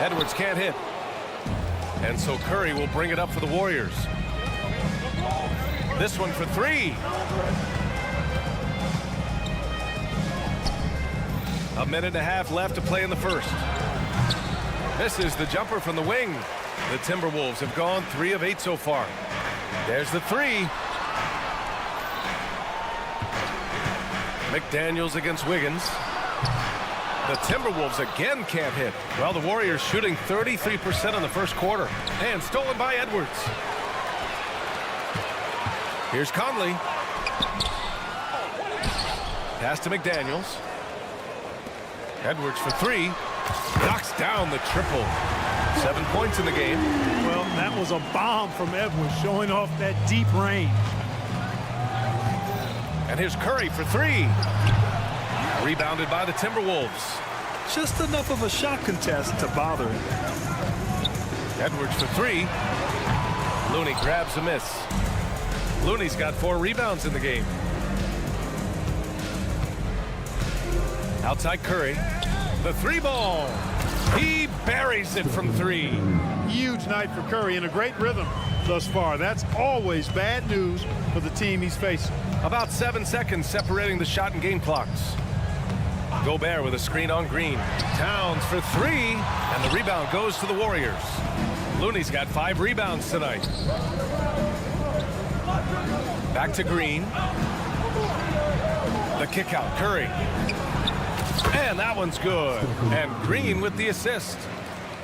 Edwards can't hit. And so Curry will bring it up for the Warriors. This one for 3. A minute and a half left to play in the first. This is the jumper from the wing. The Timberwolves have gone 3 of 8 so far. There's the 3. McDaniels against Wiggins. The Timberwolves again can't hit. Well, the Warriors shooting 33% in the first quarter. And stolen by Edwards. Here's Conley. Pass to McDaniels. Edwards for three. Knocks down the triple. 7 points in the game. Well, that was a bomb from Edwards, showing off that deep range. And here's Curry for three. Rebounded by the Timberwolves. Just enough of a shot contest to bother him. Edwards for three. Looney grabs a miss. Looney's got 4 rebounds in the game. Outside Curry. The three ball. He buries it from three. Huge night for Curry and a great rhythm thus far. That's always bad news for the team he's facing. About 7 seconds separating the shot and game clocks. Gobert with a screen on Green. Towns for three, and the rebound goes to the Warriors. Looney's got 5 rebounds tonight. Back to Green. The kick out, Curry. And that one's good. And Green with the assist.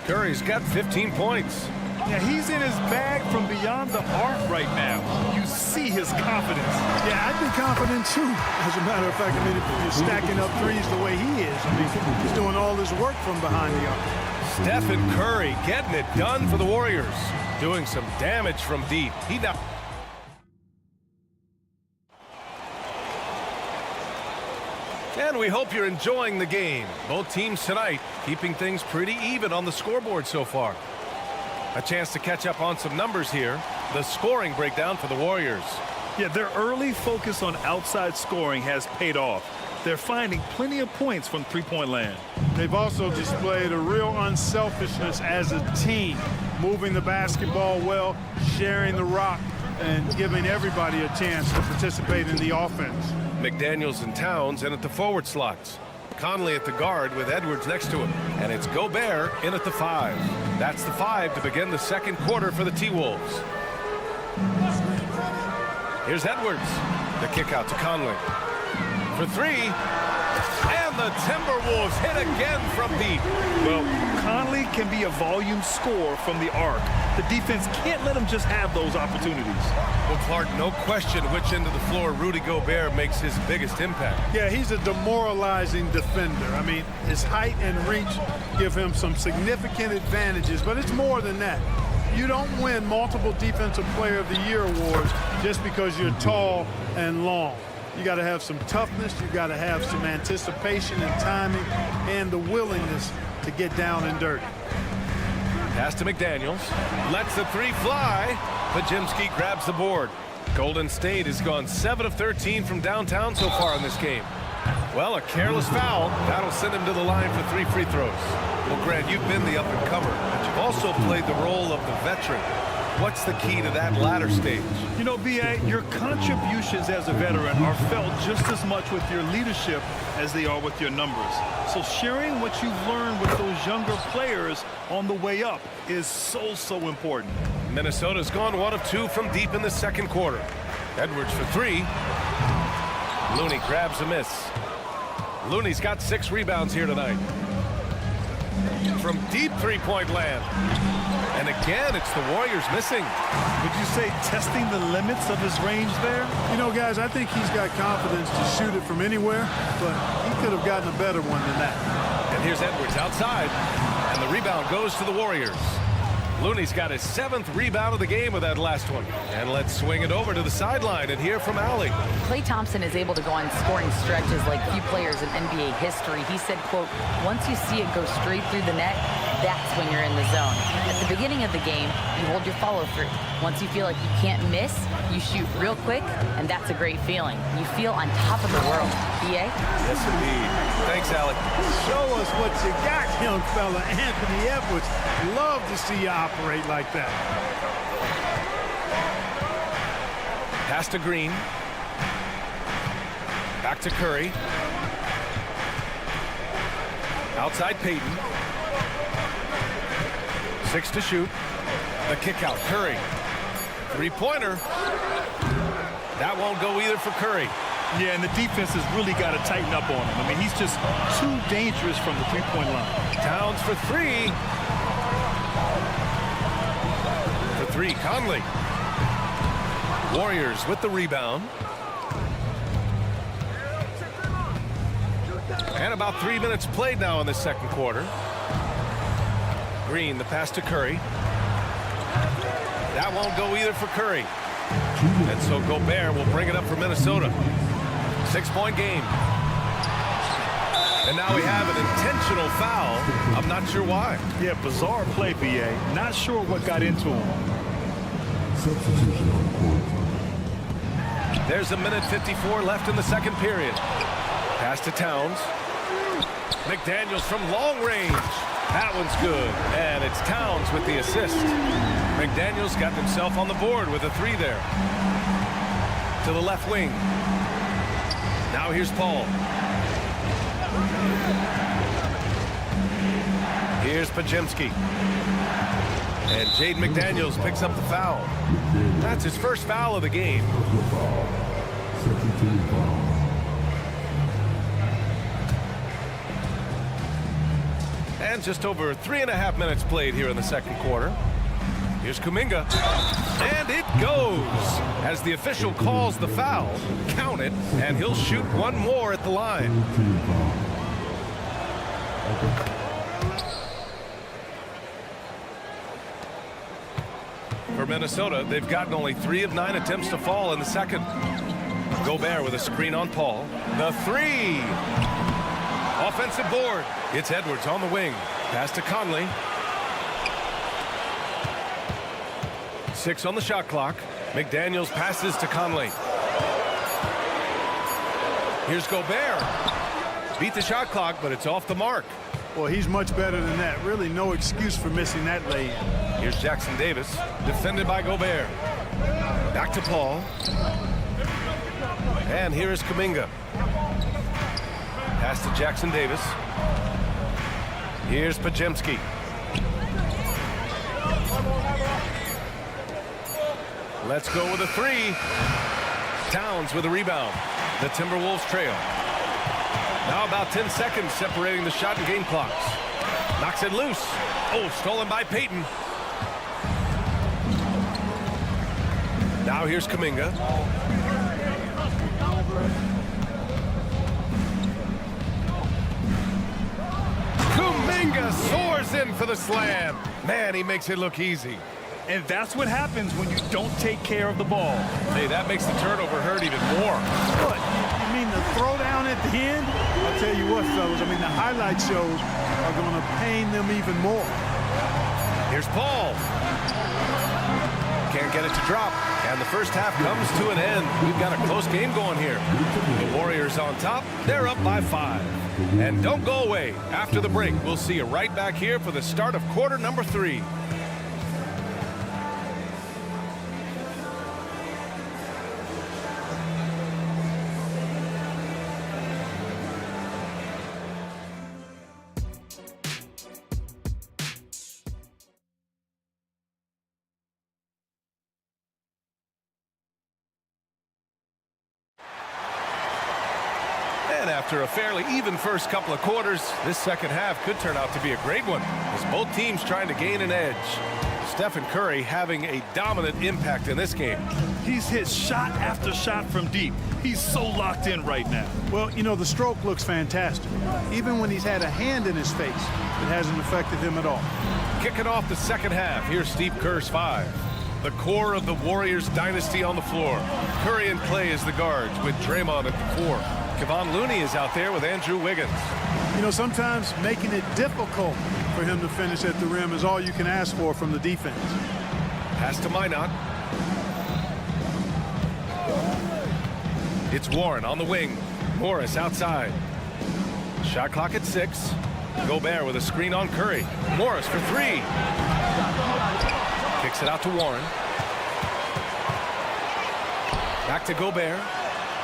Curry's got 15 points. Yeah, he's in his bag from beyond the arc right now. You see his confidence. Yeah, I'd be confident too. As a matter of fact, I mean, if you're stacking up threes the way he is, I mean, he's doing all his work from behind the arc. Stephen Curry getting it done for the Warriors. Doing some damage from deep. He now. And we hope you're enjoying the game. Both teams tonight keeping things pretty even on the scoreboard so far. A chance to catch up on some numbers here. The scoring breakdown for the Warriors. Yeah, their early focus on outside scoring has paid off. They're finding plenty of points from three-point land. They've also displayed a real unselfishness as a team, moving the basketball well, sharing the rock, and giving everybody a chance to participate in the offense. McDaniels and Towns in at the forward slots. Conley at the guard with Edwards next to him. And it's Gobert in at the 5. That's the 5 to begin the second quarter for the T-Wolves. Here's Edwards. The kick out to Conley. For three. And the Timberwolves hit again from deep. Well, Conley can be a volume scorer from the arc. The defense can't let him just have those opportunities. Well, Clark, no question which end of the floor Rudy Gobert makes his biggest impact. Yeah, he's a demoralizing defender. I mean, his height and reach give him some significant advantages, but it's more than that. You don't win multiple Defensive Player of the Year awards just because you're tall and long. You got to have some toughness, you got to have some anticipation and timing, and the willingness to get down and dirty. Pass to McDaniels. Lets the three fly. Pajimski grabs the board. Golden State has gone 7 of 13 from downtown so far in this game. Well, a careless foul. That'll send him to the line for 3 free throws. Well, Grant, you've been the up-and-comer, but you've also played the role of the veteran. What's the key to that latter stage? You know, B.A., your contributions as a veteran are felt just as much with your leadership as they are with your numbers. So sharing what you've learned with those younger players on the way up is so important. Minnesota's gone 1 of 2 from deep in the second quarter. Edwards for 3. Looney grabs a miss. Looney's got 6 rebounds here tonight. From deep three-point land. And again, it's the Warriors missing. Would you say testing the limits of his range there? You know, guys, I think he's got confidence to shoot it from anywhere, but he could have gotten a better one than that. And here's Edwards outside, and the rebound goes to the Warriors. Looney's got his 7th rebound of the game with that last one. And let's swing it over to the sideline and hear from Allie. Klay Thompson is able to go on scoring stretches like few players in NBA history. He said, quote, once you see it go straight through the net, that's when you're in the zone. At the beginning of the game, you hold your follow-through. Once you feel like you can't miss, you shoot real quick, and that's a great feeling. You feel on top of the world. B.A.? Yes, indeed. Thanks, Allie. Show us what you got, young fella. Anthony Edwards. Love to see you operate like that. Pass to Green. Back to Curry. Outside Payton. 6 to shoot. The kick out, Curry. Three-pointer. That won't go either for Curry. Yeah, and the defense has really got to tighten up on him. I mean, he's just too dangerous from the three-point line. Towns for 3. For 3, Conley. Warriors with the rebound. about 3 minutes played now in the second quarter. Green, the pass to Curry. That won't go either for Curry. And so Gobert will bring it up for Minnesota. 6-point game. And now we have an intentional foul. I'm not sure why. Yeah, bizarre play, BA. Not sure what got into him. Substitution on court. There's 1:54 left in the second period. Pass to Towns. McDaniels from long range. That one's good. And it's Towns with the assist. McDaniels got himself on the board with a 3 there. To the left wing. Now here's Paul. Here's Pajemski. And Jaden McDaniels picks up the foul. That's his first foul of the game. And just over 3.5 minutes played here in the second quarter. Here's Kuminga. And it goes. As the official calls the foul, count it, and he'll shoot one more at the line. For Minnesota, they've gotten only 3 of 9 attempts to fall in the second. Gobert with a screen on Paul. The 3. Offensive board. It's Edwards on the wing. Pass to Conley. 6 on the shot clock. McDaniels passes to Conley. Here's Gobert. Beat the shot clock, but it's off the mark. Well, he's much better than that. Really no excuse for missing that lay-in. Here's Jackson Davis, defended by Gobert. Back to Paul. And here is Kuminga. Pass to Jackson Davis. Here's Pajemski. Let's go with a 3. Towns with a rebound. The Timberwolves trail. Now about 10 seconds separating the shot and game clocks. Knocks it loose. Oh, stolen by Payton. Now here's Kuminga. Kuminga soars in for the slam. Man, he makes it look easy. And that's what happens when you don't take care of the ball. Hey, that makes the turnover hurt even more. What? You mean the throwdown at the end? I'll tell you what, fellas. I mean, the highlight shows are going to pain them even more. Here's Paul. Can't get it to drop. And the first half comes to an end. We've got a close game going here. The Warriors on top. They're up by 5. And don't go away. After the break, we'll see you right back here for the start of quarter number 3. And after a fairly even first couple of quarters, this second half could turn out to be a great one, as both teams trying to gain an edge. Stephen Curry having a dominant impact in this game. He's hit shot after shot from deep. He's so locked in right now. Well, you know, the stroke looks fantastic. Even when he's had a hand in his face, it hasn't affected him at all. Kicking off the second half, here's Steve Kerr's 5. The core of the Warriors dynasty on the floor. Curry and Clay as the guards, with Draymond at the 4. Kevon Looney is out there with Andrew Wiggins. You know, sometimes making it difficult for him to finish at the rim is all you can ask for from the defense. Pass to Minot. It's Warren on the wing. Morris outside. Shot clock at 6. Gobert with a screen on Curry. Morris for 3. Kicks it out to Warren. Back to Gobert.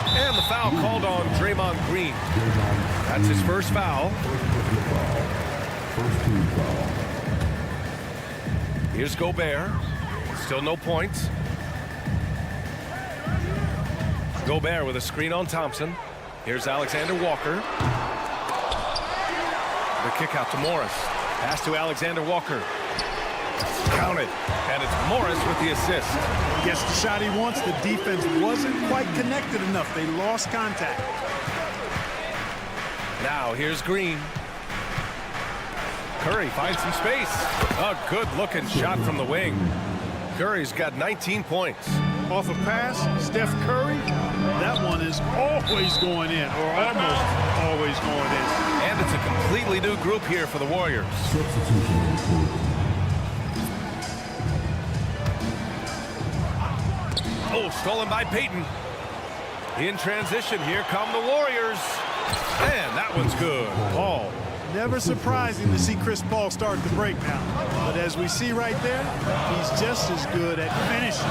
And the foul called on Draymond Green. That's his first foul. Here's Gobert. Still no points. Gobert with a screen on Thompson. Here's Alexander Walker. The kick out to Morris. Pass to Alexander Walker. Counted. And it's Morris with the assist. Gets the shot he wants. The defense wasn't quite connected enough. They lost contact. Now here's Green. Curry finds some space. A good-looking shot from the wing. Curry's got 19 points. Off a pass, Steph Curry, that one is always going in, or almost always going in. And it's a completely new group here for the Warriors. Oh, stolen by Payton. In transition, here come the Warriors. And that one's good. Paul. Never surprising to see Chris Paul start the breakdown. But as we see right there, he's just as good at finishing.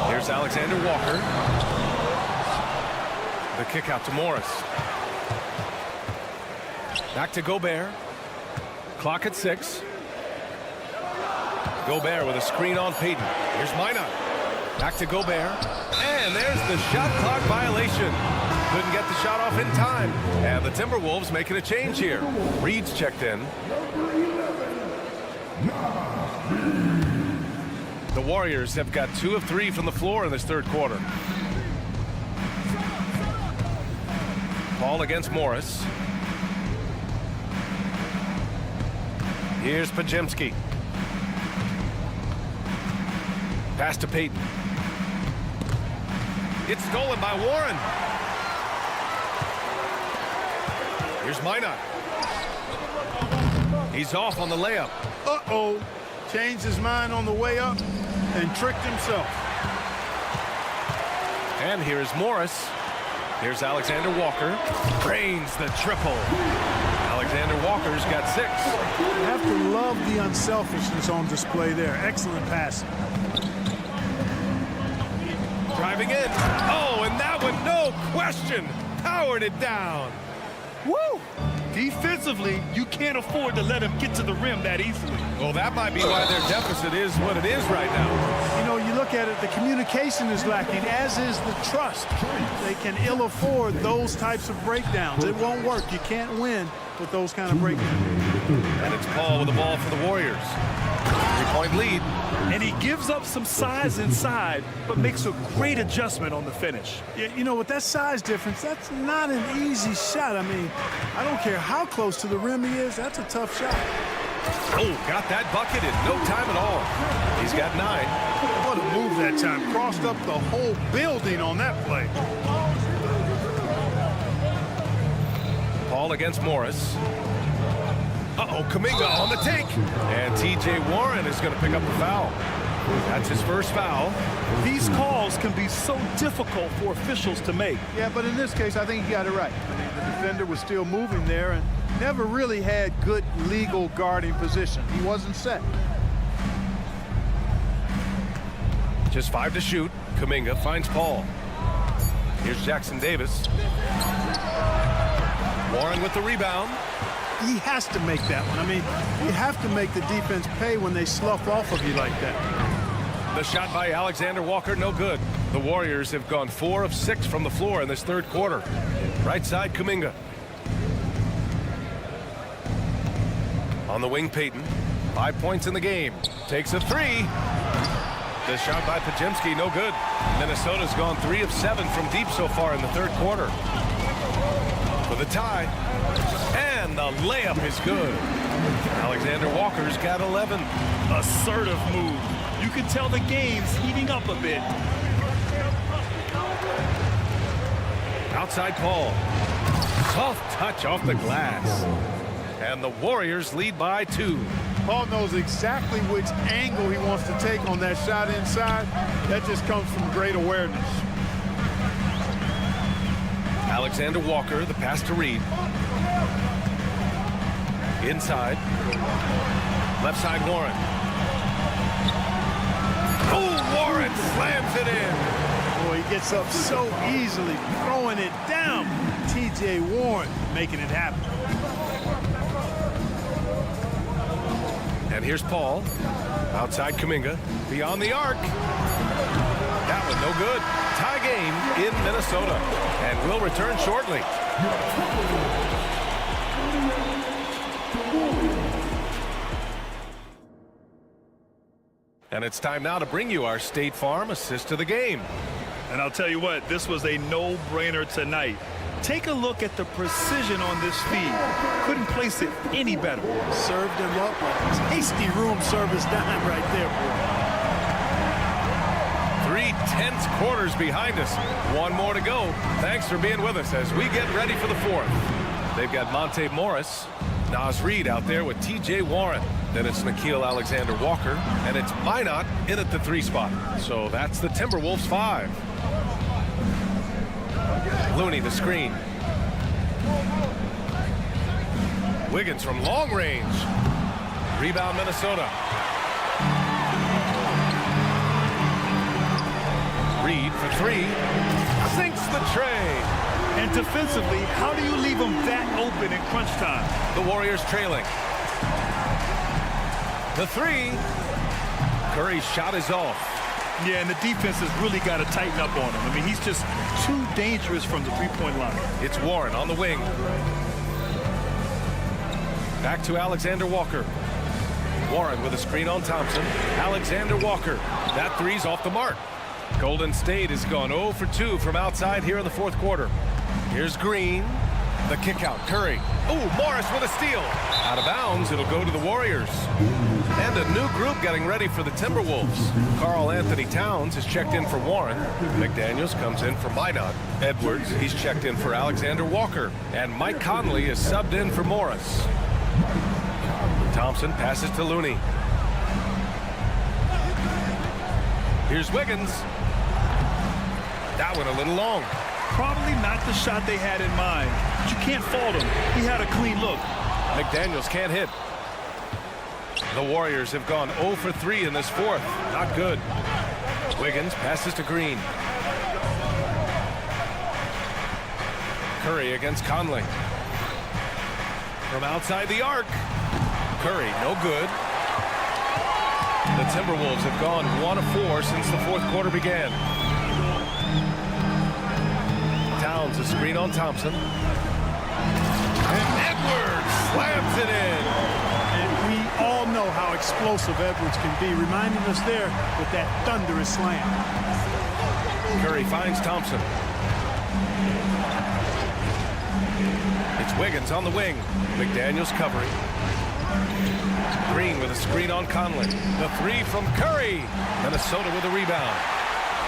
Here's Alexander Walker. The kick out to Morris. Back to Gobert. Clock at 6. Gobert with a screen on Payton. Here's Minot. Back to Gobert. And there's the shot clock violation. Couldn't get the shot off in time. And the Timberwolves making a change here. Reed's checked in. The Warriors have got 2 of 3 from the floor in this third quarter. Paul against Morris. Here's Podziemski. Pass to Payton. It's stolen by Warren. Here's Minot. He's off on the layup. Uh-oh. Changed his mind on the way up and tricked himself. And here's Morris. Here's Alexander Walker. Drains the triple. Alexander Walker's got 6. You have to love the unselfishness on display there. Excellent passing. Driving in. Oh, and that one, no question, powered it down. Woo! Defensively, you can't afford to let him get to the rim that easily. Well, that might be why their deficit is what it is right now. You know, you look at it, the communication is lacking, as is the trust. They can ill afford those types of breakdowns. It won't work. You can't win with those kind of breakdowns. And it's Paul with the ball for the Warriors. 3-point lead. And he gives up some size inside, but makes a great adjustment on the finish. Yeah, you know, with that size difference, that's not an easy shot. I mean, I don't care how close to the rim he is. That's a tough shot. Oh, got that bucket in no time at all. He's got 9. What a move that time. Crossed up the whole building on that play. Paul against Morris. Uh-oh, Kuminga on the take. And T.J. Warren is going to pick up the foul. That's his first foul. These calls can be so difficult for officials to make. Yeah, but in this case, I think he got it right. I mean, the defender was still moving there and never really had good legal guarding position. He wasn't set. Just 5 to shoot. Kuminga finds Paul. Here's Jackson Davis. Warren with the rebound. He has to make that one. I mean, you have to make the defense pay when they slough off of you like that. The shot by Alexander Walker, no good. The Warriors have gone 4 of 6 from the floor in this third quarter. Right side, Kuminga. On the wing, Payton. 5 points in the game. Takes a 3. The shot by Podziemski, no good. Minnesota's gone 3 of 7 from deep so far in the third quarter. For the tie. And the layup is good. Alexander Walker's got 11. Assertive move. You can tell the game's heating up a bit. Outside Paul. Soft touch off the glass. And the Warriors lead by 2. Paul knows exactly which angle he wants to take on that shot inside. That just comes from great awareness. Alexander Walker, the pass to Reed. Inside. Left side, Warren. Oh, Warren slams it in. Boy, he gets up so easily, throwing it down. T.J. Warren making it happen. And here's Paul. Outside Kuminga. Beyond the arc. That one no good. Tie game in Minnesota. And will return shortly. And it's time now to bring you our State Farm assist to the game. And I'll tell you what, this was a no-brainer tonight. Take a look at the precision on this feed. Couldn't place it any better. Served him up a tasty room service dime right there, boy. 3 tense quarters behind us. One more to go. Thanks for being with us as we get ready for the fourth. They've got Monte Morris, Naz Reid out there with T.J. Warren. Then it's Nickeil Alexander-Walker, and it's Minot in at the 3 spot. So that's the Timberwolves 5. Looney the screen. Wiggins from long range. Rebound Minnesota. Reid for 3. Sinks the tray. And defensively, how do you leave them that open in crunch time? The Warriors trailing. The 3. Curry's shot is off. Yeah, and the defense has really got to tighten up on him. I mean, he's just too dangerous from the three-point line. It's Warren on the wing. Back to Alexander-Walker. Warren with a screen on Thompson. Alexander-Walker. That 3's off the mark. Golden State has gone 0 for 2 from outside here in the fourth quarter. Here's Green. The kick out. Curry. Oh, Morris with a steal. Out of bounds. It'll go to the Warriors. And a new group getting ready for the Timberwolves. Karl Anthony Towns is checked in for Warren. McDaniels comes in for Minot. Edwards, he's checked in for Alexander-Walker. And Mike Conley is subbed in for Morris. Thompson passes to Looney. Here's Wiggins. That one a little long. Probably not the shot they had in mind, but you can't fault him. He had a clean look. McDaniels can't hit. The Warriors have gone 0 for 3 in this fourth. Not good. Wiggins passes to Green. Curry against Conley. From outside the arc. Curry, no good. The Timberwolves have gone 1 of 4 since the fourth quarter began. Towns a screen on Thompson. And Edwards slams it in. And we all know how explosive Edwards can be, reminding us there with that thunderous slam. Curry finds Thompson. It's Wiggins on the wing. McDaniels covering. Green with a screen on Conley. The 3 from Curry. Minnesota with a rebound.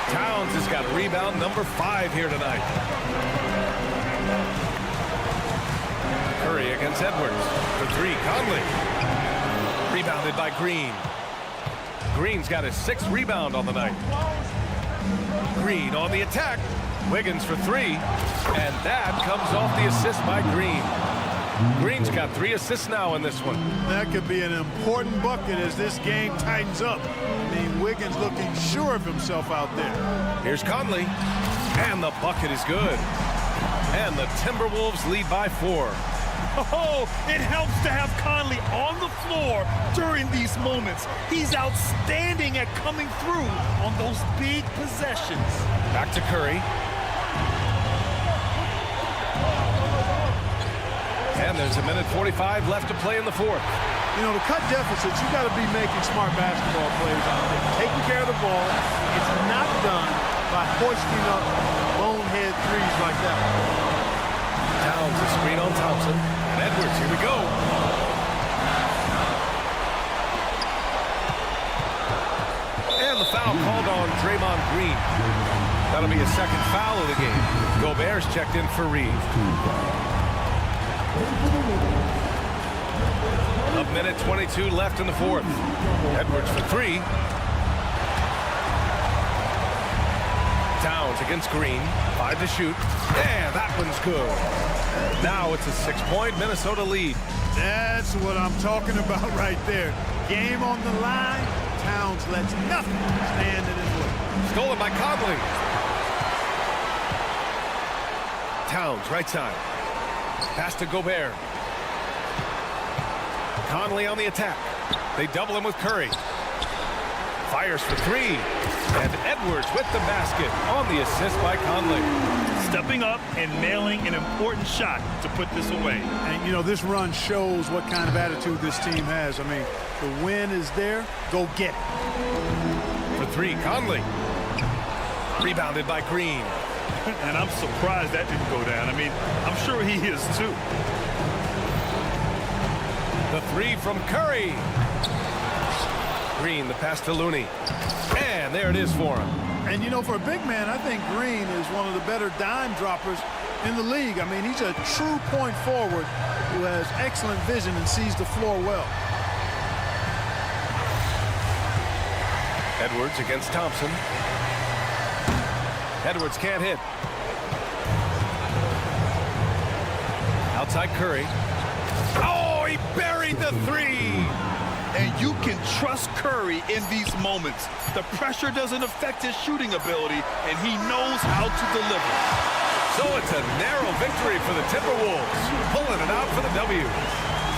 Towns has got rebound number 5 here tonight. Curry against Edwards. The 3, Conley. Rebounded by Green. Green's got his 6th rebound on the night. Green on the attack. Wiggins for 3. And that comes off the assist by Green. Green's got 3 assists now in this one. That could be an important bucket as this game tightens up. I mean, Wiggins looking sure of himself out there. Here's Conley. And the bucket is good. And the Timberwolves lead by 4. Oh, it helps to have Conley on the floor during these moments. He's outstanding at coming through on those big possessions. Back to Curry. And there's a minute 45 left to play in the fourth. You know, to cut deficits, you got to be making smart basketball plays out there. Taking care of the ball. It's not done by hoisting up bonehead threes like that. Towns a screen on Thompson. And Edwards, here we go. And the foul called on Draymond Green. That'll be a second foul of the game. Gobert's checked in for Reid. A minute 22 left in the fourth. Edwards for 3. Towns against Green. 5 to shoot. Yeah, that one's good. Now it's a 6-point Minnesota lead. That's what I'm talking about right there. Game on the line. Towns lets nothing stand in his way. Stolen by Conley. Towns, right side. Pass to Gobert. Conley on the attack. They double him with Curry. Fires for 3. And Edwards with the basket on the assist by Conley. Stepping up and nailing an important shot to put this away. And, you know, this run shows what kind of attitude this team has. I mean, the win is there. Go get it. For 3, Conley. Rebounded by Green. And I'm surprised that didn't go down. I mean, I'm sure he is too. The three from Curry. Green, the pass to Looney. And there it is for him. And, you know, for a big man, I think Green is one of the better dime droppers in the league. I mean, he's a true point forward who has excellent vision and sees the floor well. Edwards against Thompson. Edwards can't hit. Outside Curry. Oh, he buried the three. And you can trust Curry in these moments. The pressure doesn't affect his shooting ability, and he knows how to deliver. So it's a narrow victory for the Timberwolves, pulling it out for the W.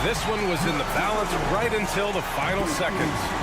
This one was in the balance right until the final seconds.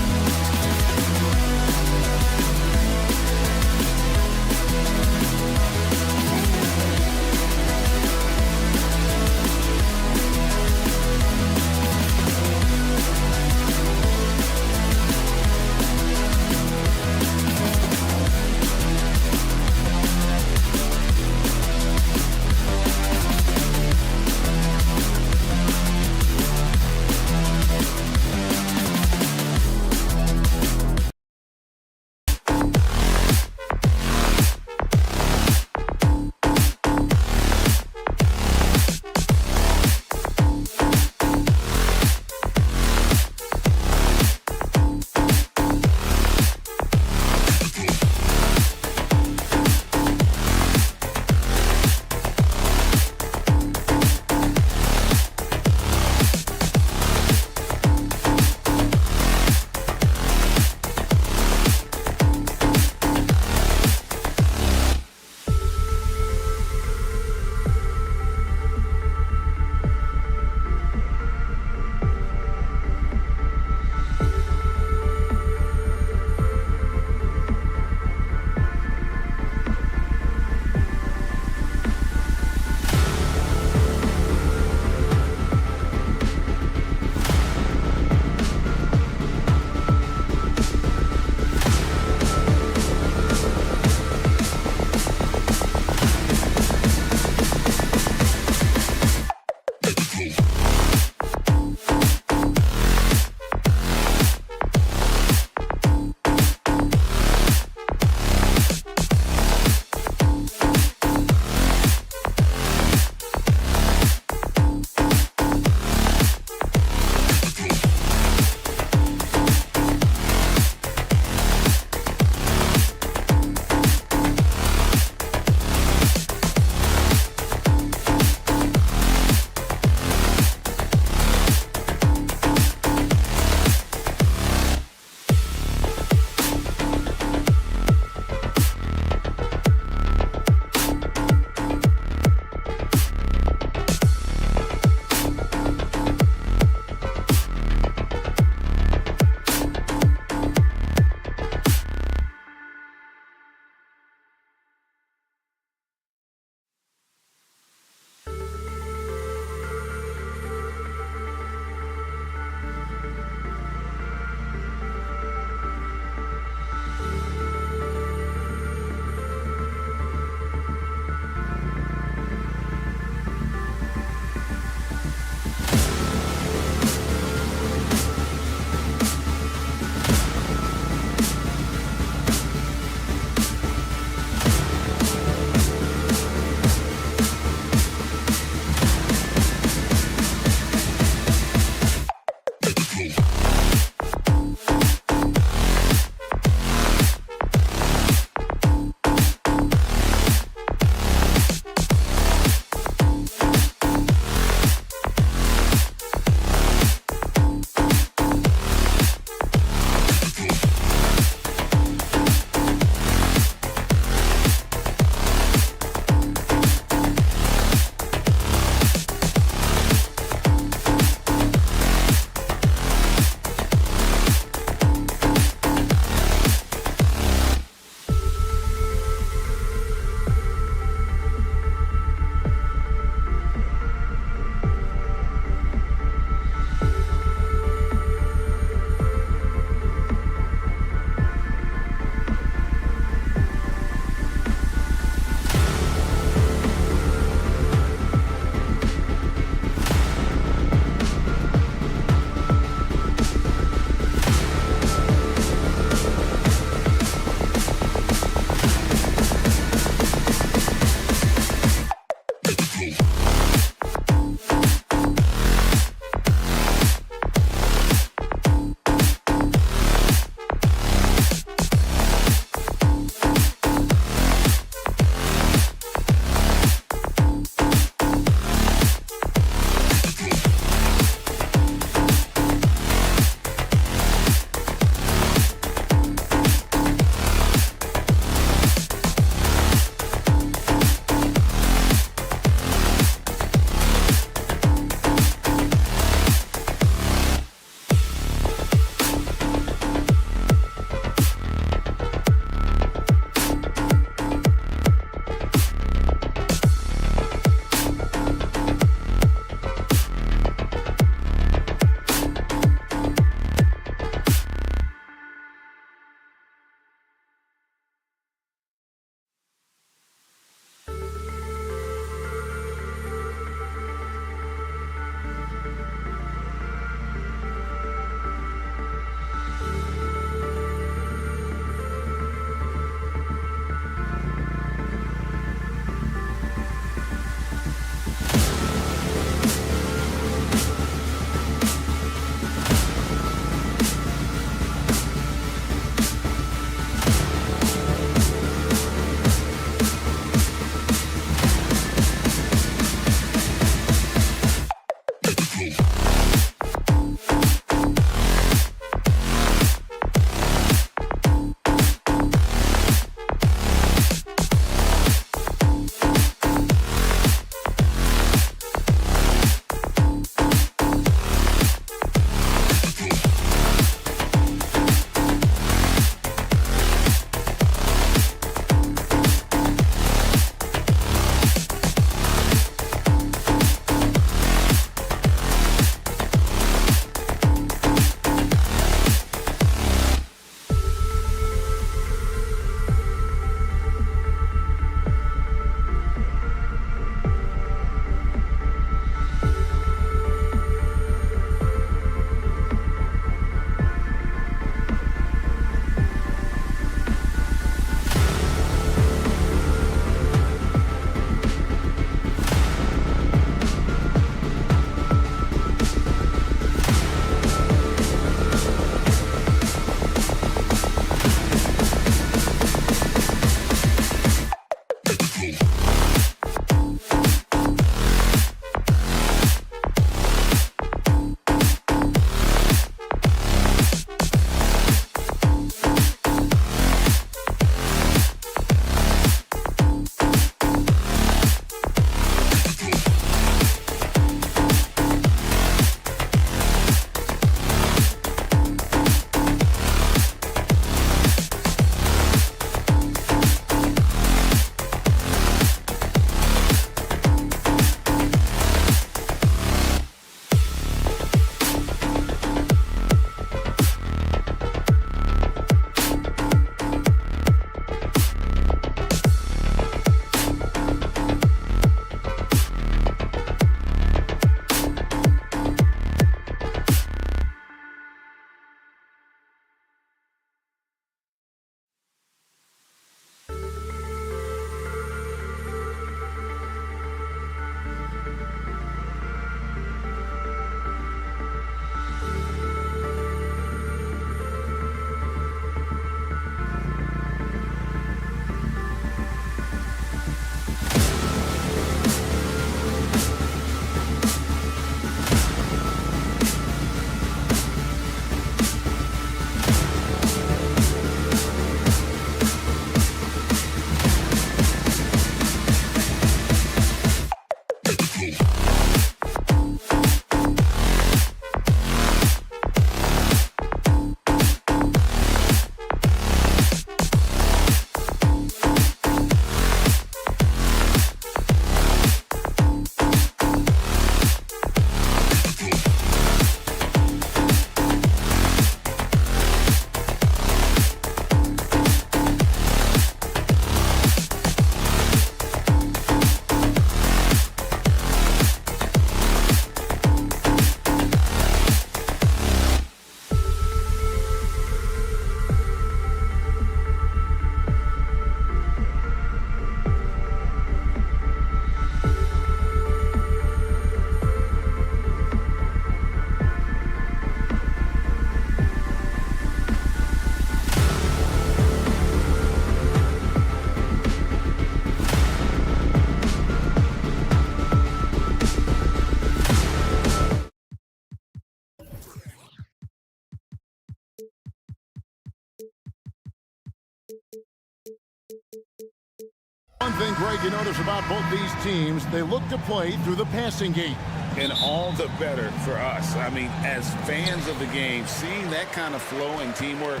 thing, Greg, you notice about both these teams, they look to play through the passing game. And all the better for us. I mean, as fans of the game, seeing that kind of flow and teamwork,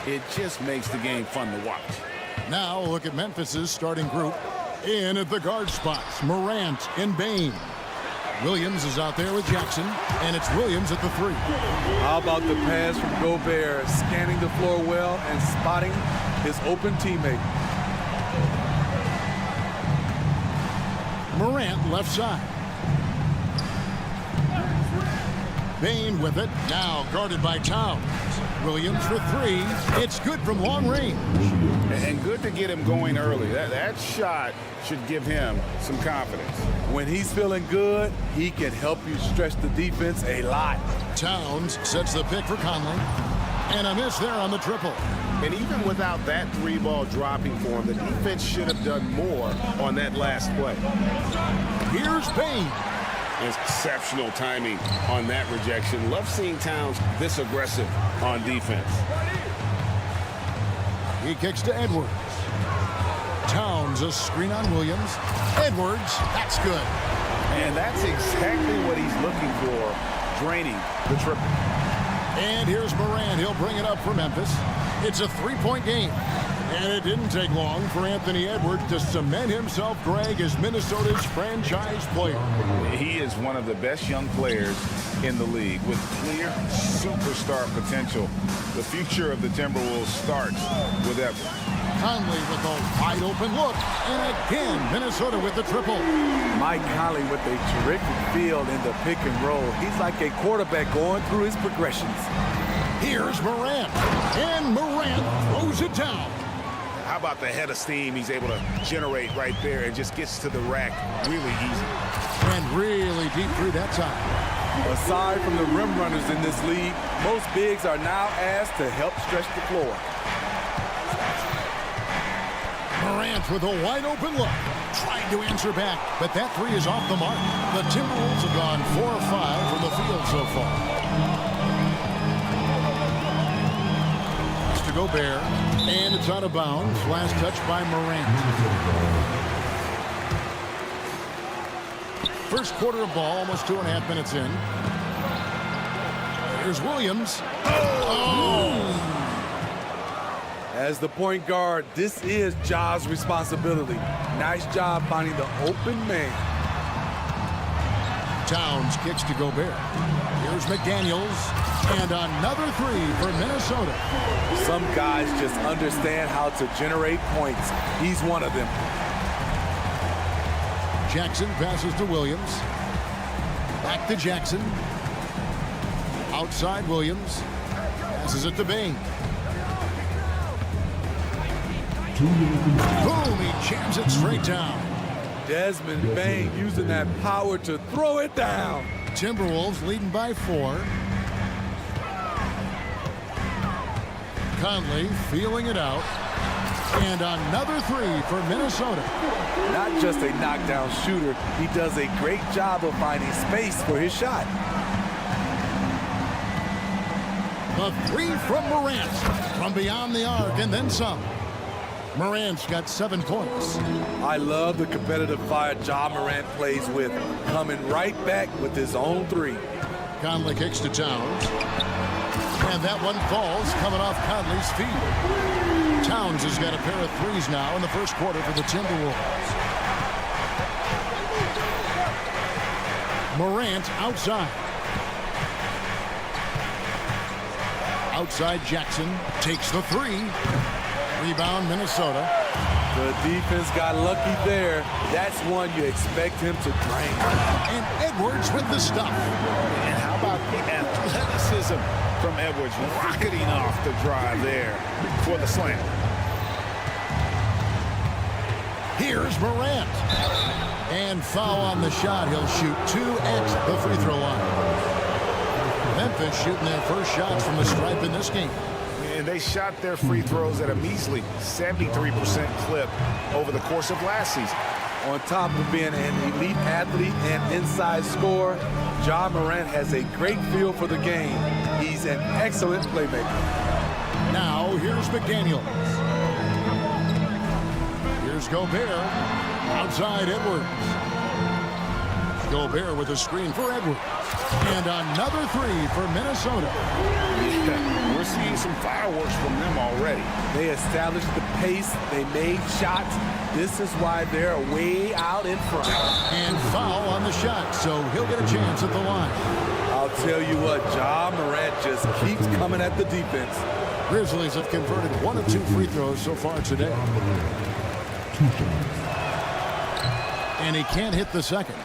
it just makes the game fun to watch. Now look at Memphis's starting group. In at the guard spots, Morant and Bain. Williams is out there with Jackson, and it's Williams at the 3. How about the pass from Gobert, scanning the floor well and spotting his open teammate. Morant left side. Bain with it, now guarded by Towns. Williams for 3. It's good from long range. And good to get him going early. That shot should give him some confidence. When he's feeling good, he can help you stretch the defense a lot. Towns sets the pick for Conley. And a miss there on the triple. And even without that 3-ball dropping for him, the defense should have done more on that last play. Here's Bain. Exceptional timing on that rejection. Love seeing Towns this aggressive on defense. He kicks to Edwards. Towns, a screen on Williams. Edwards, that's good. And that's exactly what he's looking for, draining the triple. And here's Morant. He'll bring it up for Memphis. It's a 3-point game. And it didn't take long for Anthony Edwards to cement himself, Greg, as Minnesota's franchise player. He is one of the best young players in the league with clear superstar potential. The future of the Timberwolves starts with Edwards. Conley with a wide open look. And again, Minnesota with the triple. Mike Conley with a terrific feel in the pick and roll. He's like a quarterback going through his progressions. Here's Morant. And Morant throws it down. How about the head of steam he's able to generate right there and just gets to the rack really easy. And really deep through that time. Aside from the rim runners in this league, most bigs are now asked to help stretch the floor. Morant with a wide open look. Trying to answer back, but that 3 is off the mark. The Timberwolves have gone 4 of 5 from the field so far. It's to Gobert, and it's out of bounds. Last touch by Morant. First quarter of ball, almost 2.5 minutes in. Here's Williams. Oh! As the point guard, this is Ja's responsibility. Nice job finding the open man. Towns kicks to Gobert. Here's McDaniels. And another 3 for Minnesota. Some guys just understand how to generate points. He's one of them. Jackson passes to Williams. Back to Jackson. Outside Williams. Passes it to Bain. Boom, he jams it straight down. Desmond Bain using that power to throw it down. Timberwolves leading by 4. Conley feeling it out. And another 3 for Minnesota. Not just a knockdown shooter, he does a great job of finding space for his shot. The 3 from Morant. From beyond the arc and then some. Morant's got 7 points. I love the competitive fire Ja Morant plays with, coming right back with his own 3. Conley kicks to Towns. And that one falls, coming off Conley's feet. Towns has got a pair of 3s now in the first quarter for the Timberwolves. Morant outside. Outside Jackson takes the 3. Rebound Minnesota. The defense got lucky there. That's one you expect him to drain. And Edwards with the stuff. And how about the athleticism from Edwards rocketing off the drive there for the slam. Here's Morant. And foul on the shot. He'll shoot 2 at the free throw line. Memphis shooting their first shots from the stripe in this game. And they shot their free throws at a measly 73% clip over the course of last season. On top of being an elite athlete and inside scorer, Ja Morant has a great feel for the game. He's an excellent playmaker. Now here's McDaniels. Here's Here's Gobert. Outside Edwards. Gobert with a screen for Edwards. And another three for Minnesota. Yeah, we're seeing some fireworks from them already. They established the pace. They made shots. This is why they're way out in front. And foul on the shot, so he'll get a chance at the line. I'll tell you what, Ja Morant just keeps coming at the defense. Grizzlies have converted 1 of 2 free throws so far today. And he can't hit the second.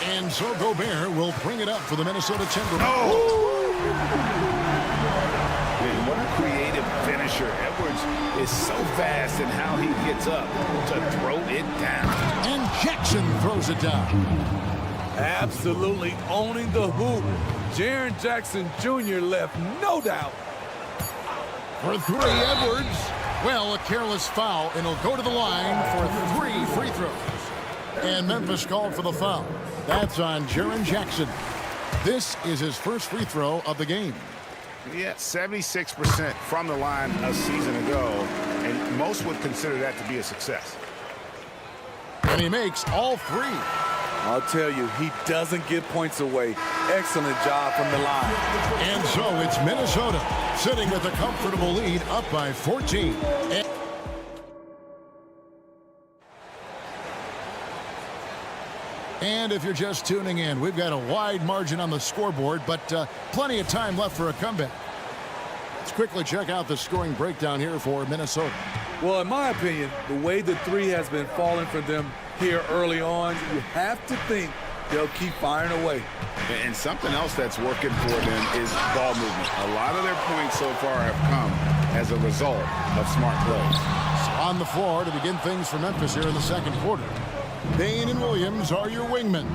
And so Gobert will bring it up for the Minnesota Timberwolves. Oh! Man, what a creative finisher. Edwards is so fast in how he gets up to throw it down. And Jackson throws it down. Absolutely owning the hoop. Jaren Jackson Jr. left no doubt. For 3, Edwards. Well, a careless foul, and he'll go to the line for 3 free throws. And Memphis called for the foul. That's on Jaren Jackson. This is his first free throw of the game. Yeah, 76% from the line a season ago, and most would consider that to be a success. And he makes all 3. I'll tell you, he doesn't give points away. Excellent job from the line. And so it's Minnesota sitting with a comfortable lead up by 14. And if you're just tuning in, we've got a wide margin on the scoreboard, but plenty of time left for a comeback. Let's quickly check out the scoring breakdown here for Minnesota. Well, in my opinion, the way the 3 has been falling for them here early on, you have to think they'll keep firing away. And something else that's working for them is ball movement. A lot of their points so far have come as a result of smart plays. So on the floor to begin things for Memphis here in the second quarter. Bain and Williams are your wingmen.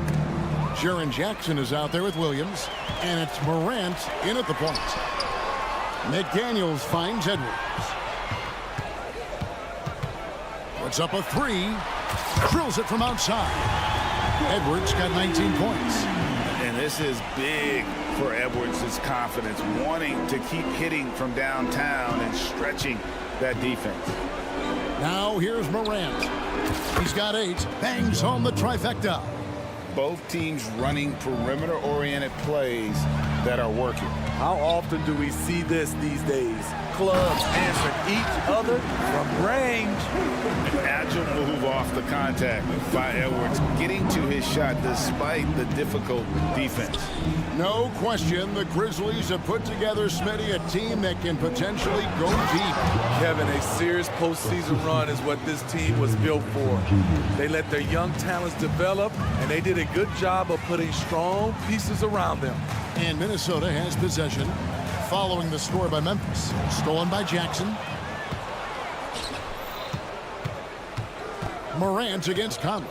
Jaren Jackson is out there with Williams, and it's Morant in at the point. McDaniels finds Edwards. Puts up a 3. Drills it from outside. Edwards got 19 points. And this is big for Edwards' confidence, wanting to keep hitting from downtown and stretching that defense. Now here's Morant. He's got 8. Bangs home the trifecta. Both teams running perimeter-oriented plays that are working. How often do we see this these days? Clubs answer each other from range. An agile move off the contact by Edwards, getting to his shot despite the difficult defense. No question, the Grizzlies have put together, Smitty, a team that can potentially go deep. Kevin, a serious postseason run is what this team was built for. They let their young talents develop, and they did a good job of putting strong pieces around them. And Minnesota has possession following the score by Memphis. Stolen by Jackson. Morant against Conley.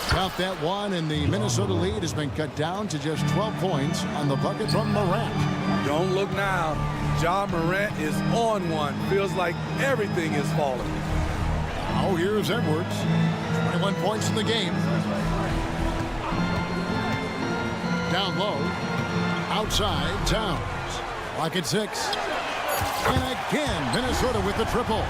Count that one, and the Minnesota lead has been cut down to just 12 points on the bucket from Morant. Don't look now. Ja Morant is on one. Feels like everything is falling. Now here's Edwards. 21 points in the game. Down low. Outside, Towns. Lock at 6. And again, Minnesota with the triple.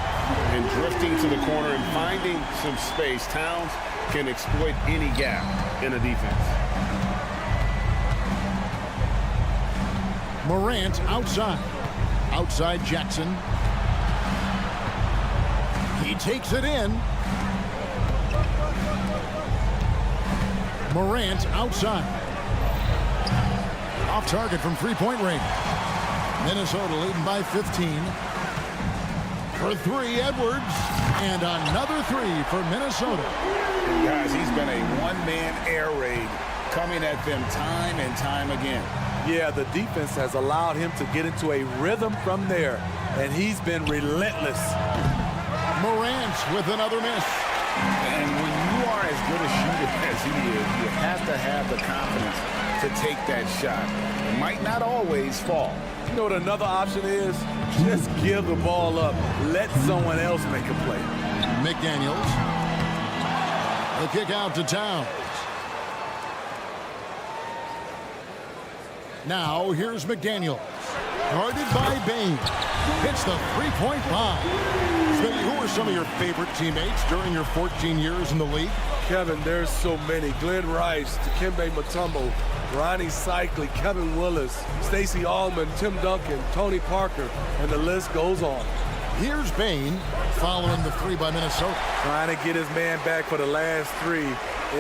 And drifting to the corner and finding some space. Towns can exploit any gap in a defense. Morant outside. Outside Jackson. He takes it in. Morant outside. Off target from three-point range. Minnesota leading by 15. For 3, Edwards. And another 3 for Minnesota. Guys, he's been a one-man air raid coming at them time and time again. Yeah, the defense has allowed him to get into a rhythm from there, and he's been relentless. Morant with another miss. And when you are as good a shooter as he is, you have to have the confidence to take that shot. It might not always fall. You know what another option is? Just give the ball up. Let someone else make a play. McDaniels. The kick out to Towns. Now here's McDaniels. Guarded by Bain. Hits the three-point bomb. Smitty, who are some of your favorite teammates during your 14 years in the league? Kevin, there's so many. Glenn Rice, Dikembe Mutombo, Ronnie Cycli, Kevin Willis, Stacey Allman, Tim Duncan, Tony Parker, and the list goes on. Here's Bain following the three by Minnesota. Trying to get his man back for the last three.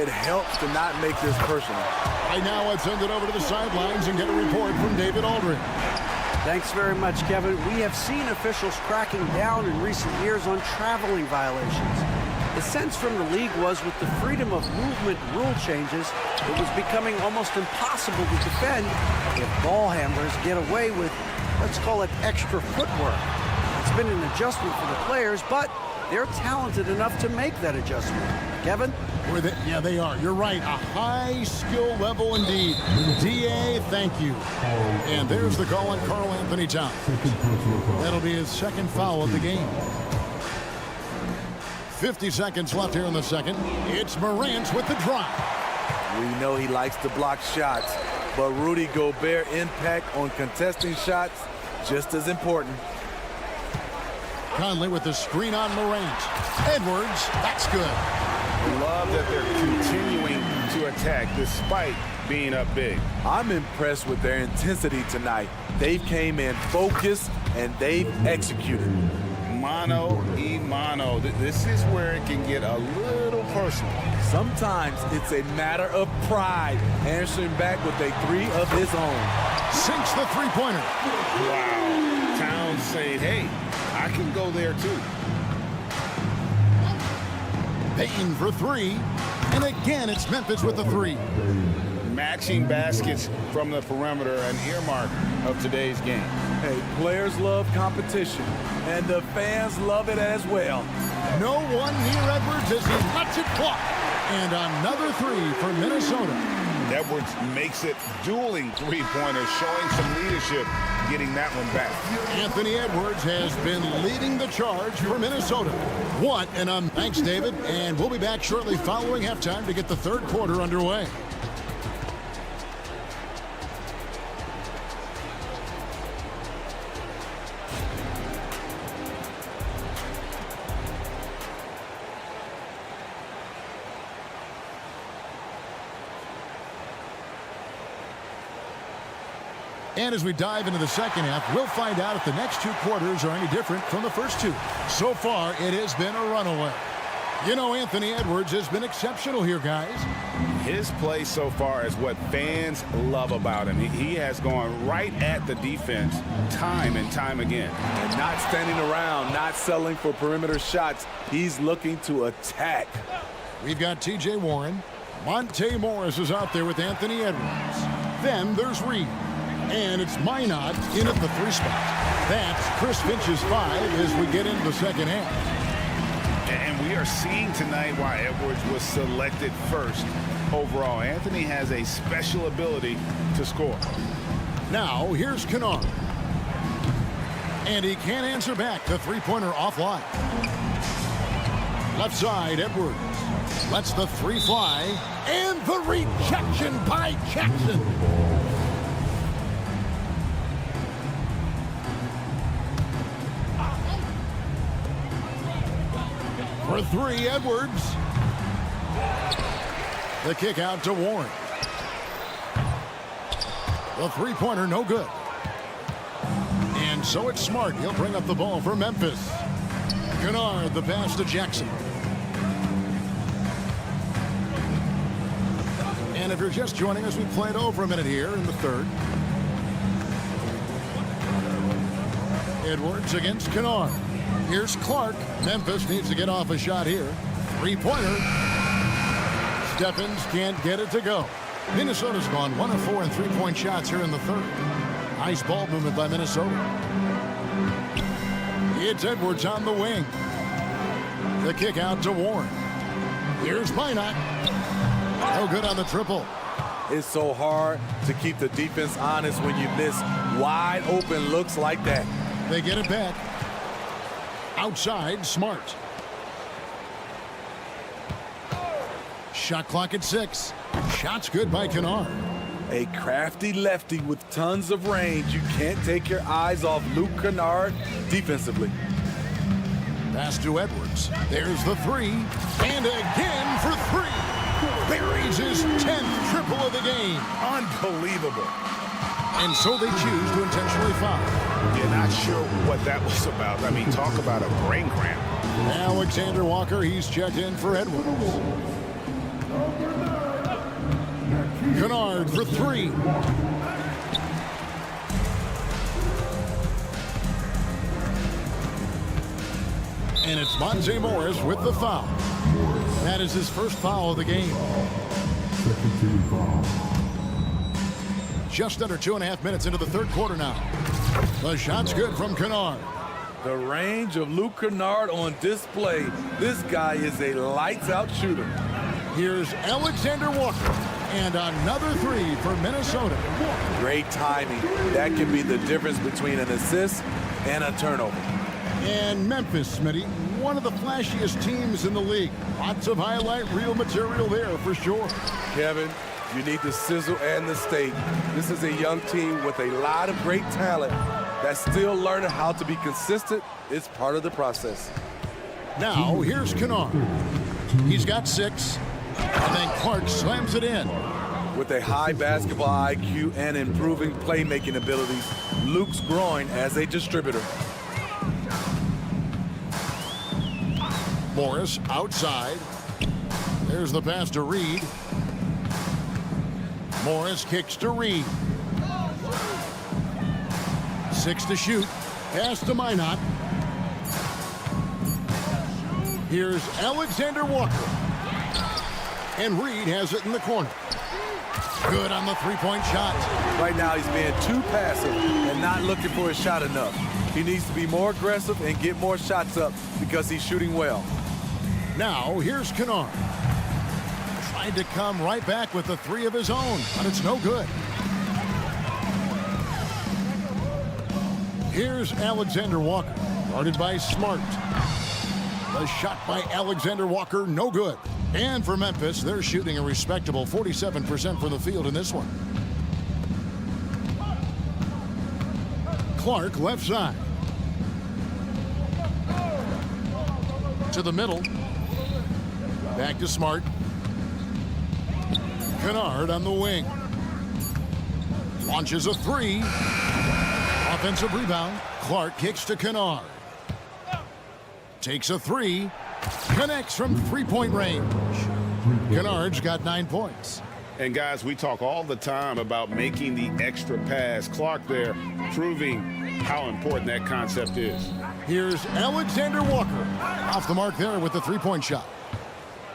It helps to not make this personal. Right now, let's send it over to the sidelines and get a report from David Aldridge. Thanks very much, Kevin. We have seen officials cracking down in recent years on traveling violations. The sense from the league was with the freedom of movement rule changes, it was becoming almost impossible to defend if ball handlers get away with, let's call it, extra footwork. It's been an adjustment for the players, but they're talented enough to make that adjustment. Kevin? Yeah, they are. You're right. A high skill level indeed. DA, thank you. And there's the call on Karl Anthony Towns. That'll be his second foul of the game. 50 seconds left here in the second. It's Morant with the drive. We know he likes to block shots, but Rudy Gobert's impact on contesting shots just as important. Conley with the screen on Morant. Edwards, that's good. Love that they're continuing to attack despite being up big. I'm impressed with their intensity tonight. They've came in focused and they've executed. Mano y mano. This is where it can get a little personal. Sometimes it's a matter of pride, answering back with a three of his own. Sinks the three-pointer. Wow. Towns saying, hey, I can go there too. Bain for three. And again, it's Memphis with the three. Matching baskets from the perimeter, an earmark of today's game. Hey, players love competition, and the fans love it as well. No one near Edwards as he lets it fly. And another three for Minnesota. Edwards makes it dueling three-pointers, showing some leadership, getting that one back. Anthony Edwards has been leading the charge for Minnesota. What an thanks, David. And we'll be back shortly following halftime to get the third quarter underway. And as we dive into the second half, we'll find out if the next two quarters are any different from the first two. So far, it has been a runaway. You know, Anthony Edwards has been exceptional here, guys. His play so far is what fans love about him. He has gone right at the defense time and time again. And not standing around, not settling for perimeter shots. He's looking to attack. We've got T.J. Warren. Monte Morris is out there with Anthony Edwards. Then there's Reed. And it's Minot in at the three spot. That's Chris Finch's five as we get into the second half. And we are seeing tonight why Edwards was selected first overall. Anthony has a special ability to score. Now, here's Kennard. And he can't answer back. The three-pointer offline. Left side, Edwards. Lets the three fly. And the rejection by Jackson. For three, Edwards. The kick out to Warren. The three-pointer, no good. And so it's Smart. He'll bring up the ball for Memphis. Kennard, the pass to Jackson. And if you're just joining us, we played over a minute here in the third. Edwards against Kennard. Here's Clark. Memphis needs to get off a shot here. Three-pointer. Stephens can't get it to go. Minnesota's gone 1 of 4 in three-point shots here in the third. Nice ball movement by Minnesota. It's Edwards on the wing. The kick out to Warren. Here's Minot. No good on the triple. It's so hard to keep the defense honest when you miss wide open looks like that. They get it back. Outside, Smart. Shot clock at 6. Shots good by Kennard. A crafty lefty with tons of range. You can't take your eyes off Luke Kennard defensively. Pass to Edwards. There's the three. And again for three. Buries his 10th triple of the game. Unbelievable. And so they choose to intentionally foul. Yeah, not sure what that was about. I mean, talk about a brain cramp. Alexander Walker, he's checked in for Edwards. Kennard for three. And it's Monte Morris with the foul. That is his first foul of the game. Just under 2.5 minutes into the third quarter now. The shot's good from Kennard. The range of Luke Kennard on display. This guy is a lights-out shooter. Here's Alexander Walker. And another three for Minnesota. Great timing. That can be the difference between an assist and a turnover. And Memphis, Smitty, one of the flashiest teams in the league. Lots of highlight reel material there for sure. Kevin, you need the sizzle and the steak. This is a young team with a lot of great talent that's still learning how to be consistent. It's part of the process. Now, here's Kennard. He's got 6. And then Clark slams it in. With a high basketball IQ and improving playmaking abilities, Luke's growing as a distributor. Morris outside. There's the pass to Reed. Morris kicks to Reed. 6 to shoot. Pass to Minot. Here's Alexander Walker. And Reed has it in the corner. Good on the three-point shot. Right now he's being too passive and not looking for a shot enough. He needs to be more aggressive and get more shots up because he's shooting well. Now here's Kennard. Tried to come right back with the 3 of his own, but it's no good. Here's Alexander Walker, guarded by Smart. The shot by Alexander Walker, no good. And for Memphis, they're shooting a respectable 47% from the field in this one. Clark left side. To the middle. Back to Smart. Kennard on the wing. Launches a 3. Offensive rebound. Clark kicks to Kennard. Takes a 3. Connects from three-point range. Kennard's got 9 points. And guys, we talk all the time about making the extra pass. Clark there proving how important that concept is. Here's Alexander Walker. Off the mark there with the three-point shot.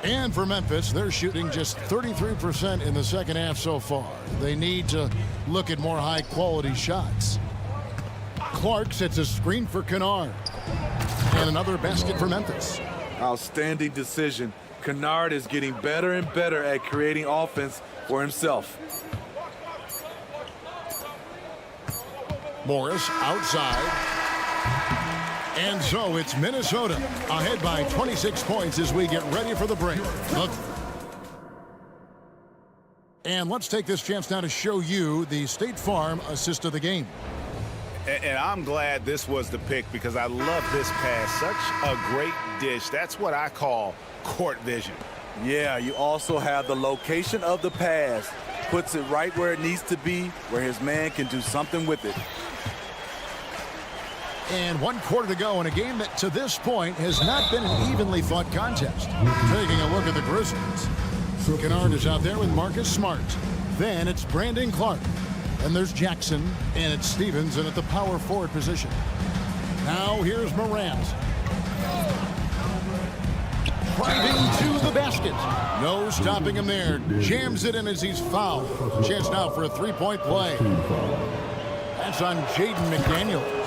And for Memphis, they're shooting just 33% in the second half so far. They need to look at more high-quality shots. Clark sets a screen for Kennard. And another basket for Memphis. Outstanding decision. Kennard is getting better and better at creating offense for himself. Morris outside. And so it's Minnesota ahead by 26 points as we get ready for the break. Look. And let's take this chance now to show you the State Farm assist of the game. And I'm glad this was the pick because I love this pass. Such a great dish. That's what I call court vision. Yeah, you also have the location of the pass. Puts it right where it needs to be, where his man can do something with it. And 1 quarter to go in a game that to this point has not been an evenly fought contest. Taking a look at the Grizzlies. Kennard is out there with Marcus Smart. Then it's Brandon Clark. And there's Jackson, and it's Stevens in at the power forward position. Now here's Morant. Driving to the basket. No stopping him there. Jams it in as he's fouled. Chance now for a three-point play. That's on Jaden McDaniels.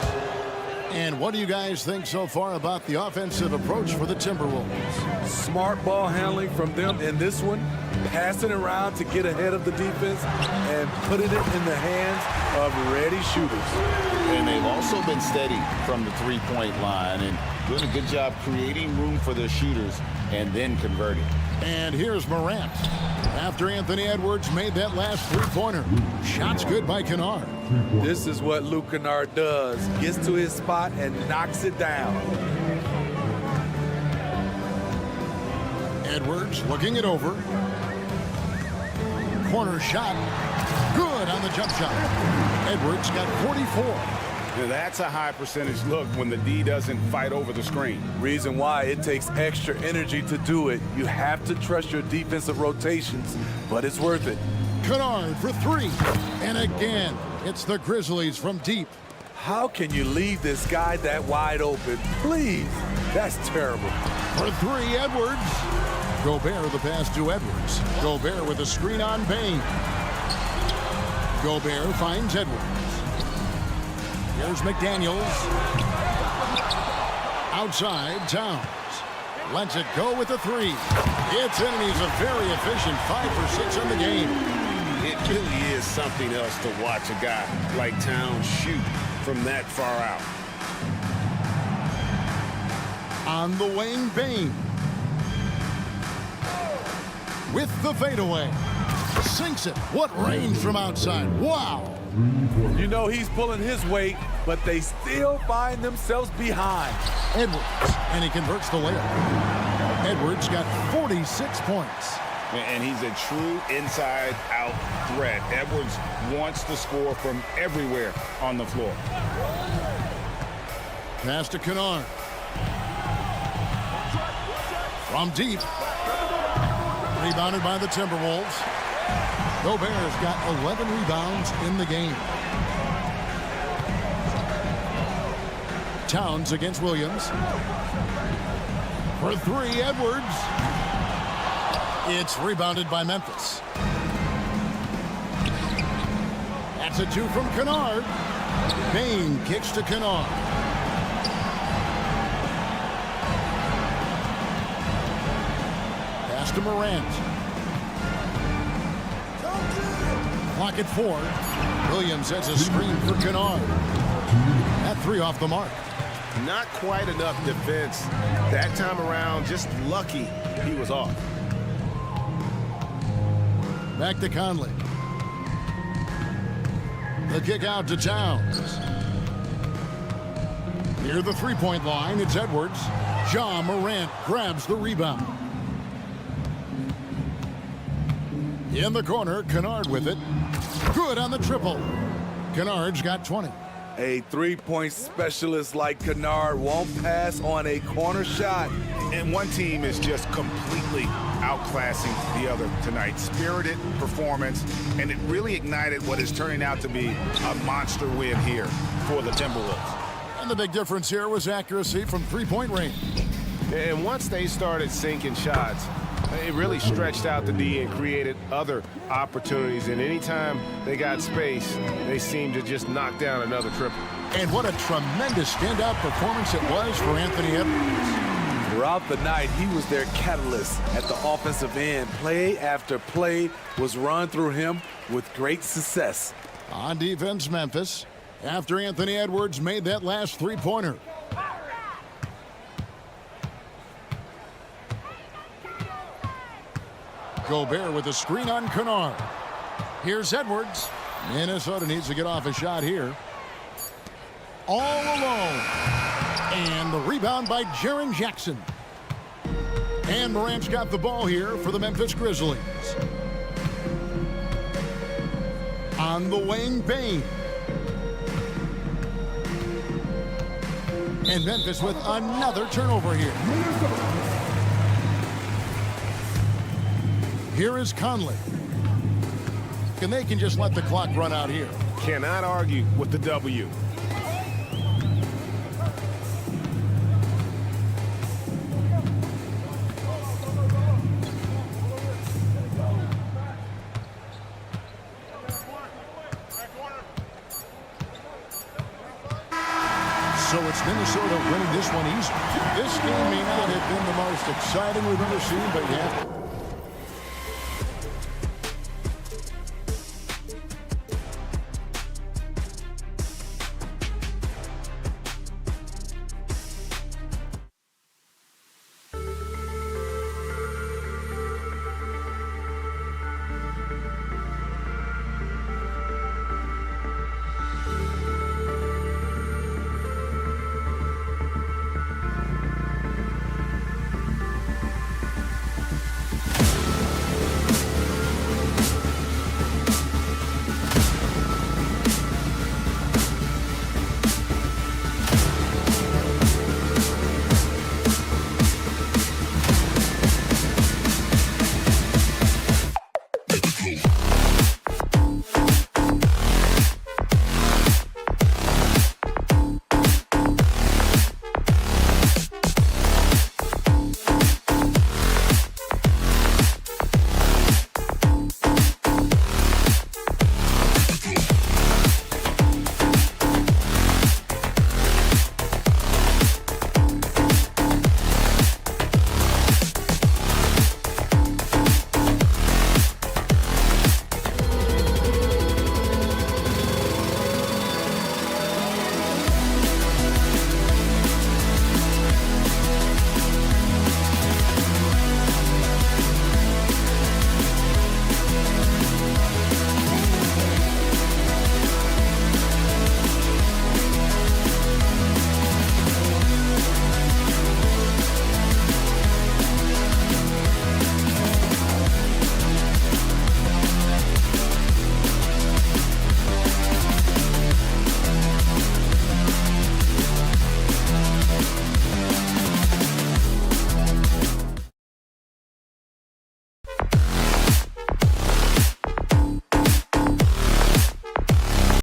And what do you guys think so far about the offensive approach for the Timberwolves? Smart ball handling from them in this one. Passing around to get ahead of the defense and putting it in the hands of ready shooters. And they've also been steady from the three-point line and doing a good job creating room for their shooters and then converting. And here's Morant. After Anthony Edwards made that last three-pointer. Shots good by Kennard. This is what Luke Kennard does. Gets to his spot and knocks it down. Edwards looking it over. Corner shot. Good on the jump shot. Edwards got 44. Now that's a high percentage look when the D doesn't fight over the screen. Reason why it takes extra energy to do it. You have to trust your defensive rotations, but it's worth it. Kennard for three. And again, it's the Grizzlies from deep. How can you leave this guy that wide open? Please. That's terrible. For three, Edwards. Gobert the pass to Edwards. Gobert with a screen on Bain. Gobert finds Edwards. Here's McDaniels. Outside, Towns. Lets it go with a three. It's in, and he's a very efficient 5 for 6 on the game. It really is something else to watch a guy like Towns shoot from that far out. On the wing, Bain. With the fadeaway. Sinks it. What range from outside. Wow. You know he's pulling his weight, but they still find themselves behind. Edwards, and he converts the layup. Edwards got 46 points. And he's a true inside-out threat. Edwards wants to score from everywhere on the floor. Pass to Kennard. From deep. Rebounded by the Timberwolves. Gobert's got 11 rebounds in the game. Towns against Williams. For three, Edwards. It's rebounded by Memphis. That's a two from Kennard. Bain kicks to Kennard. Pass to Morant. Clock at 4. Williams has a screen for Kennard. That three off the mark. Not quite enough defense that time around. Just lucky he was off. Back to Conley. The kick out to Towns. Near the three-point line, it's Edwards. Ja Morant grabs the rebound. In the corner, Kennard with it. Good on the triple. Kennard's got 20. A three-point specialist like Kennard won't pass on a corner shot. And one team is just completely outclassing the other tonight. Spirited performance, and it really ignited what is turning out to be a monster win here for the Timberwolves. And the big difference here was accuracy from three-point range. And once they started sinking shots, it really stretched out the D and created other opportunities. And anytime they got space, they seemed to just knock down another triple. And what a tremendous standout performance it was for Anthony Edwards. Throughout the night, he was their catalyst at the offensive end. Play after play was run through him with great success. On defense, Memphis. After Anthony Edwards made that last three-pointer. Gobert with a screen on Kennard. Here's Edwards. Minnesota needs to get off a shot here. All alone. And the rebound by Jaren Jackson. And Morant's got the ball here for the Memphis Grizzlies. On the wing, Bain. And Memphis with another turnover here. Here is Conley. And they can just let the clock run out here. Cannot argue with the W. So it's Minnesota winning this one easy. This game may not have been the most exciting we've ever seen, but yeah.